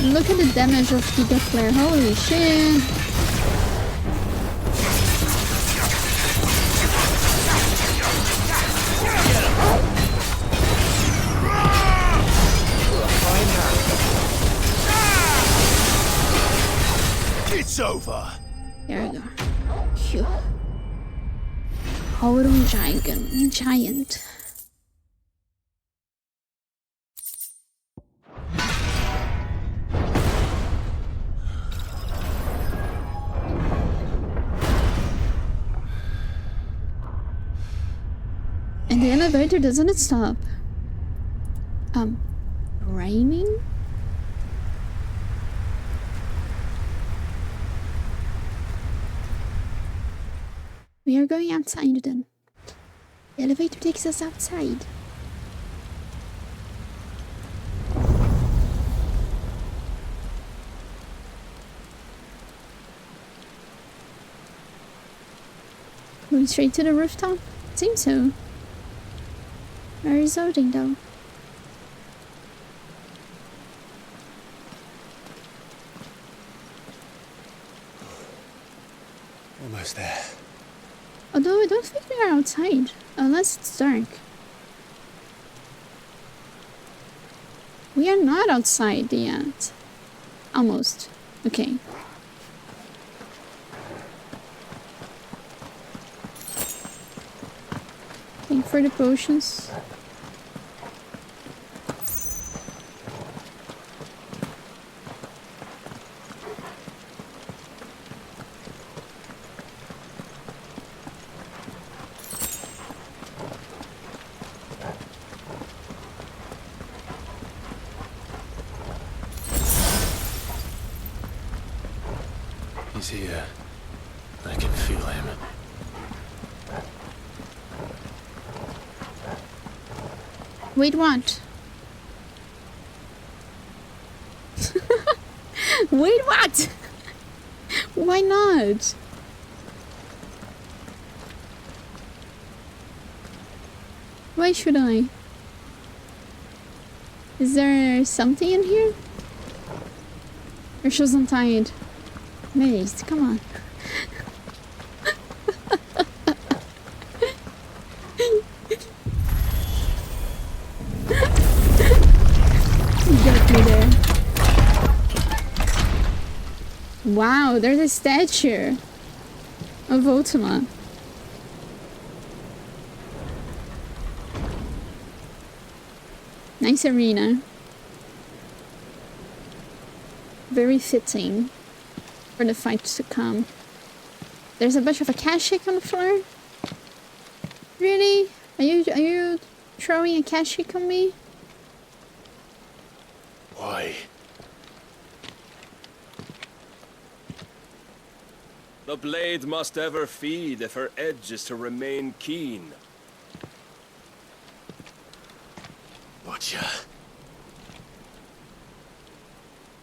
Look at the damage of Giga Flare, holy shit! It's over! There we go. Phew. Auron Giant. And the elevator doesn't stop. Raining? We are going outside then. The elevator takes us outside. Going straight to the rooftop? Seems so. Very zoning though. Almost there. Although I don't think we are outside, unless it's dark. We are not outside yet. Almost. Okay. Thank for the potions. He's here. I can feel him. Wait, what? Wait, what? Why not? Why should I? Is there something in here? Or she's untied? Maze, come on. Get me there. Wow, there's a statue of Ultima. Nice arena. Very fitting for the fight to come. There's a bunch of Akashic on the floor. Really? Are you throwing Akashic on me? Why? The blade must ever feed if her edge is to remain keen. Butcher.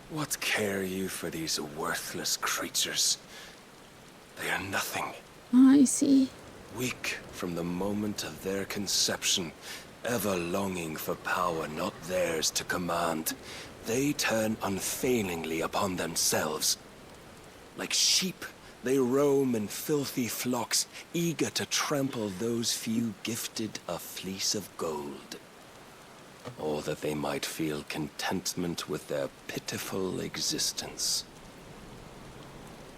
What care you for these worthless creatures? They are nothing. Oh, I see. Weak from the moment of their conception, ever longing for power not theirs to command, they turn unfailingly upon themselves. Like sheep, they roam in filthy flocks, eager to trample those few gifted a fleece of gold. Or that they might feel contentment with their pitiful existence.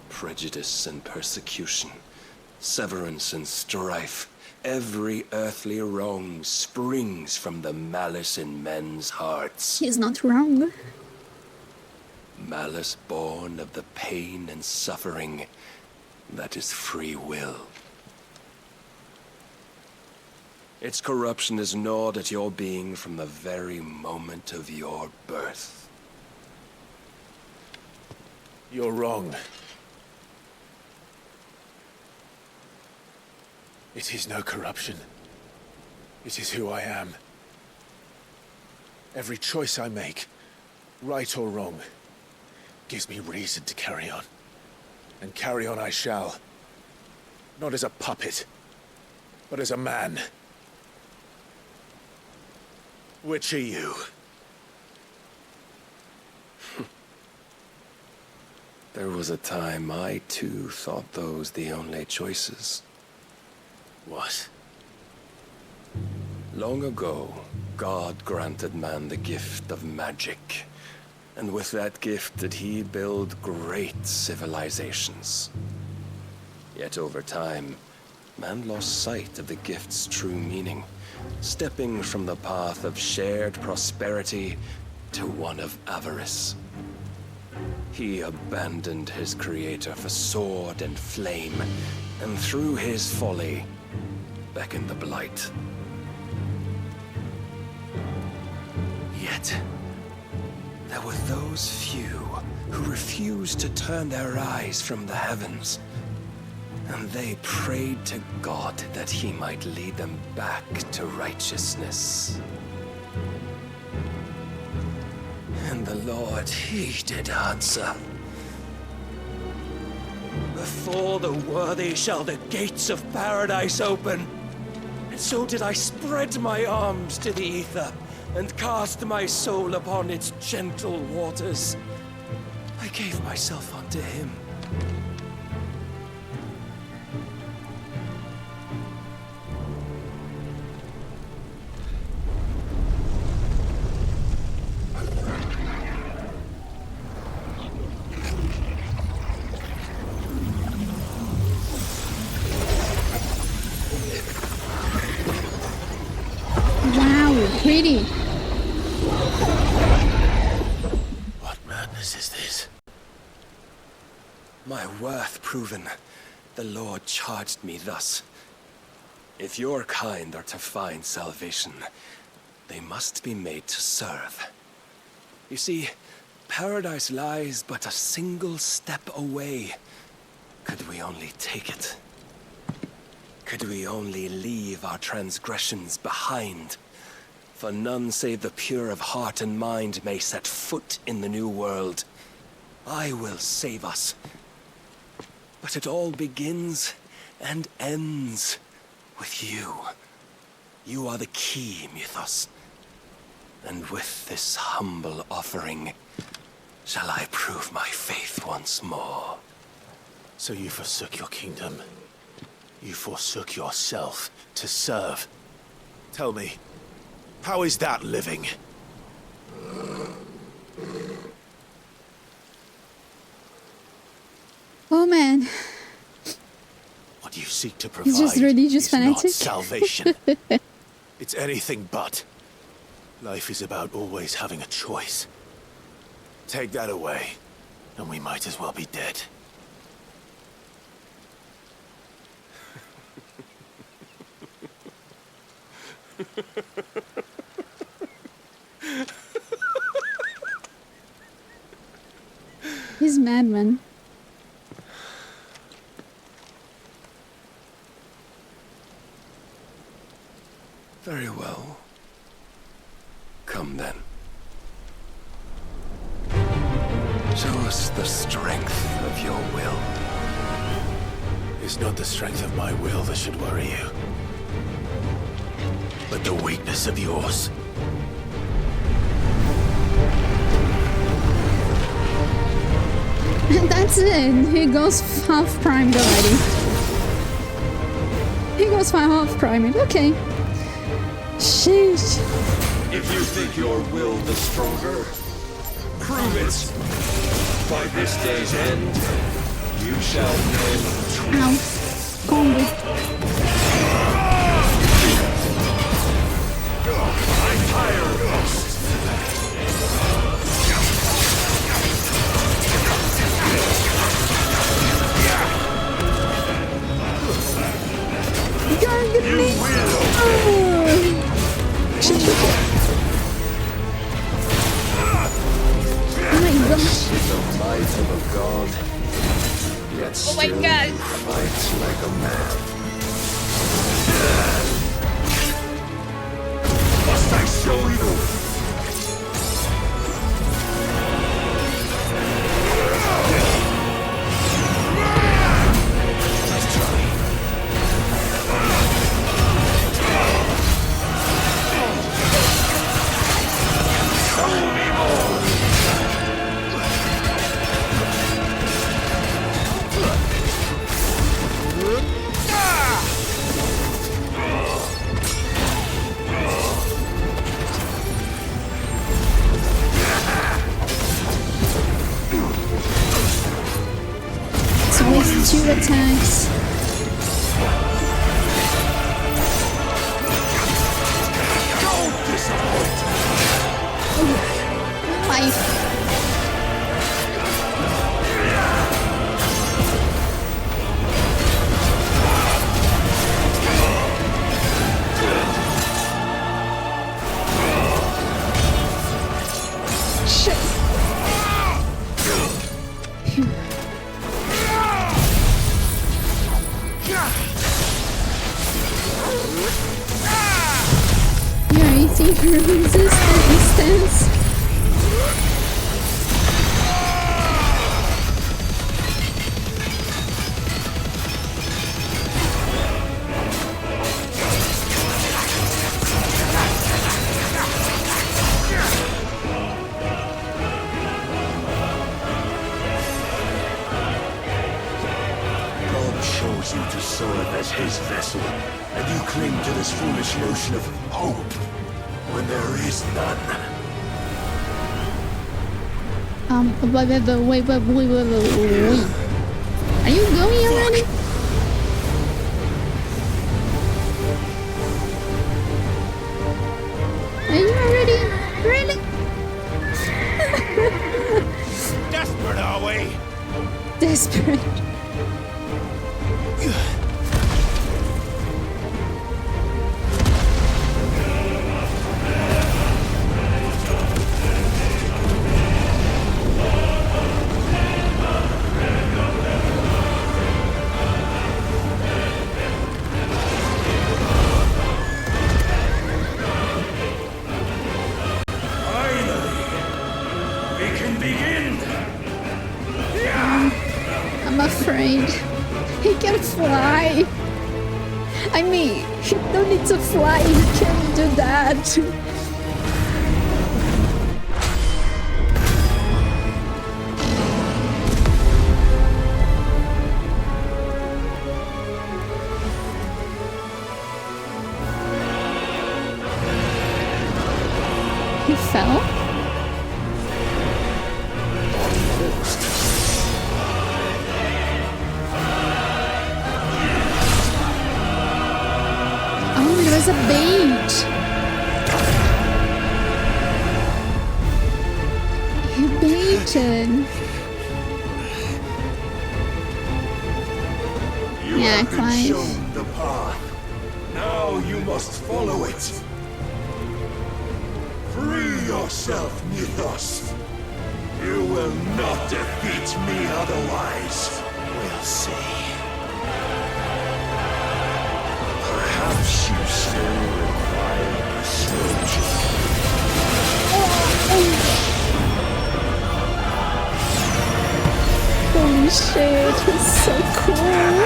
Prejudice and persecution, severance and strife, every earthly wrong springs from the malice in men's hearts. He's not wrong. Malice born of the pain and suffering that is free will. Its corruption is gnawed at your being from the very moment of your birth. You're wrong. It is no corruption. It is who I am. Every choice I make, right or wrong, gives me reason to carry on. And carry on I shall. Not as a puppet, but as a man. Which are you? There was a time I too thought those the only choices. What? Long ago, God granted man the gift of magic. And with that gift did he build great civilizations. Yet over time, man lost sight of the gift's true meaning, stepping from the path of shared prosperity to one of avarice. He abandoned his creator for sword and flame, and through his folly, beckoned the blight. Yet, there were those few who refused to turn their eyes from the heavens, and they prayed to God that he might lead them back to righteousness. And the Lord, he did answer. Before the worthy shall the gates of paradise open. And so did I spread my arms to the ether and cast my soul upon its gentle waters. I gave myself unto him. Pretty. What madness is this? My worth proven, the Lord charged me thus. If your kind are to find salvation, they must be made to serve. You see, paradise lies but a single step away. Could we only take it? Could we only leave our transgressions behind? For none save the pure of heart and mind may set foot in the new world. I will save us. But it all begins and ends with you. You are the key, Mythos. And with this humble offering, shall I prove my faith once more. So you forsook your kingdom. You forsook yourself to serve. Tell me, how is that living? Oh man. What you seek to provide He's just religious is fanatic. not salvation. It's anything but. Life is about always having a choice. Take that away, and we might as well be dead. He's mad, man. Very well. Come then. Show us the strength of your will. It's not the strength of my will that should worry you, but the weakness of yours. That's it. He goes half primed already. He goes for half primed. Okay. Sheesh. If you think your will the stronger, prove it. By this day's end, you shall know the truth. Ow. Combo. I'm tired of this. You will. Oh my gosh. The might of a god, yet Oh my still god. fights like a man. Must I show you? So with 2 attacks. Life. Shit. Your 18 resistance. as his vessel, and you cling to this foolish notion of hope when there is none. Wait. Are you going already? Are you already? Really? Desperate, are we? Desperate. I'm afraid. He can fly. I mean, he don't need to fly. He can do that. He fell? There's a bait. He baited. You have been shown the path. Now you must follow it. Free yourself, Mythos. You will not defeat me otherwise. We'll see. Perhaps you still require persuasion. Holy shit, he's so cool.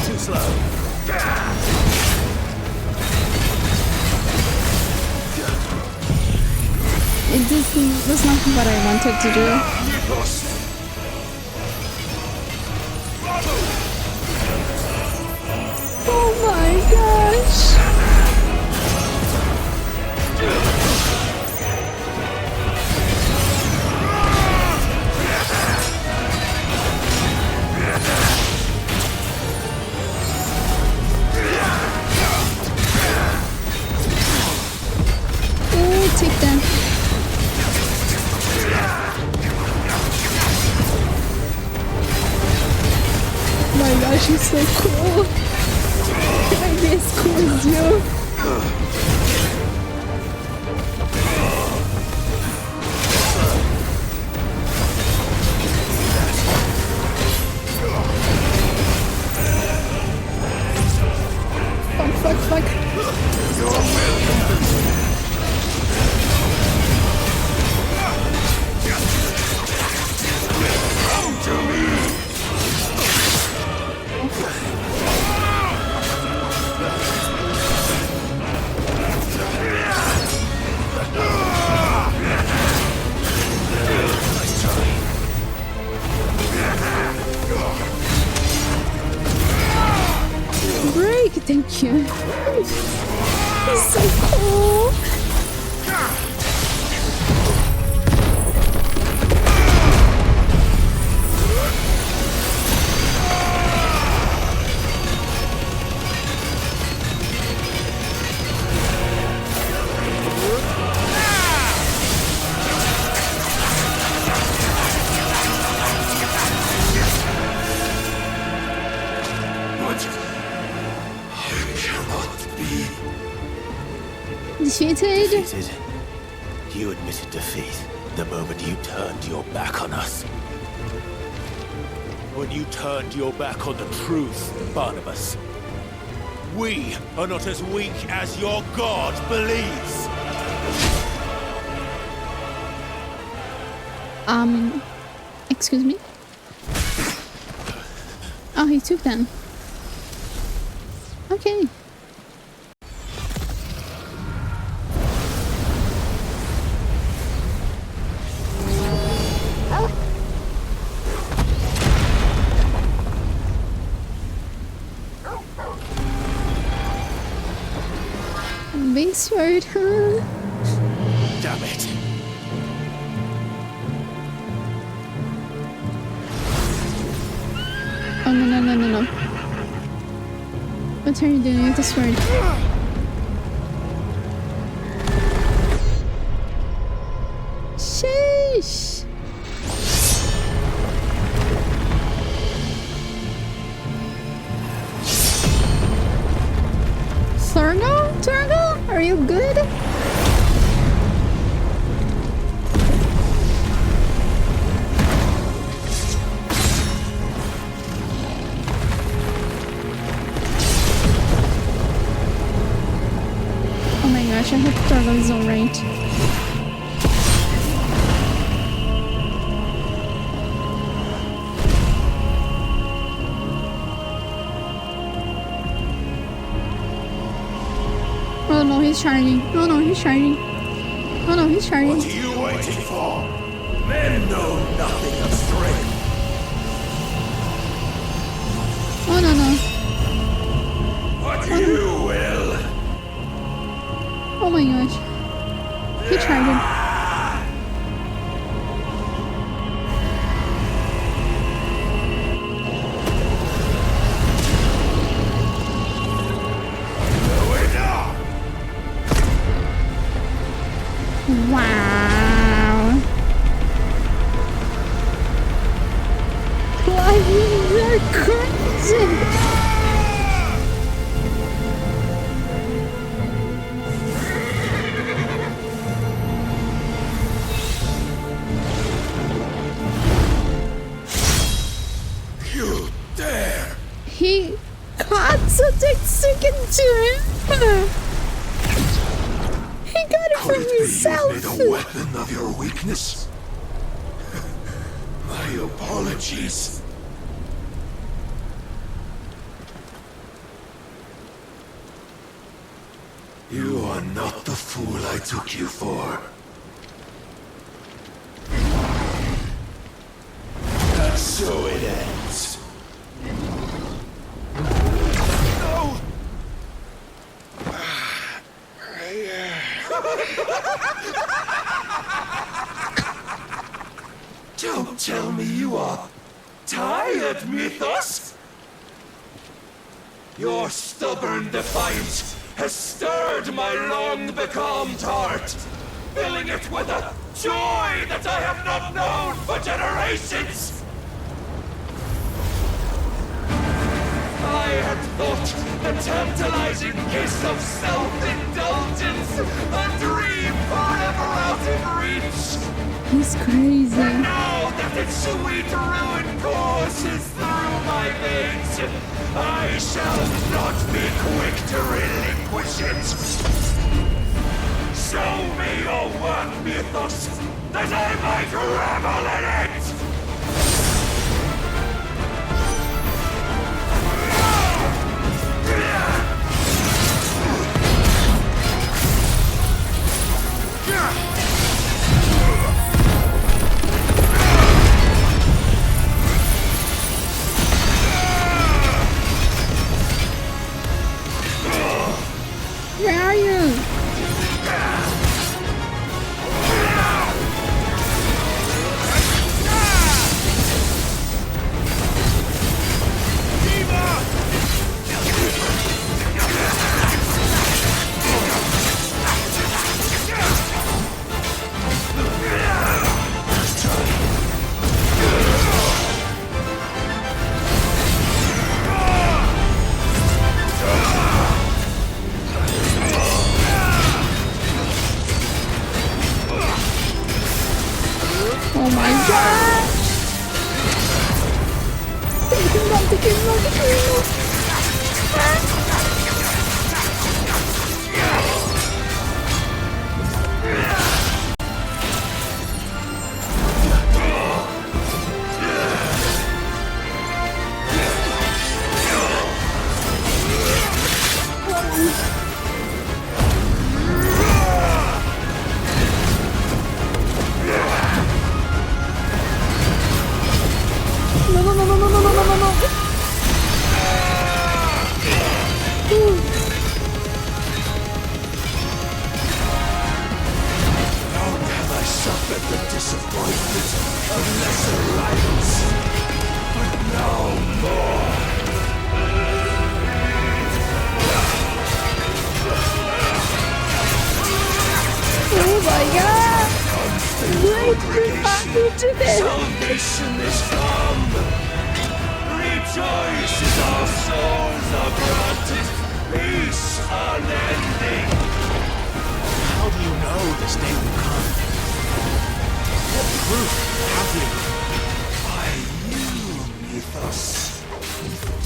Too slow. This was not what I wanted to do. Oh my gosh! Oh, take that. Oh my gosh, he's so cool. Can I be as cool as you? Fuck. Come to me. Break, thank you. He's so cool. Defeated? You admitted defeat the moment you turned your back on us. When you turned your back on the truth, Barnabas. We are not as weak as your god believes. Excuse me? Oh, he took them. Okay. Base sword, huh? Damn it. Oh no. What are you doing with the sword? Sheesh! Turgle? Are you good? Oh my gosh, I hope Turtle is alright. Oh no, he's charging. Oh no, he's charging. Oh no, he's charging. What are you waiting for? Men know nothing of strength. Oh no. What you will. Oh my gosh. He charging. Wow. They're crazy. You dare. He got something sticking to him. He got it from himself. Made a weapon of your weakness. My apologies. You are not the fool I took you for. And so it ends. No! Don't tell me you are tired, Mythos! Your stubborn defiance has stirred my long-becalmed heart, filling it with a joy that I have not known for generations! I had thought the tantalizing kiss of self-indulgence a dream forever out of reach! He's crazy. And now that its sweet ruin courses through my veins, I shall not be quick to relinquish it. Show me your work, Mythos, that I might revel in it! Where are you? No, no, no, no, no, no, no, no, no. Long have I suffered the disappointment of lesser rivals, but no more. Oh my god! Wait, what to this? Salvation is come. Rejoice as our souls are granted peace unending. How do you know this day will come? What proof have you? By you, Mythos.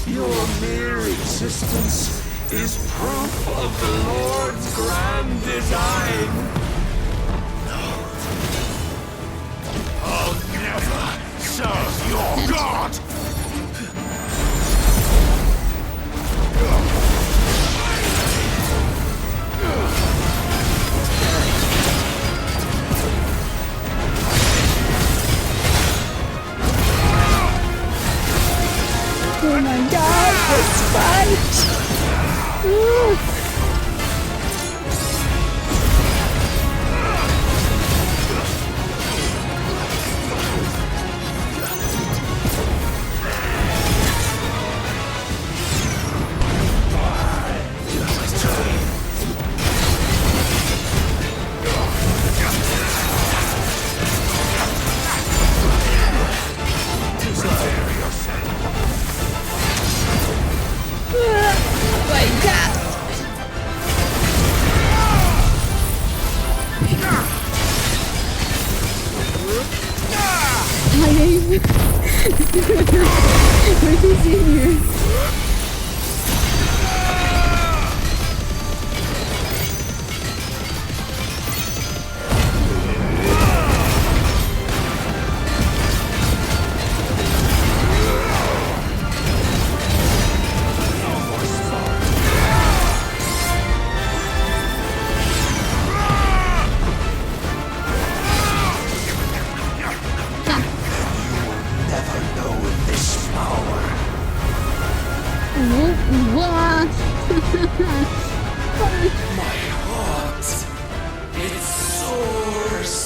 Your mere existence is proof of the Lord's grand design. I'll never serve your god! Oh my god, this fight! Ooh. Where is he here? What? My heart, it soars,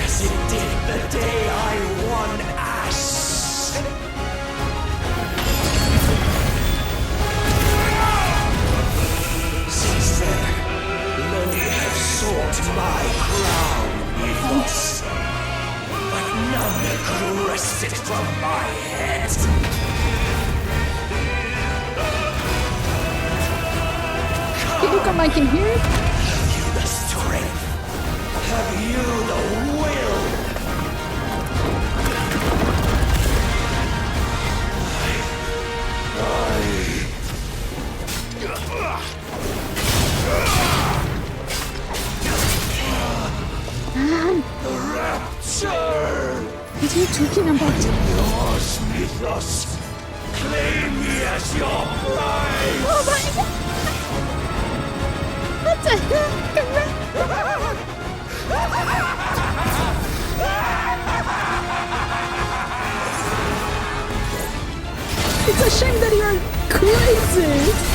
as it did the day I won Ash. Since then, many have sought my crown, Mythos, but none could wrest it from my head. Can you come back in here? Have you the strength? Have you the will? The rapture! What are you talking about? Yours, Mythos. Claim me as your bride! Oh my god! What the heck? It's a shame that you're crazy!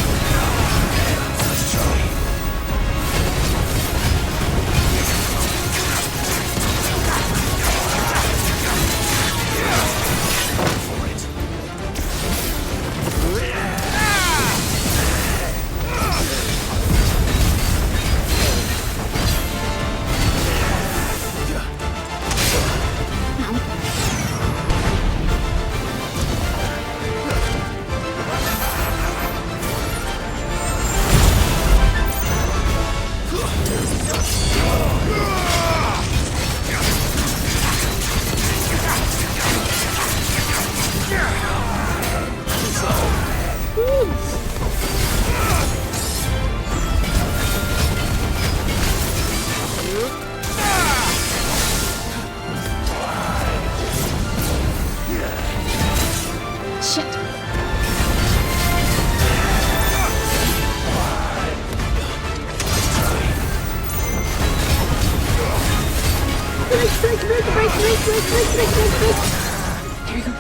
There you go.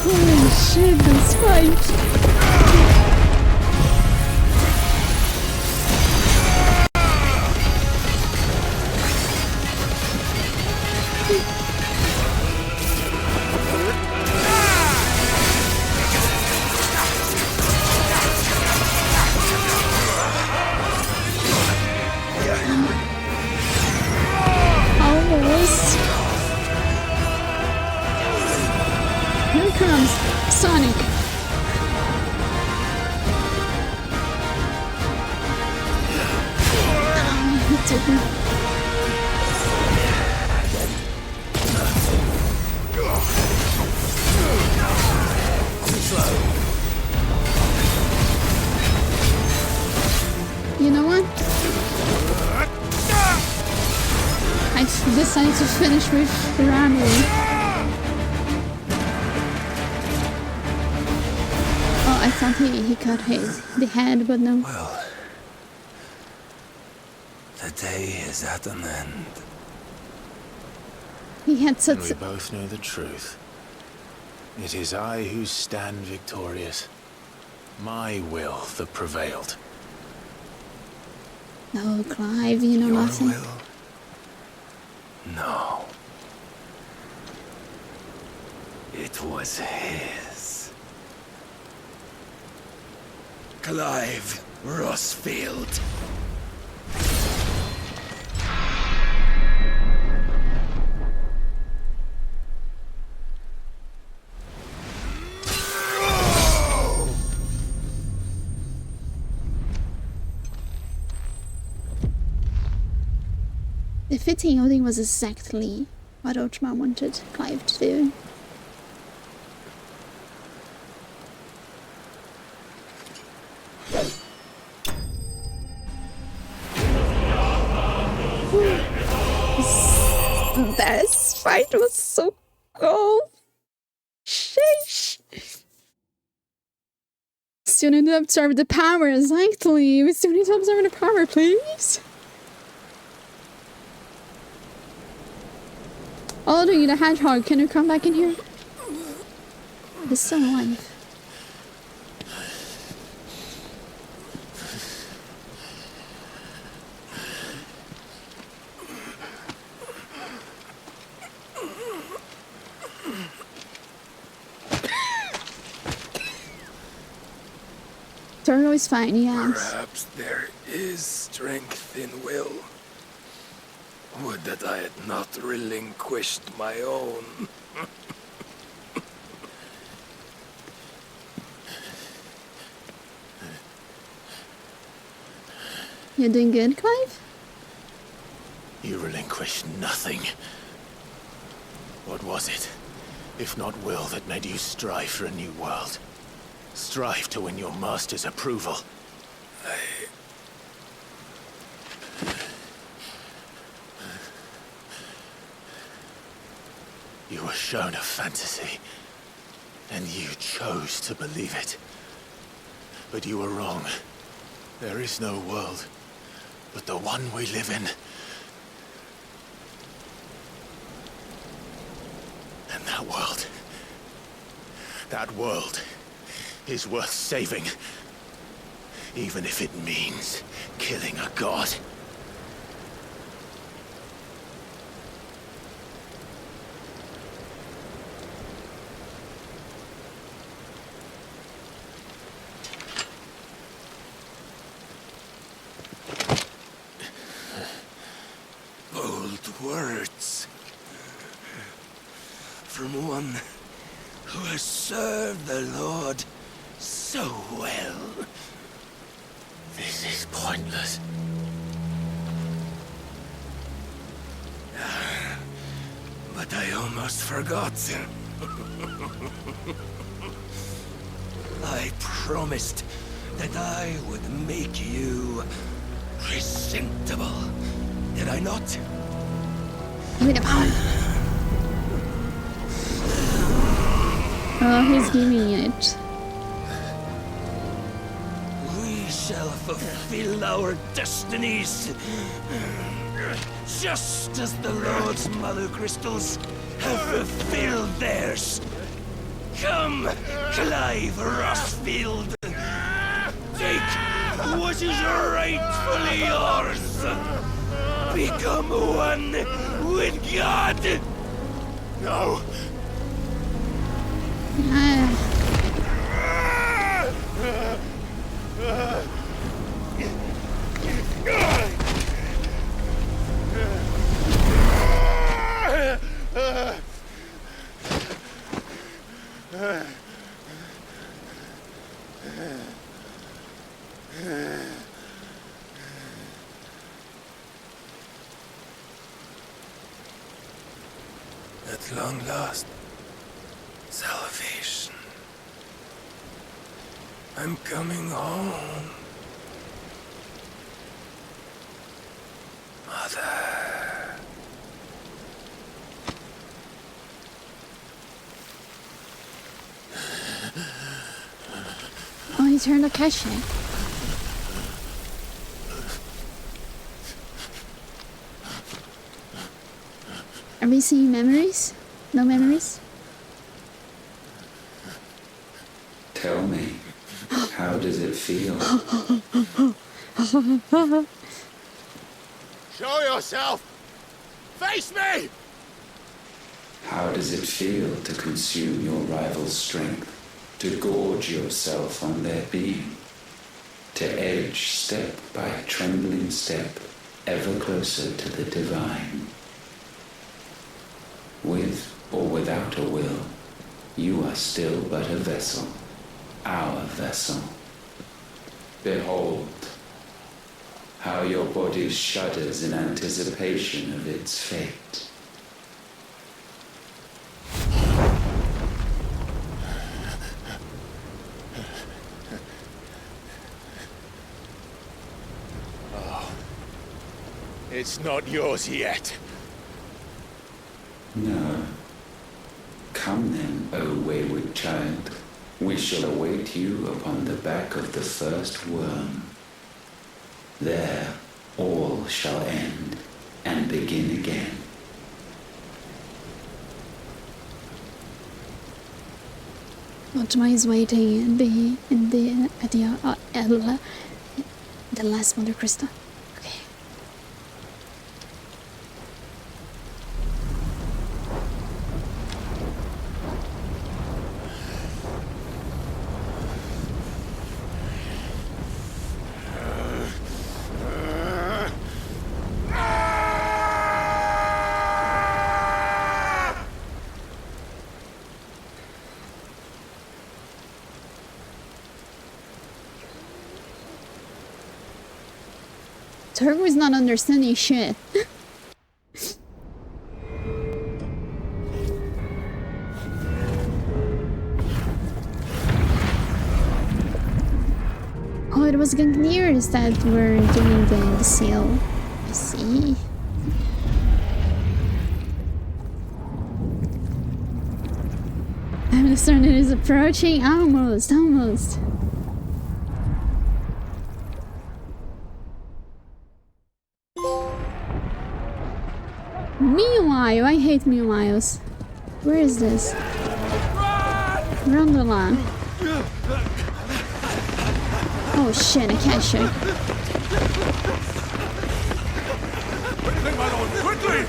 Holy shit, this fight! Almost. Here comes Sonic. He took me. You know what? I decided to finish with Rami. Oh, I thought he cut the head, but no. Well, the day is at an end. He had And such. we both know the truth. It is I who stand victorious. My will that prevailed. No, Clive, you know Your nothing. will? No. It was his. Clive Rossfield. The fitting outing was exactly what Ochma wanted Clive to do. This fight was so cool. Sheesh. Still need to observe the power, exactly. We still need to observe the power, please. Aldo, the hedgehog, can you come back in here? He's still alive. Turtle is fine, yes. Perhaps there is strength in will. Would that I had not relinquished my own. You're doing good, Clive? You relinquished nothing. What was it, if not will, that made you strive for a new world? Strive to win your master's approval. You were shown a fantasy, and you chose to believe it. But you were wrong. There is no world, but the one we live in. And that world is worth saving, even if it means killing a god. Bold words from one who has served the Lord so well. This is pointless. But I almost forgot. I promised that I would make you presentable. Did I not? Give me the power. Oh, he's giving it. We shall fulfill our destinies. Just as the Lord's Mother Crystals have fulfilled theirs. Come, Clive Rossfield. Take what is rightfully yours. Become one with God. No. At long last, salvation. I'm coming home. Mother. Oh, he turned the cache. Are we seeing memories? No memories? Tell me, how does it feel? Show yourself! Face me! How does it feel to consume your rival's strength? To gorge yourself on their being? To edge step by trembling step ever closer to the divine? With or without a will, you are still but a vessel, our vessel. Behold, how your body shudders in anticipation of its fate. Oh, it's not yours yet. No. Come then, O wayward child. We shall await you upon the back of the first worm. There, all shall end and begin again. Ultima is waiting at the last Mother Crystal. Okay. Turbo is not understanding shit. Oh, it was Gagneers that were doing the seal. I see. I'm concerned it is approaching. Almost. Meanwhile, I hate meanwhiles. Where is this? Rondola. Oh shit, I can't shoot. Quickly, my lord, quickly!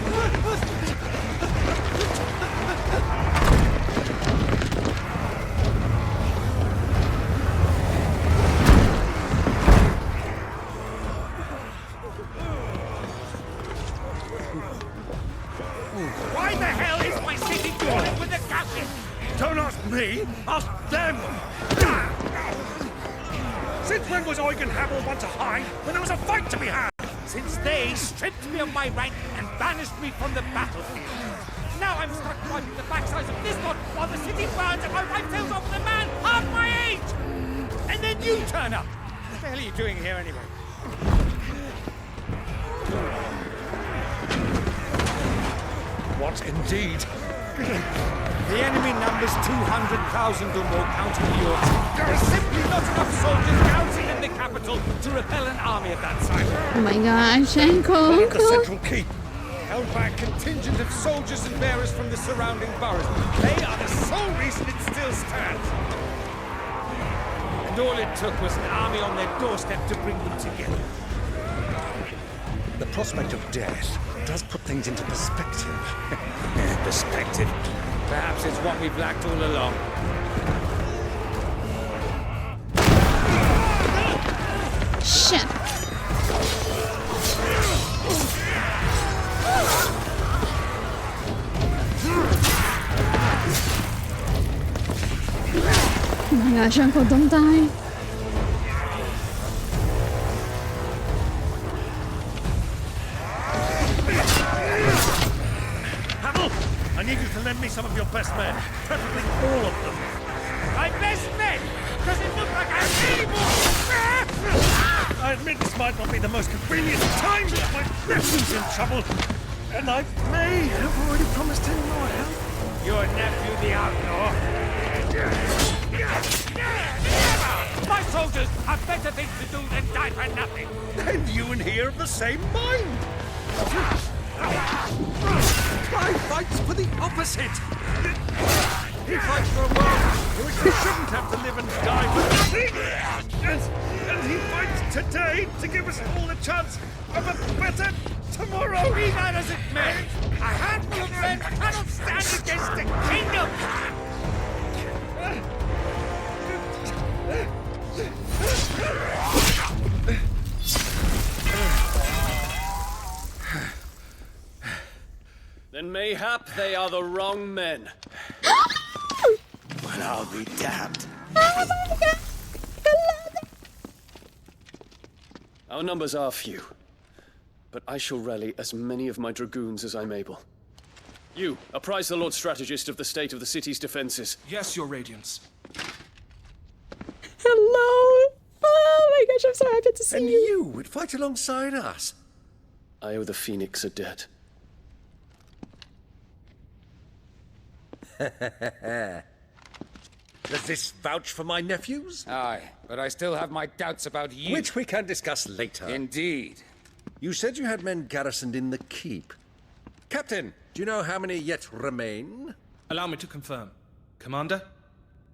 Why the hell is my city falling with the captain? Don't ask me, ask them! Since when was Eugen Habel one to hide when there was a fight to be had? Since they stripped me of my rank and banished me from the battlefield. Now I'm stuck wiping the backsides of this lot while the city burns and my wife tails off with a man half my age! And then you turn up! What the hell are you doing here anyway? What indeed? The enemy numbers 200,000 or more counting yours. There are simply not enough soldiers garrisoning the capital to repel an army of that size. Oh my gosh, One Uncle. of the central keep held by a contingent of soldiers and bearers from the surrounding boroughs. They are the sole reason it still stands. And all it took was an army on their doorstep to bring them together. The prospect of death does put things into perspective. Perspective. Perhaps it's what we've lacked all along. Shit. Oh my gosh, Uncle, don't die. Hamill, I need you to lend me some of your best men, preferably all of them. My best men! Does it look like I'm able? I admit this might not be the most convenient time, but my nephew's in trouble, and I may have already promised him your help. Your nephew, the outlaw? My soldiers have better things to do than die for nothing. And you and he are of the same mind. I fights for the opposite. He fights for a world in which we shouldn't have to live and die for nothing. And he fights today to give us all a chance of a better tomorrow. Be that as it may, a handful of men cannot stand against the kingdom. Then mayhap they are the wrong men. Well, I'll be damned. Oh my god. Our numbers are few, but I shall rally as many of my dragoons as I'm able. You, apprise the Lord Strategist of the state of the city's defenses. Yes, Your Radiance. Hello. Oh my gosh, I'm so happy to see And you. you would fight alongside us. I owe the Phoenix a debt. Does this vouch for my nephews? Aye, but I still have my doubts about you. Which we can discuss later. Indeed. You said you had men garrisoned in the keep. Captain, do you know how many yet remain? Allow me to confirm. Commander?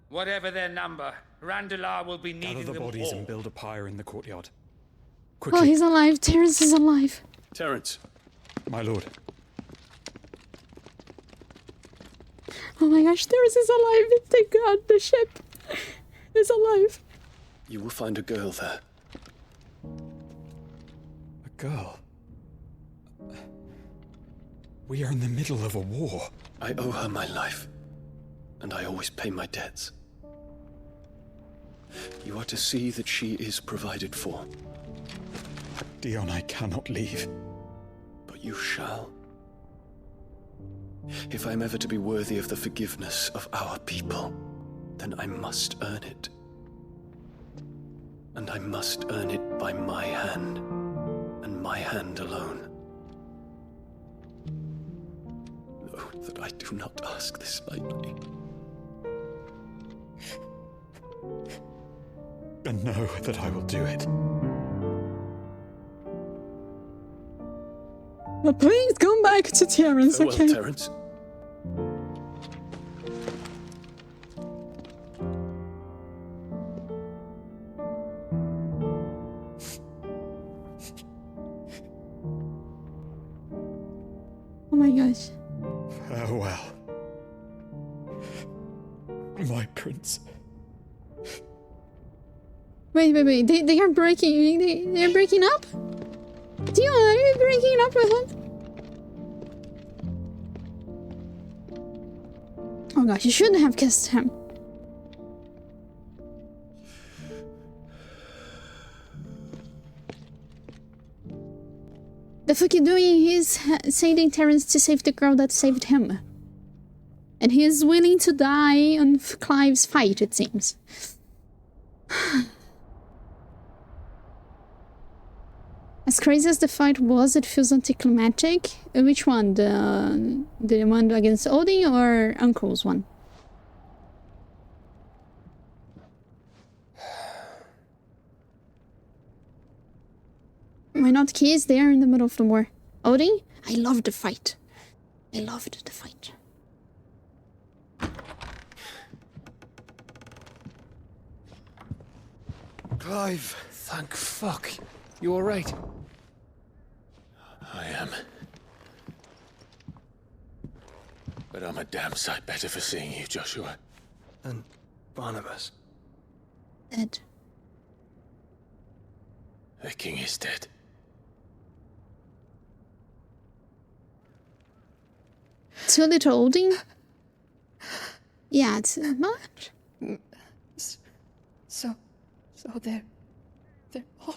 Whatever their number, Randalar will be needing Gather the them bodies all. and build a pyre in the courtyard. Oh, Quickly. he's alive. Terrence is alive. Terrence. My lord. Oh my gosh, Terrence is alive. Thank God, the ship is alive. You will find a girl there. A girl? We are in the middle of a war. I owe her my life, and I always pay my debts. You are to see that she is provided for. Dion, I cannot leave. But you shall. If I am ever to be worthy of the forgiveness of our people, then I must earn it. And I must earn it by my hand, and my hand alone. Know that I do not ask this lightly. And know that I will do it. But please come back to Terrence, Farewell, okay? Terrence. Oh my gosh. Farewell. My prince. Wait. They are breaking. They're breaking up? Dion, are you breaking up with him? Oh gosh, you shouldn't have kissed him. The fuck you doing? He's saving Terrence to save the girl that saved him. And he is willing to die on Clive's fight, it seems. As crazy as the fight was, it feels anticlimactic. Which one? The one against Odin or Uncle's one? Why not? He is there in the middle of the war. Odie, I loved the fight. I loved the fight. Clive! Thank fuck. You alright? I am. But I'm a damn sight better for seeing you, Joshua. And Barnabas? Dead. The king is dead. Too little, Odin? Yeah, too much. So they're all...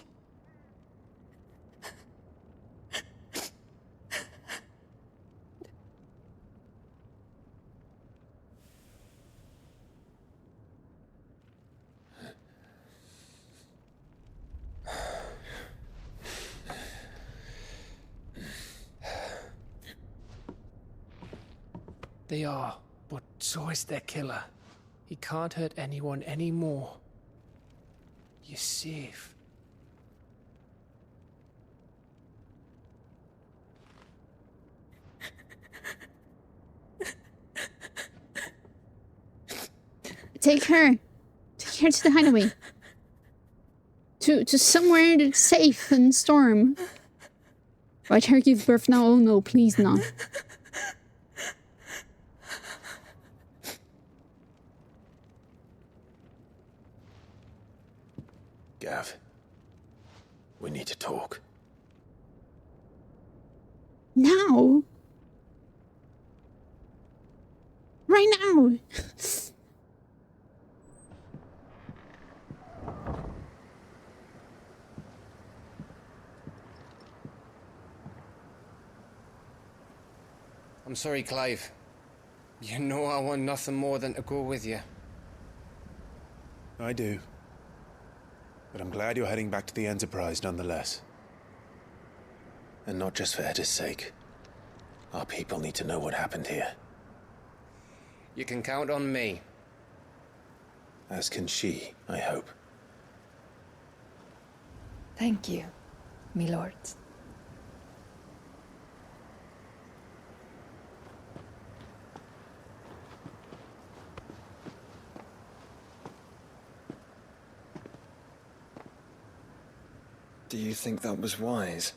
They are, but so is their killer. He can't hurt anyone anymore. You're safe. Take her to the hideaway. To somewhere that's safe and storm. Watch her give birth now. Oh no, please not. Gav, we need to talk. Now? Right now? I'm sorry, Clive. You know I want nothing more than to go with you. I do. But I'm glad you're heading back to the Enterprise nonetheless. And not just for Edda's sake. Our people need to know what happened here. You can count on me. As can she, I hope. Thank you, my lords. Do you think that was wise?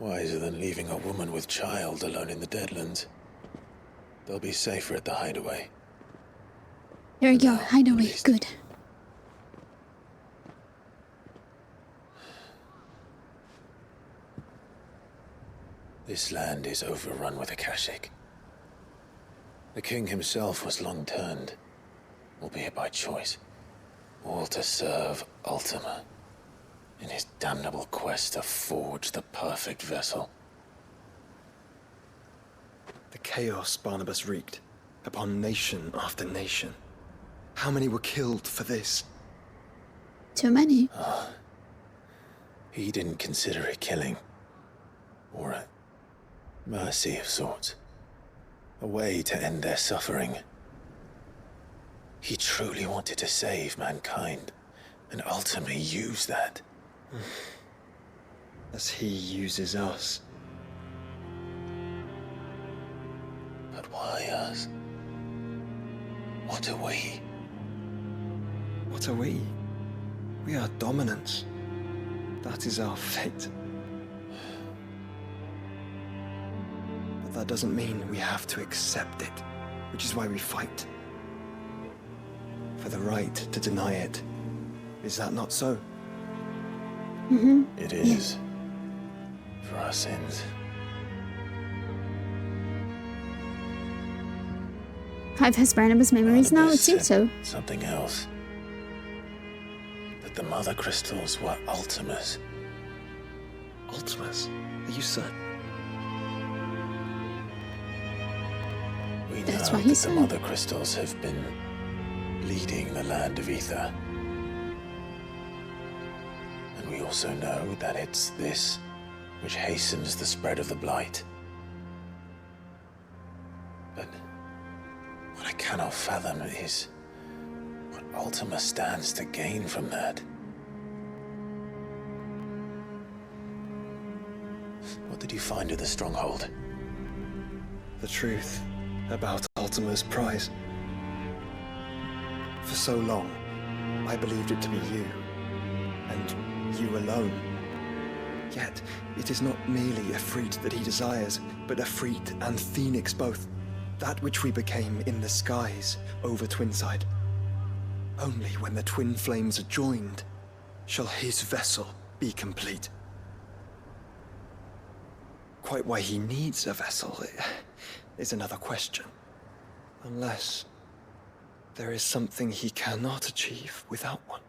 Wiser than leaving a woman with child alone in the Deadlands. They'll be safer at the hideaway. There you go, hideaway, good. This land is overrun with Akashic. The king himself was long turned, albeit by choice, all to serve Ultima in his damnable quest to forge the perfect vessel. The chaos Barnabas wreaked upon nation after nation. How many were killed for this? Too many. He didn't consider it killing. Or a mercy of sorts. A way to end their suffering. He truly wanted to save mankind, and ultimately use that. As he uses us. But why us? What are we? What are we? We are dominance. That is our fate. But that doesn't mean we have to accept it, which is why we fight. For the right to deny it. Is that not so? Mm-hmm. It is. For our sins. Clive has Barnabas memories now, it seems so. Something else. That the mother crystals were Ultimas. Ultimas? Are you certain? We know That's what that he said. the mother crystals have been leading the land of ether. And we also know that it's this which hastens the spread of the blight. But what I cannot fathom is what Ultima stands to gain from that. did you find at the stronghold? The truth about Ultima's prize. For so long, I believed it to be you, and you alone. Yet, it is not merely a Efreet that he desires, but Efreet and Phoenix both. That which we became in the skies over Twinside. Only when the twin flames are joined shall his vessel be complete. Quite why he needs a vessel is another question. Unless there is something he cannot achieve without one.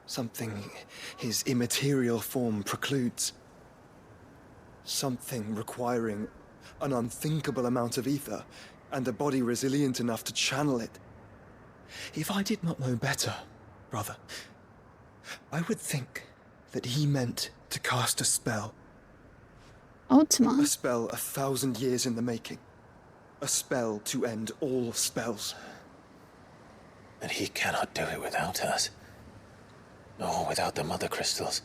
Something his immaterial form precludes. Something requiring an unthinkable amount of ether and a body resilient enough to channel it. If I did not know better, brother, I would think that he meant to cast a spell. Ultima. A spell 1,000 years in the making. A spell to end all spells. And he cannot do it without us. Nor without the Mother Crystals.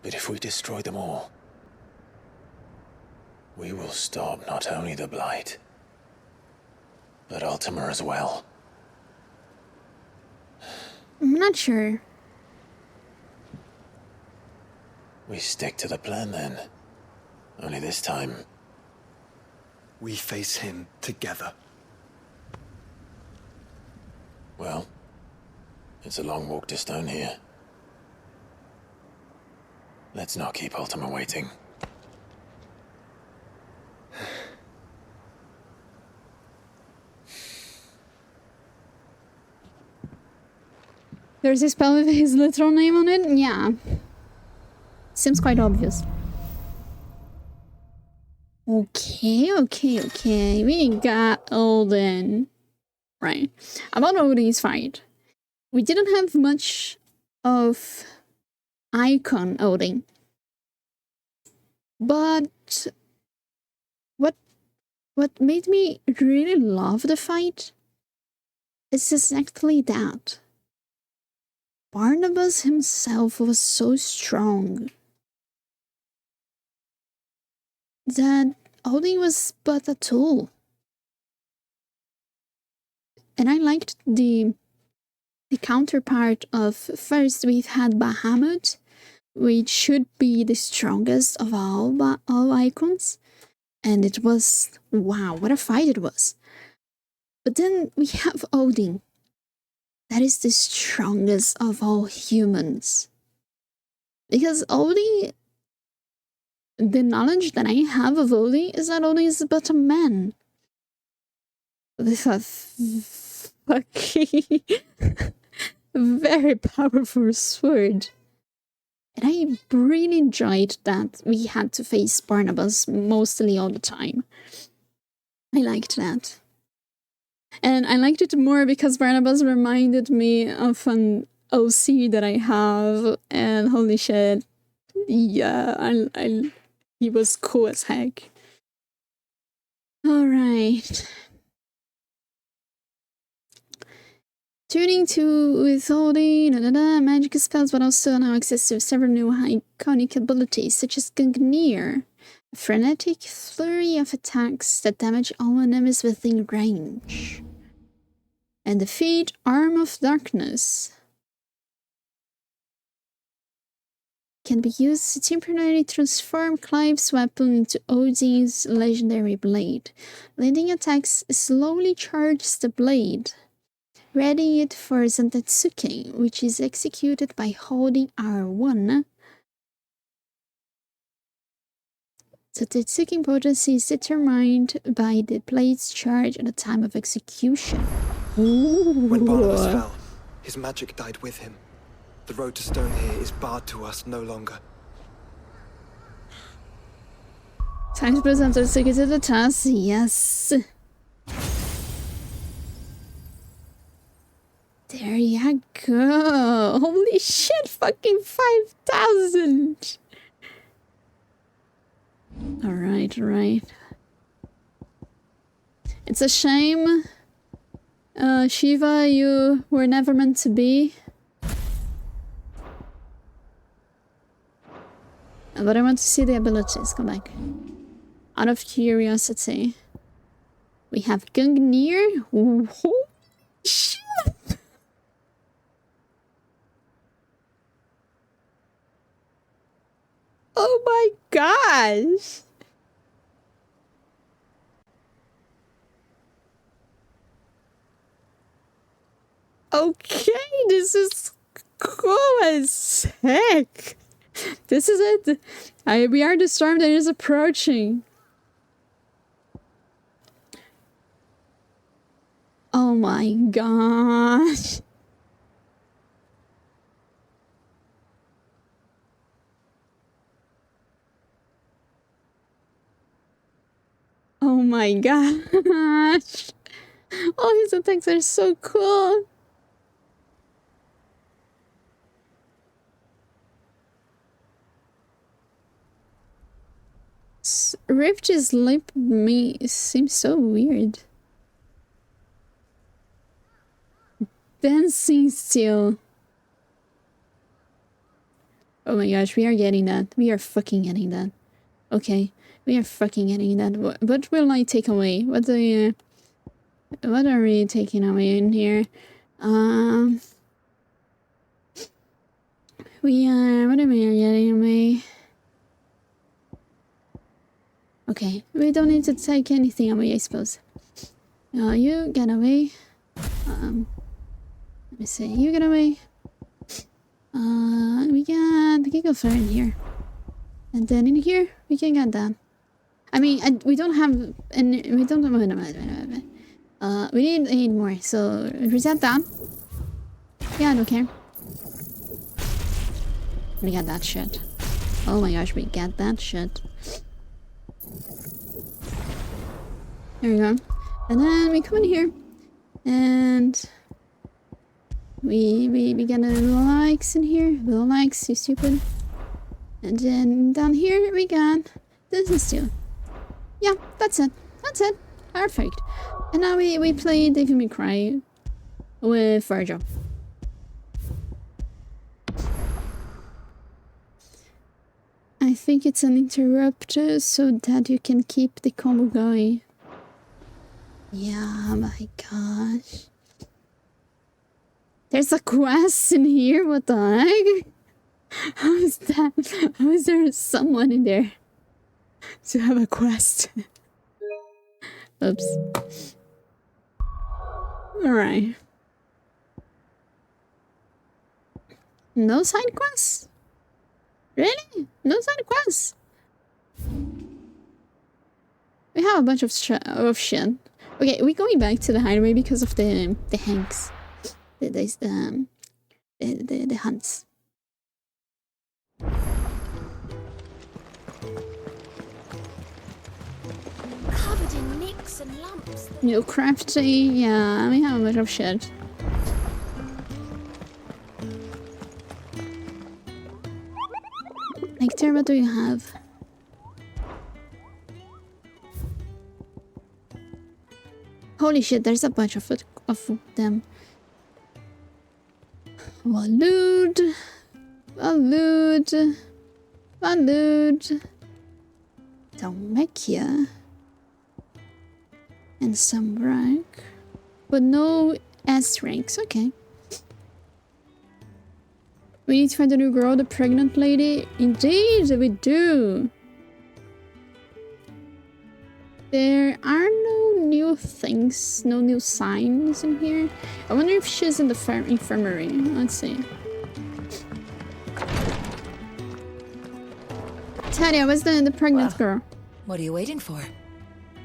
But if we destroy them all, we will stop not only the Blight, but Ultima as well. I'm not sure. We stick to the plan then. Only this time, we face him together. Well, it's a long walk to Stone here. Let's not keep Ultima waiting. There's a spell with his literal name on it? Yeah. Seems quite obvious. Okay. We got Odin. Right. About Odin's fight. We didn't have much of Icon Odin. But what made me really love the fight is exactly that. Barnabas himself was so strong that Odin was but a tool. And I liked the counterpart of, first we've had Bahamut, which should be the strongest of all icons. And it was, wow, what a fight it was. But then we have Odin. That is the strongest of all humans. Because Odin, the knowledge that I have of Odin is that Odin is but a man. With a fucking very powerful sword. And I really enjoyed that we had to face Barnabas mostly all the time. I liked that. And I liked it more because Barnabas reminded me of an OC that I have, and holy shit, yeah, he was cool as heck. Alright. Tuning to withholding, magic spells, but also now access to several new iconic abilities, such as Gungnir, a frenetic flurry of attacks that damage all enemies within range. And defeat Arm of Darkness. Can be used to temporarily transform Clive's weapon into Odin's legendary blade. Landing attacks slowly charges the blade, readying it for Zantetsuken, which is executed by holding R1. Zantetsuken potency is determined by the blade's charge at the time of execution. Ooh. When Barnabas fell, his magic died with him. The road to Stone here is barred to us no longer. Time to present Zantetsuken to the task, yes. There you go. Holy shit, fucking 5,000. Alright. It's a shame, Shiva, you were never meant to be. But but I want to see the abilities. Come back. Out of curiosity. We have Gungnir. Holy shit! Oh my gosh! Okay, this is cool as heck. This is it. We are the storm that is approaching. Oh my gosh. Oh my gosh. All his attacks are so cool. Rift's lip me seems so weird. Dancing still. Oh my gosh, we are getting that. We are fucking getting that. Okay, we are fucking getting that. What will I take away? What are we taking away in here? What am I getting away? Okay, we don't need to take anything away, I suppose. You get away. Let me see. You get away. We can go far in here, and then in here we can get that. I mean, we don't have any. We don't have. We need 8 more. So reset that. Yeah, I don't care. We got that shit. Oh my gosh, we got that shit. There we go. And then we come in here, and we get a little likes in here. Little likes, you stupid. And then down here we got this is too. Yeah, that's it. That's it. Perfect. And now we play Devil May Cry with Virgil. I think it's an interrupter so that you can keep the combo going. Yeah, my gosh. There's a quest in here, what the heck? How is that? How is there someone in there to have a quest? Oops. Alright. No side quests? Really? No side quests? We have a bunch of shit. Okay, we're going back to the hideaway because of the hanks. The hunts. Covered in nicks and lumps. No crafty, yeah, we have a bunch of shit. Hector, what do you have? Holy shit, there's a bunch of them. Walud. Dalmekia. And some rank. But no S ranks, okay. We need to find a new girl, the pregnant lady. Indeed, we do. There are no new things, no new signs in here. I wonder if she's in the infirmary. Let's see. Tadia, where's the pregnant girl? What are you waiting for?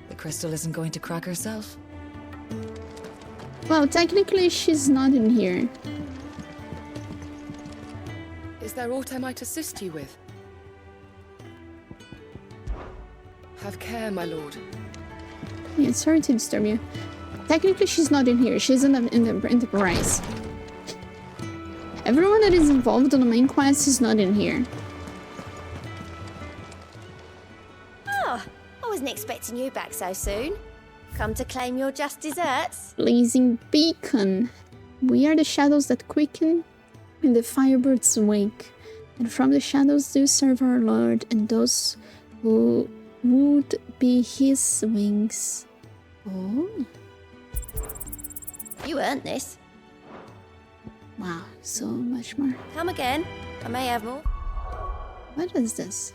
The crystal isn't going to crack herself? Well, technically she's not in here. Is there aught I might assist you with? Have care, my lord. Yeah, sorry to disturb you. Technically, she's not in here. She's in the prize. Everyone that is involved on the main quest is not in here. Oh, I wasn't expecting you back so soon. Come to claim your just desserts? Blazing beacon. We are the shadows that quicken in the firebird's wake. And from the shadows do serve our Lord, and those who would be his wings. Oh. You earned this. Wow, so much more. Come again. I may have more. What is this?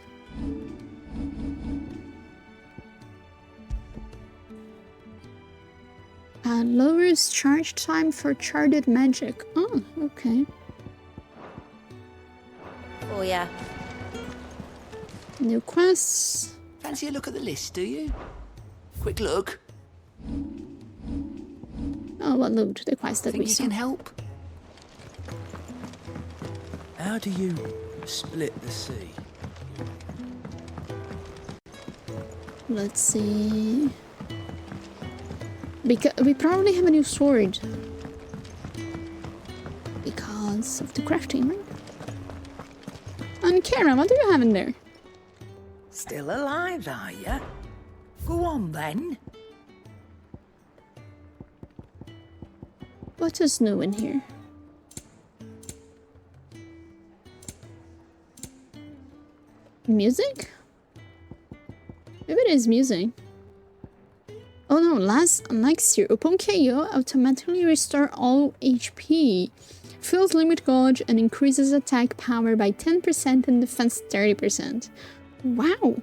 Lowers charge time for charted magic. Oh, okay. Oh, yeah. New quests. Fancy a look at the list, do you? Quick look. Oh, what looked the quest that Think we you saw. can help? How do you split the sea? Let's see. Because we probably have a new sword. Because of the crafting, right? And Kara, what do you have in there? Still alive, are ya? Go on then. What is new in here? Music? Maybe it is music. Oh no, next year, upon KO, automatically restore all HP. Fills limit gauge and increases attack power by 10% and defense 30%. Wow!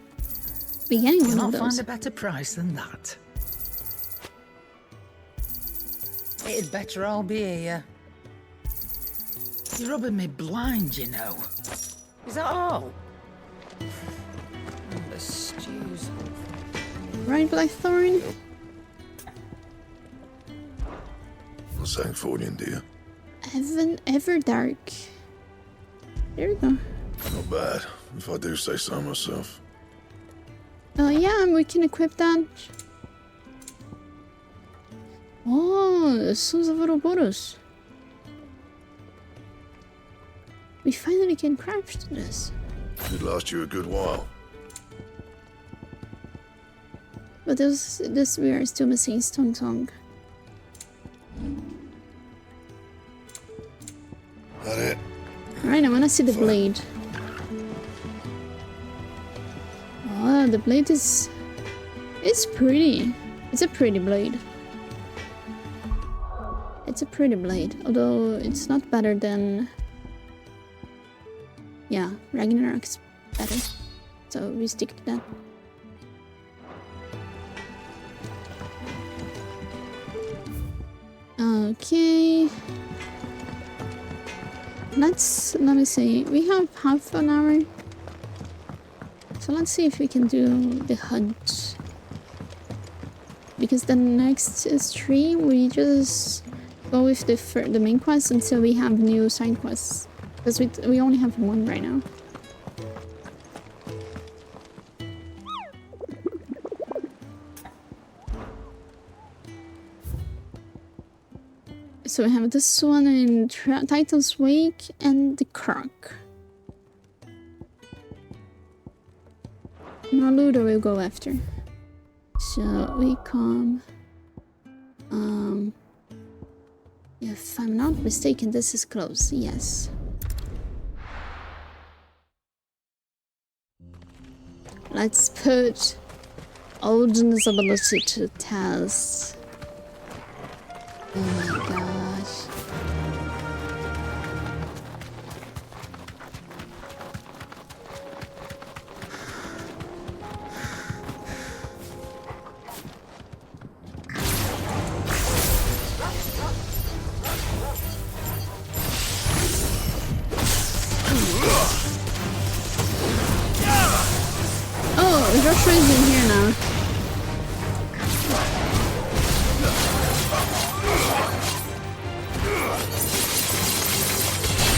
We're getting one of Cannot those. find a better price than that. It'd better all be here. You're rubbing me blind, you know. Is that all? The stews. Right, Blackthorn? What's Sancfordian, dear? Everdark. There we go. Not bad, if I do say so myself. Oh yeah, we can equip that. Oh, Sons of Ouroboros. We finally can craft this. It last you a good while. But this we are still missing Stone Tongue. That it? Alright, I wanna see the blade. Oh, the blade is... It's pretty. It's a pretty blade. It's a pretty blade, although it's not better than... Yeah, Ragnarok's better. So we stick to that. Okay. Let me see. We have half an hour. So let's see if we can do the hunt. Because the next stream we just go with the main quest until we have new side quests. Because we only have one right now. So we have this one in Titan's Wake and the Croc. Maluda will go after. So we come... if I'm not mistaken, this is close, yes. Let's put Odin's ability to test. Oh my gosh. Oh, Joshua's in here now.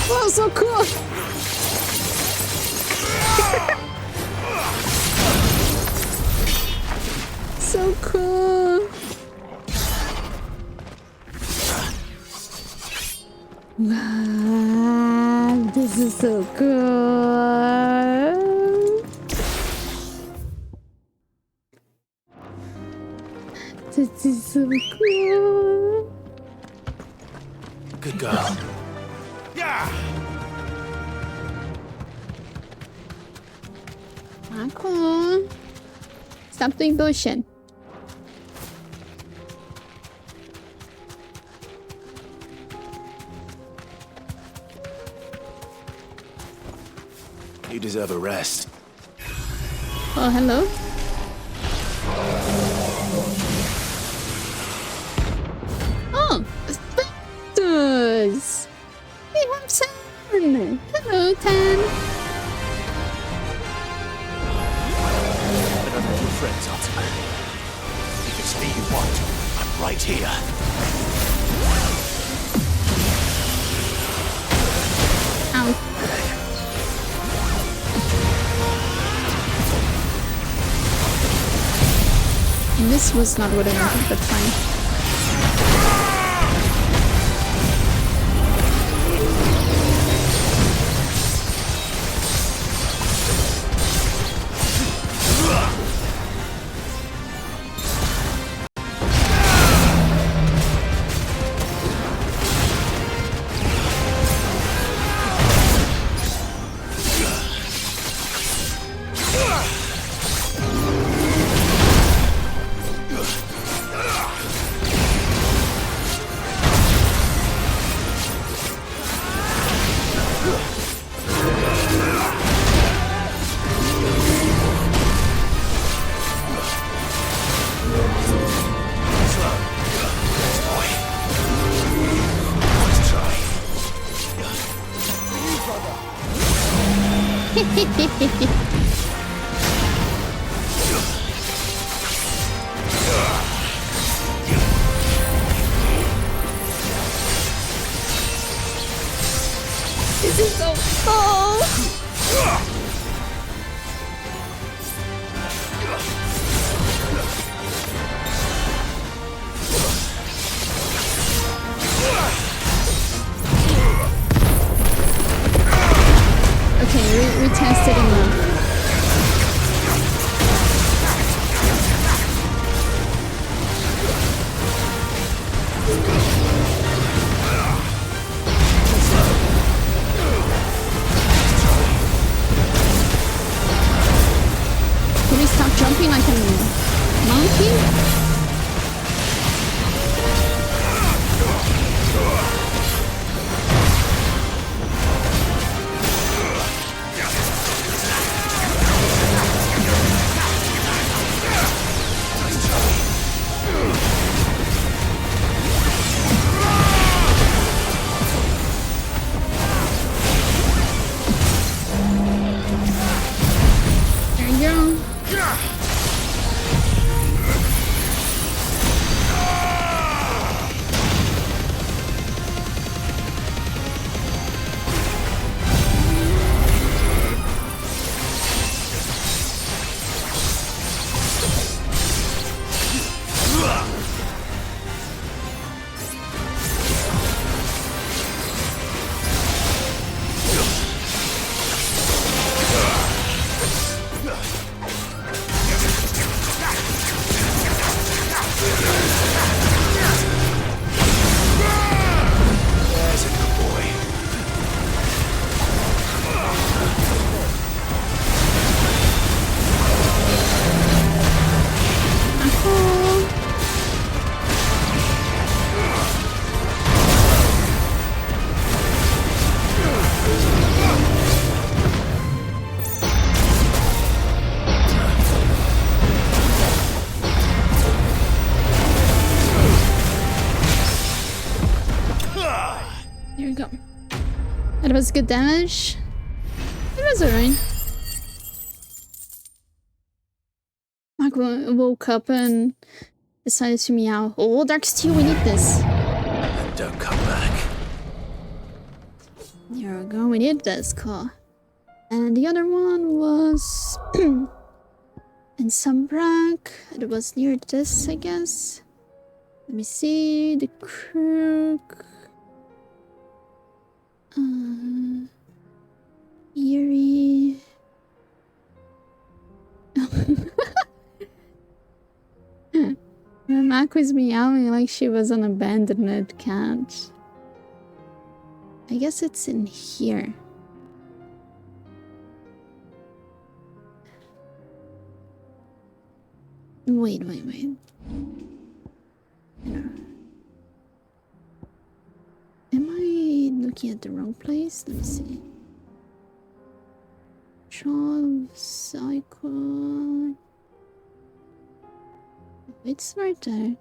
Oh, so cool! So cool! Wow, this is so cool! This is so cool! Good girl. Yeah. Cool. Stop doing bullshit. You deserve a rest. Oh, hello. Oh, specters! We have Sam! Hello, Tan! None of your friends, Ultimate. If it's me you want, I'm right here. Ow. And this was not what I wanted, but fine. This is so cool! Okay, we tested him out. Can we stop jumping like a monkey? There you go. There's a good boy. There you go. That was good damage. It was alright. Mark woke up and decided to meow. Oh, Dark Steel, we need this. And don't come back. There we go, we need this, cool. And the other one was in Sumbrak. It was near this, I guess. Let me see, the crook. Eerie. Mac was meowing like she was an abandoned cat. I guess it's in here. Wait. Am I looking at the wrong place? Let me see. Trial cycle. It's right there.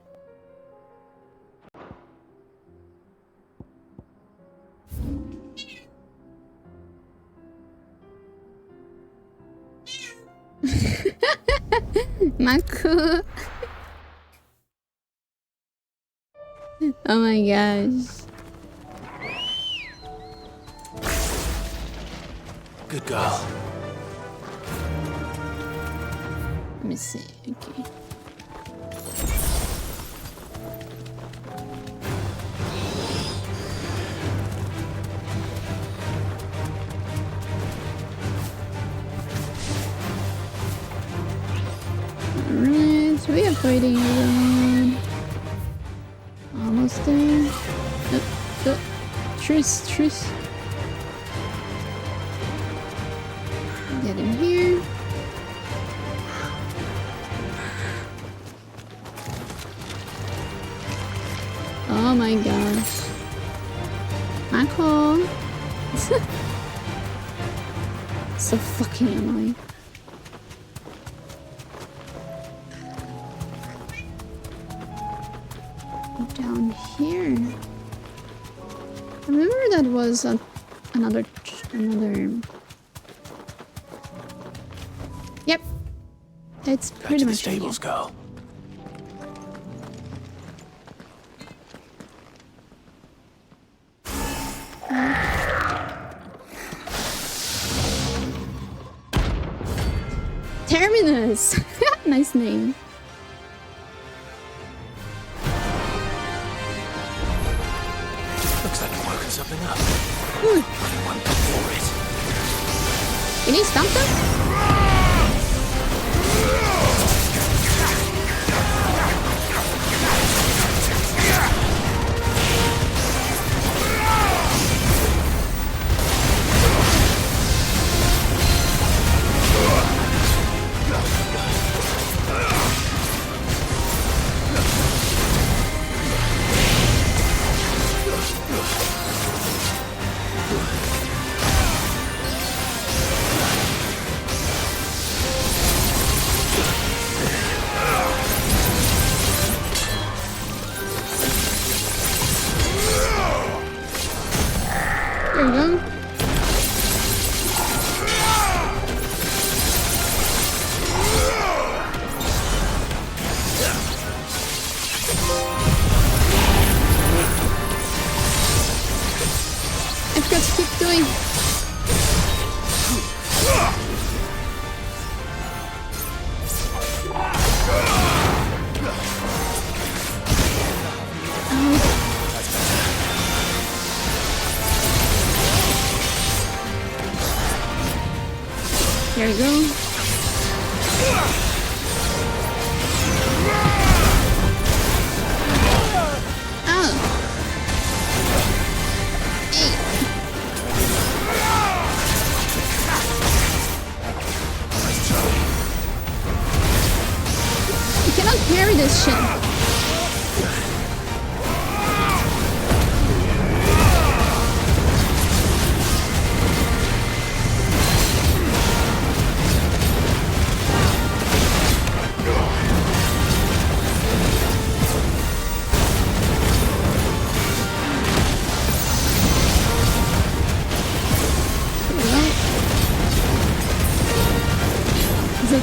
Marco. Oh my gosh. Good girl. Let me see. Okay. Alright, we are fighting everyone. Almost there. Truce. Get him here. Oh my gosh. Michael. So fucking annoying. Down here. I remember that was another. Yep. It's pretty Back to the much stables, girl. Terminus. Nice name. Looks like you've woken something up. Ooh. One for it. Can you stop them? There we go. I've got to keep doing. There we go. Oh. Hey. You cannot carry this shit.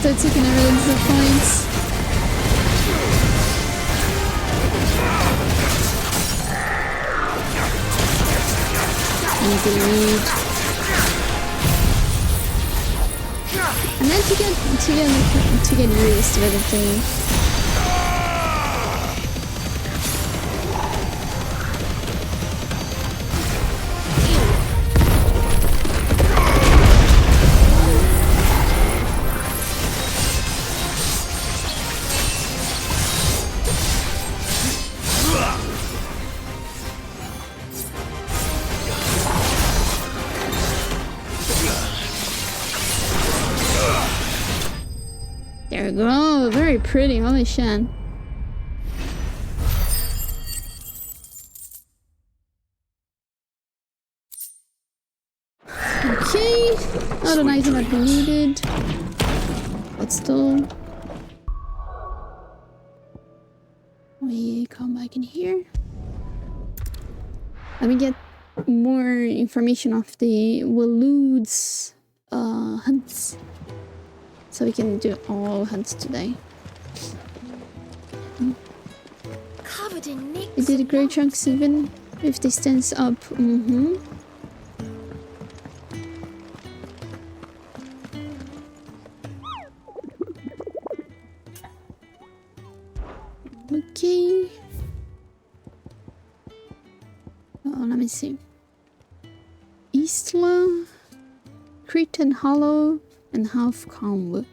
They're taking everything to the points. Indeed. And then to get used to everything. There we we go. Very pretty. Holy shit. Okay. Not an item that we needed. But still. We come back in here. Let me get more information of the Walud's hunts. So we can do all hunts today. Covered in nicks. We did a great chunks even if they stands up. Okay. Oh, let me see. Eastla, Cretan Hollow, and Half Calm.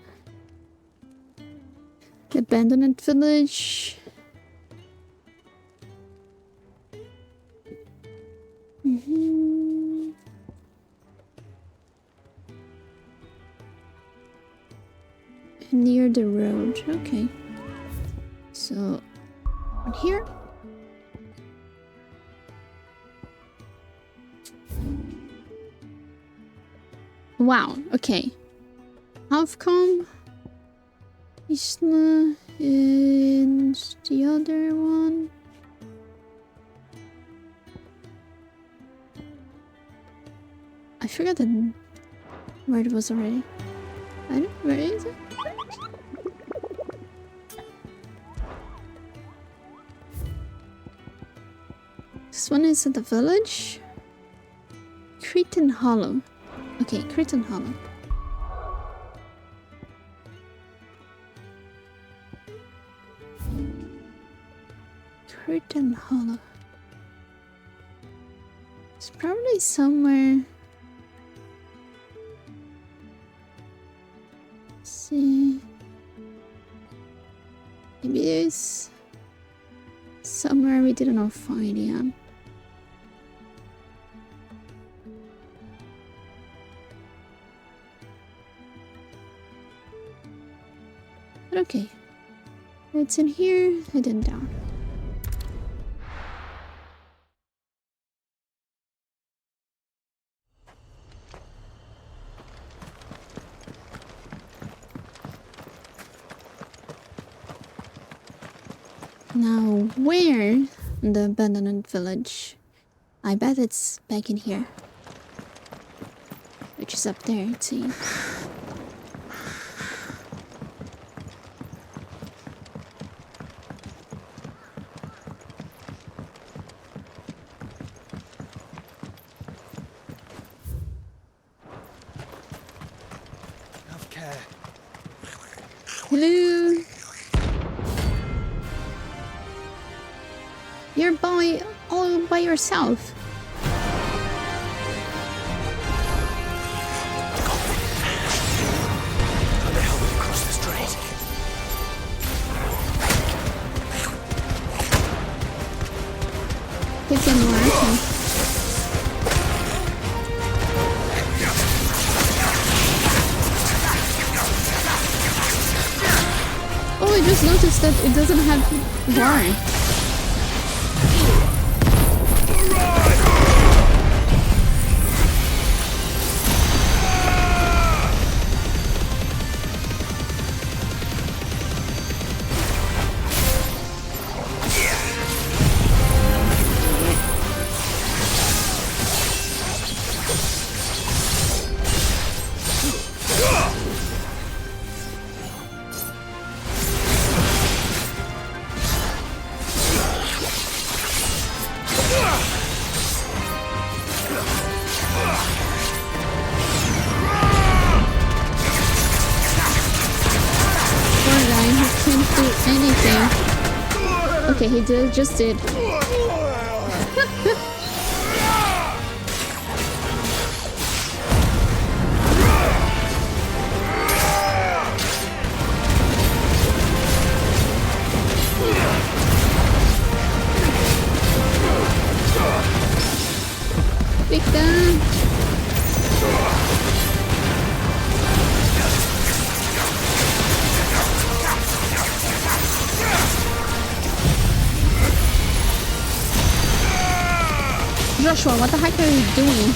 The abandoned village. Near the road. Okay. So, on here. Wow, okay. Halfcom, Isla, and the other one. I forgot where it was already. I don't, where is it? This one is at the village. Cretan Hollow. Okay, Cretan Hollow. Cretan Hollow. It's probably somewhere. Let's see. Maybe there's somewhere we didn't find yet. Okay, it's in here and then down. Now, where in the abandoned village? I bet it's back in here. Which is up there, it seems. Hello. You're all by yourself. How the hell will we cross the strait? It's in working. Oh, I just noticed that it doesn't have warrant. Okay, he just did. Victor! Joshua, what the heck are you doing?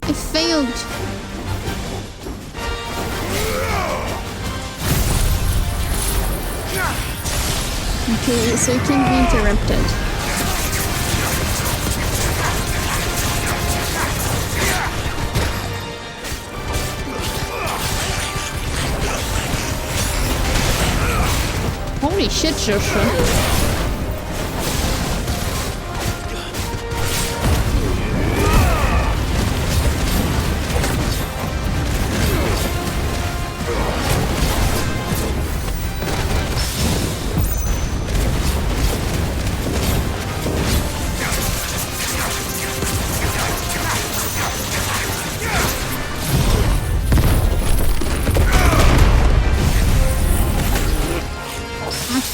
I failed. Okay, so you can't be interrupted. Holy shit, Joshua.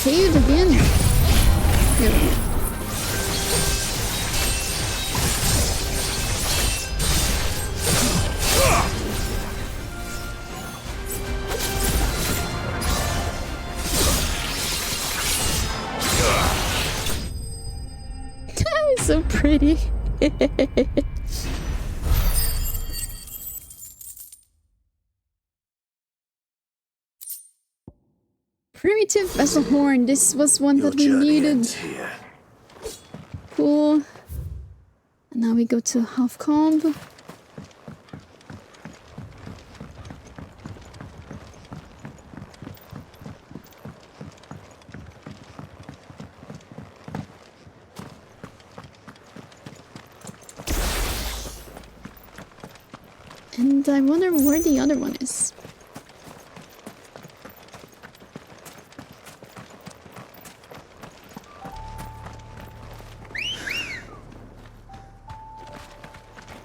Failed again. Here we go. That is so pretty. Primitive vessel horn. This was one that we needed. Cool. And now we go to half comb. And I wonder where the other one is.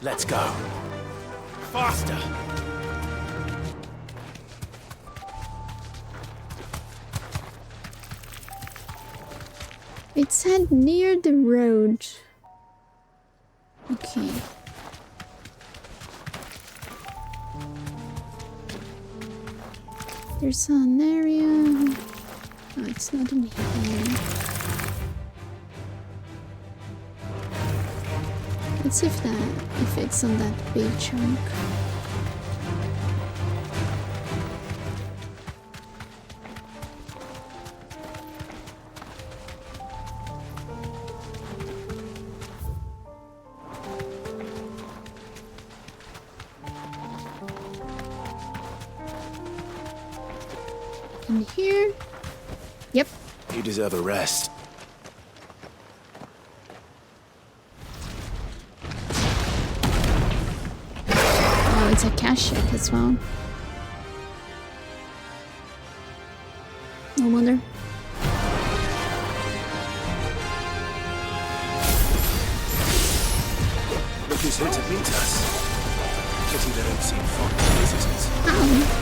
Let's go. Faster! It's head near the road. Okay. There's an area. Oh, it's not in here. Let's see if it's on that big chunk. In here? Yep. You deserve a rest. It's a cache hit as well. No wonder. Look who's here to meet us. Pity they don't seem fond of visitors. Ow.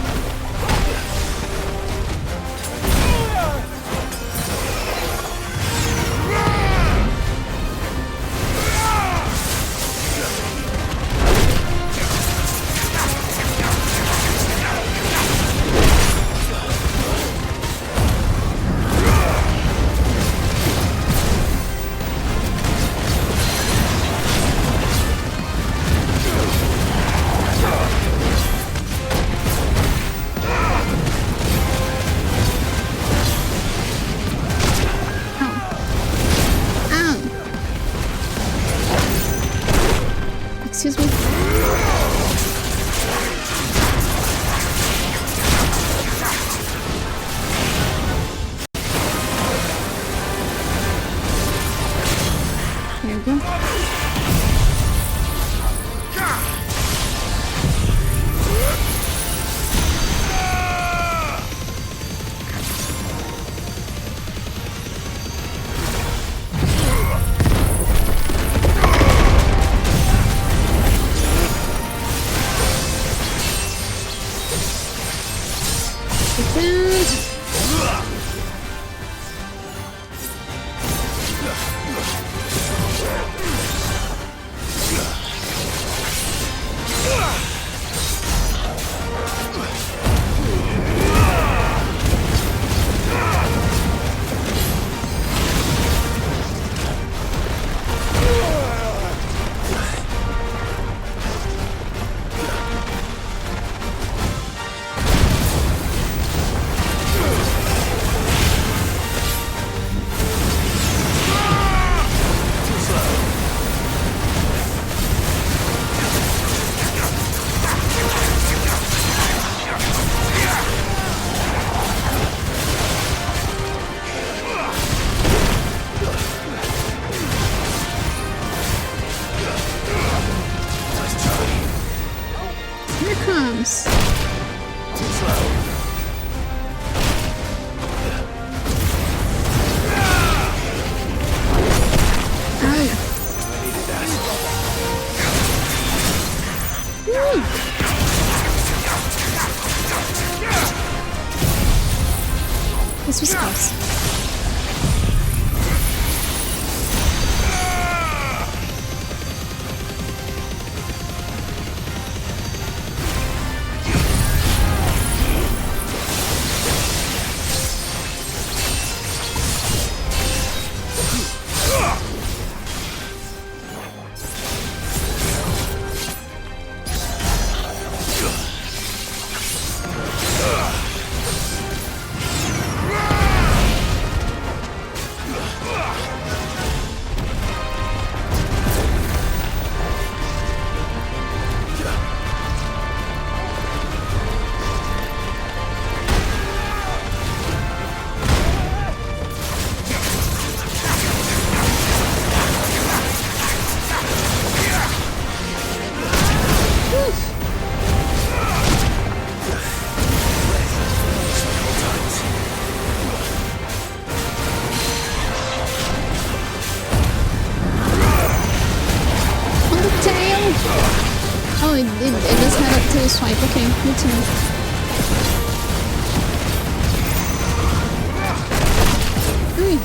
Excuse me. There we go. this was close. It does have a tail swipe. Okay, good to know. Ooh.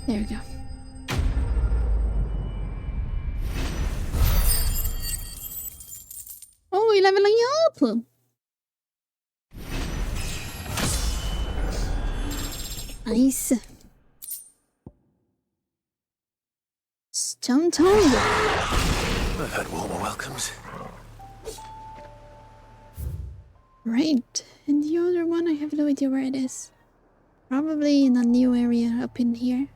There we go. Oh, we're leveling up! Nice. Stone tongue. I've had warmer welcomes. Right, and the other one, I have no idea where it is. Probably in a new area up in here.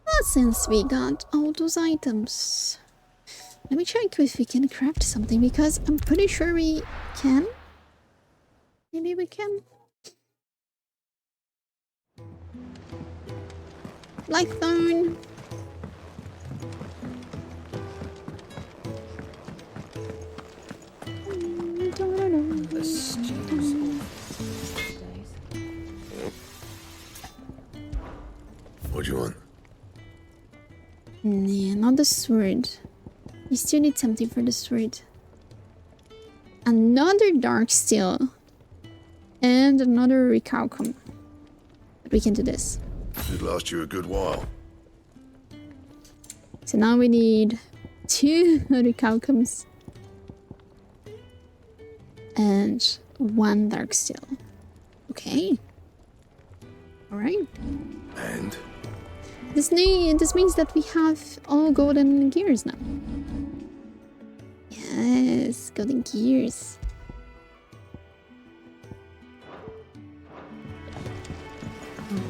Well, since we got all those items, let me check if we can craft something, because I'm pretty sure we can. Maybe we can. Blackthorn. What do you want? Yeah, not the sword. You still need something for the sword. Another dark steel. And another recalcum. But we can do this. Should last you a good while. So now we need 2 recalcums. And 1 dark steel. Okay. Alright. And? This means that we have all golden gears now. Yes, golden gears.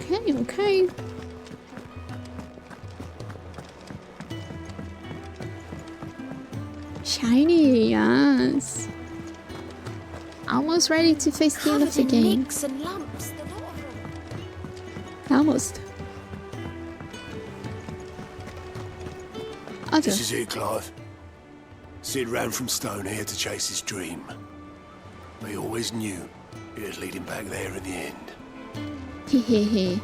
Okay, okay. Shiny, yes. Almost ready to face the end of the game. Nicks and lumps, the lot of them. Almost. This is it, Clive. Sid ran from Stone here to chase his dream. He always knew it'd lead him back there in the end. Hehehe.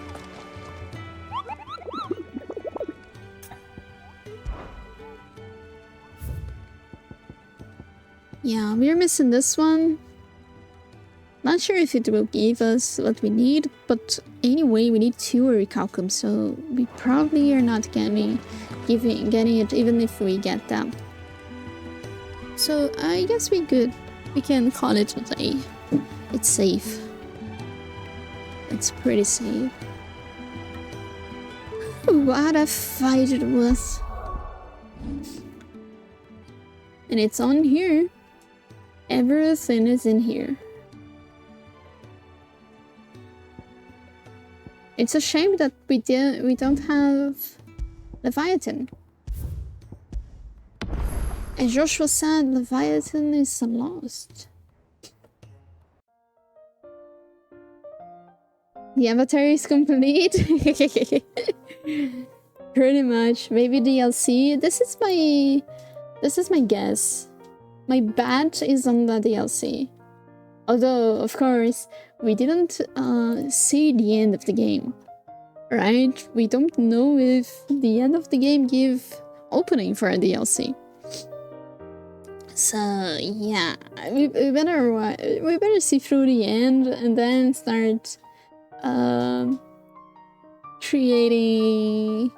Yeah, we're missing this one. Not sure if it will give us what we need, but anyway, we need 2 recalcums, so we probably are not getting it even if we get them. So I guess we can call it a day. It's safe. It's pretty safe. What a fight it was. And it's on here. Everything is in here. It's a shame that we don't have Leviathan. As Joshua said, Leviathan is lost. The avatar is complete. Pretty much. Maybe DLC. This is my guess. My bet is on the DLC. Although, of course, we didn't see the end of the game. right? We don't know if the end of the game give opening for a DLC. So yeah, we better see through the end and then start creating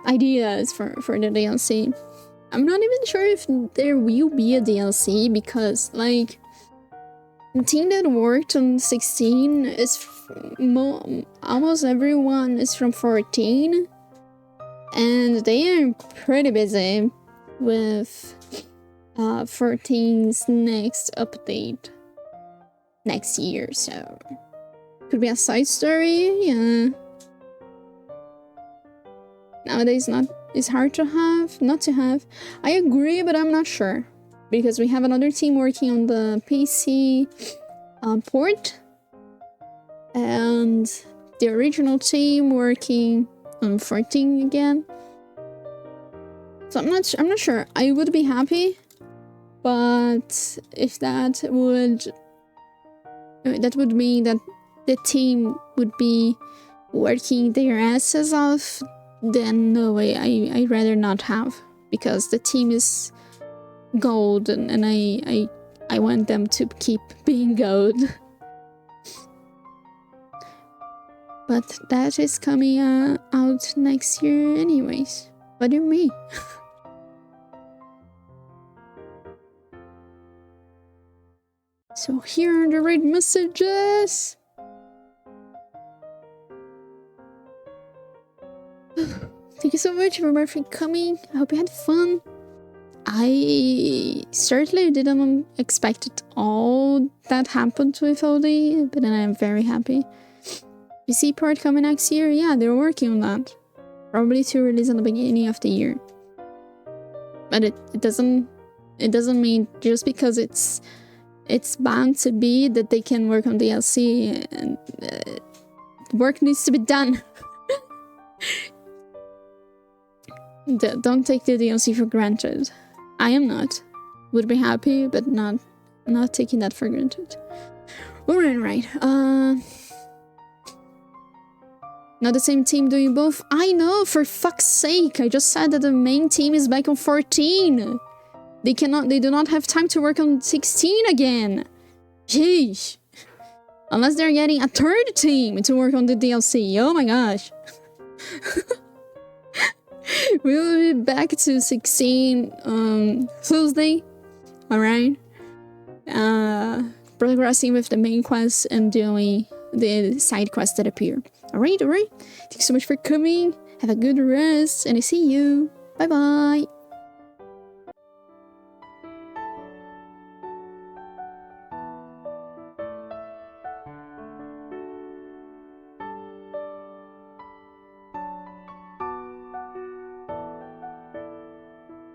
ideas for the DLC. I'm not even sure if there will be a DLC because, like, the team that worked on 16 is almost everyone is from 14, and they are pretty busy with 14's next update next year, so could be a side story. Yeah, nowadays it's hard to not to have. I agree, but I'm not sure because we have another team working on the PC port, and the original team working on 14 again. So I'm not sure. I would be happy, but if that would mean that the team would be working their asses off, then no way. I'd rather not have, because the team is gold, and I want them to keep being gold. But that is coming out next year anyways. What do you mean? So here are the raid messages. Thank you so much everybody for coming. I hope you had fun. I certainly didn't expect it all that happened with OD, but then I'm very happy. PC port coming next year. Yeah, they're working on that. Probably to release at the beginning of the year. But it doesn't mean just because it's bound to be that they can work on DLC, and work needs to be done. Don't take the DLC for granted. I am not. Would be happy, but not taking that for granted. Right. Not the same team doing both. I know, for fuck's sake. I just said that the main team is back on 14. They do not have time to work on 16 again. Jeez. Unless they're getting a third team to work on the DLC. Oh my gosh. We'll be back to 16 on Tuesday. Alright. Progressing with the main quest and doing the side quests that appear. Alright. Thanks so much for coming. Have a good rest, and I see you. Bye bye.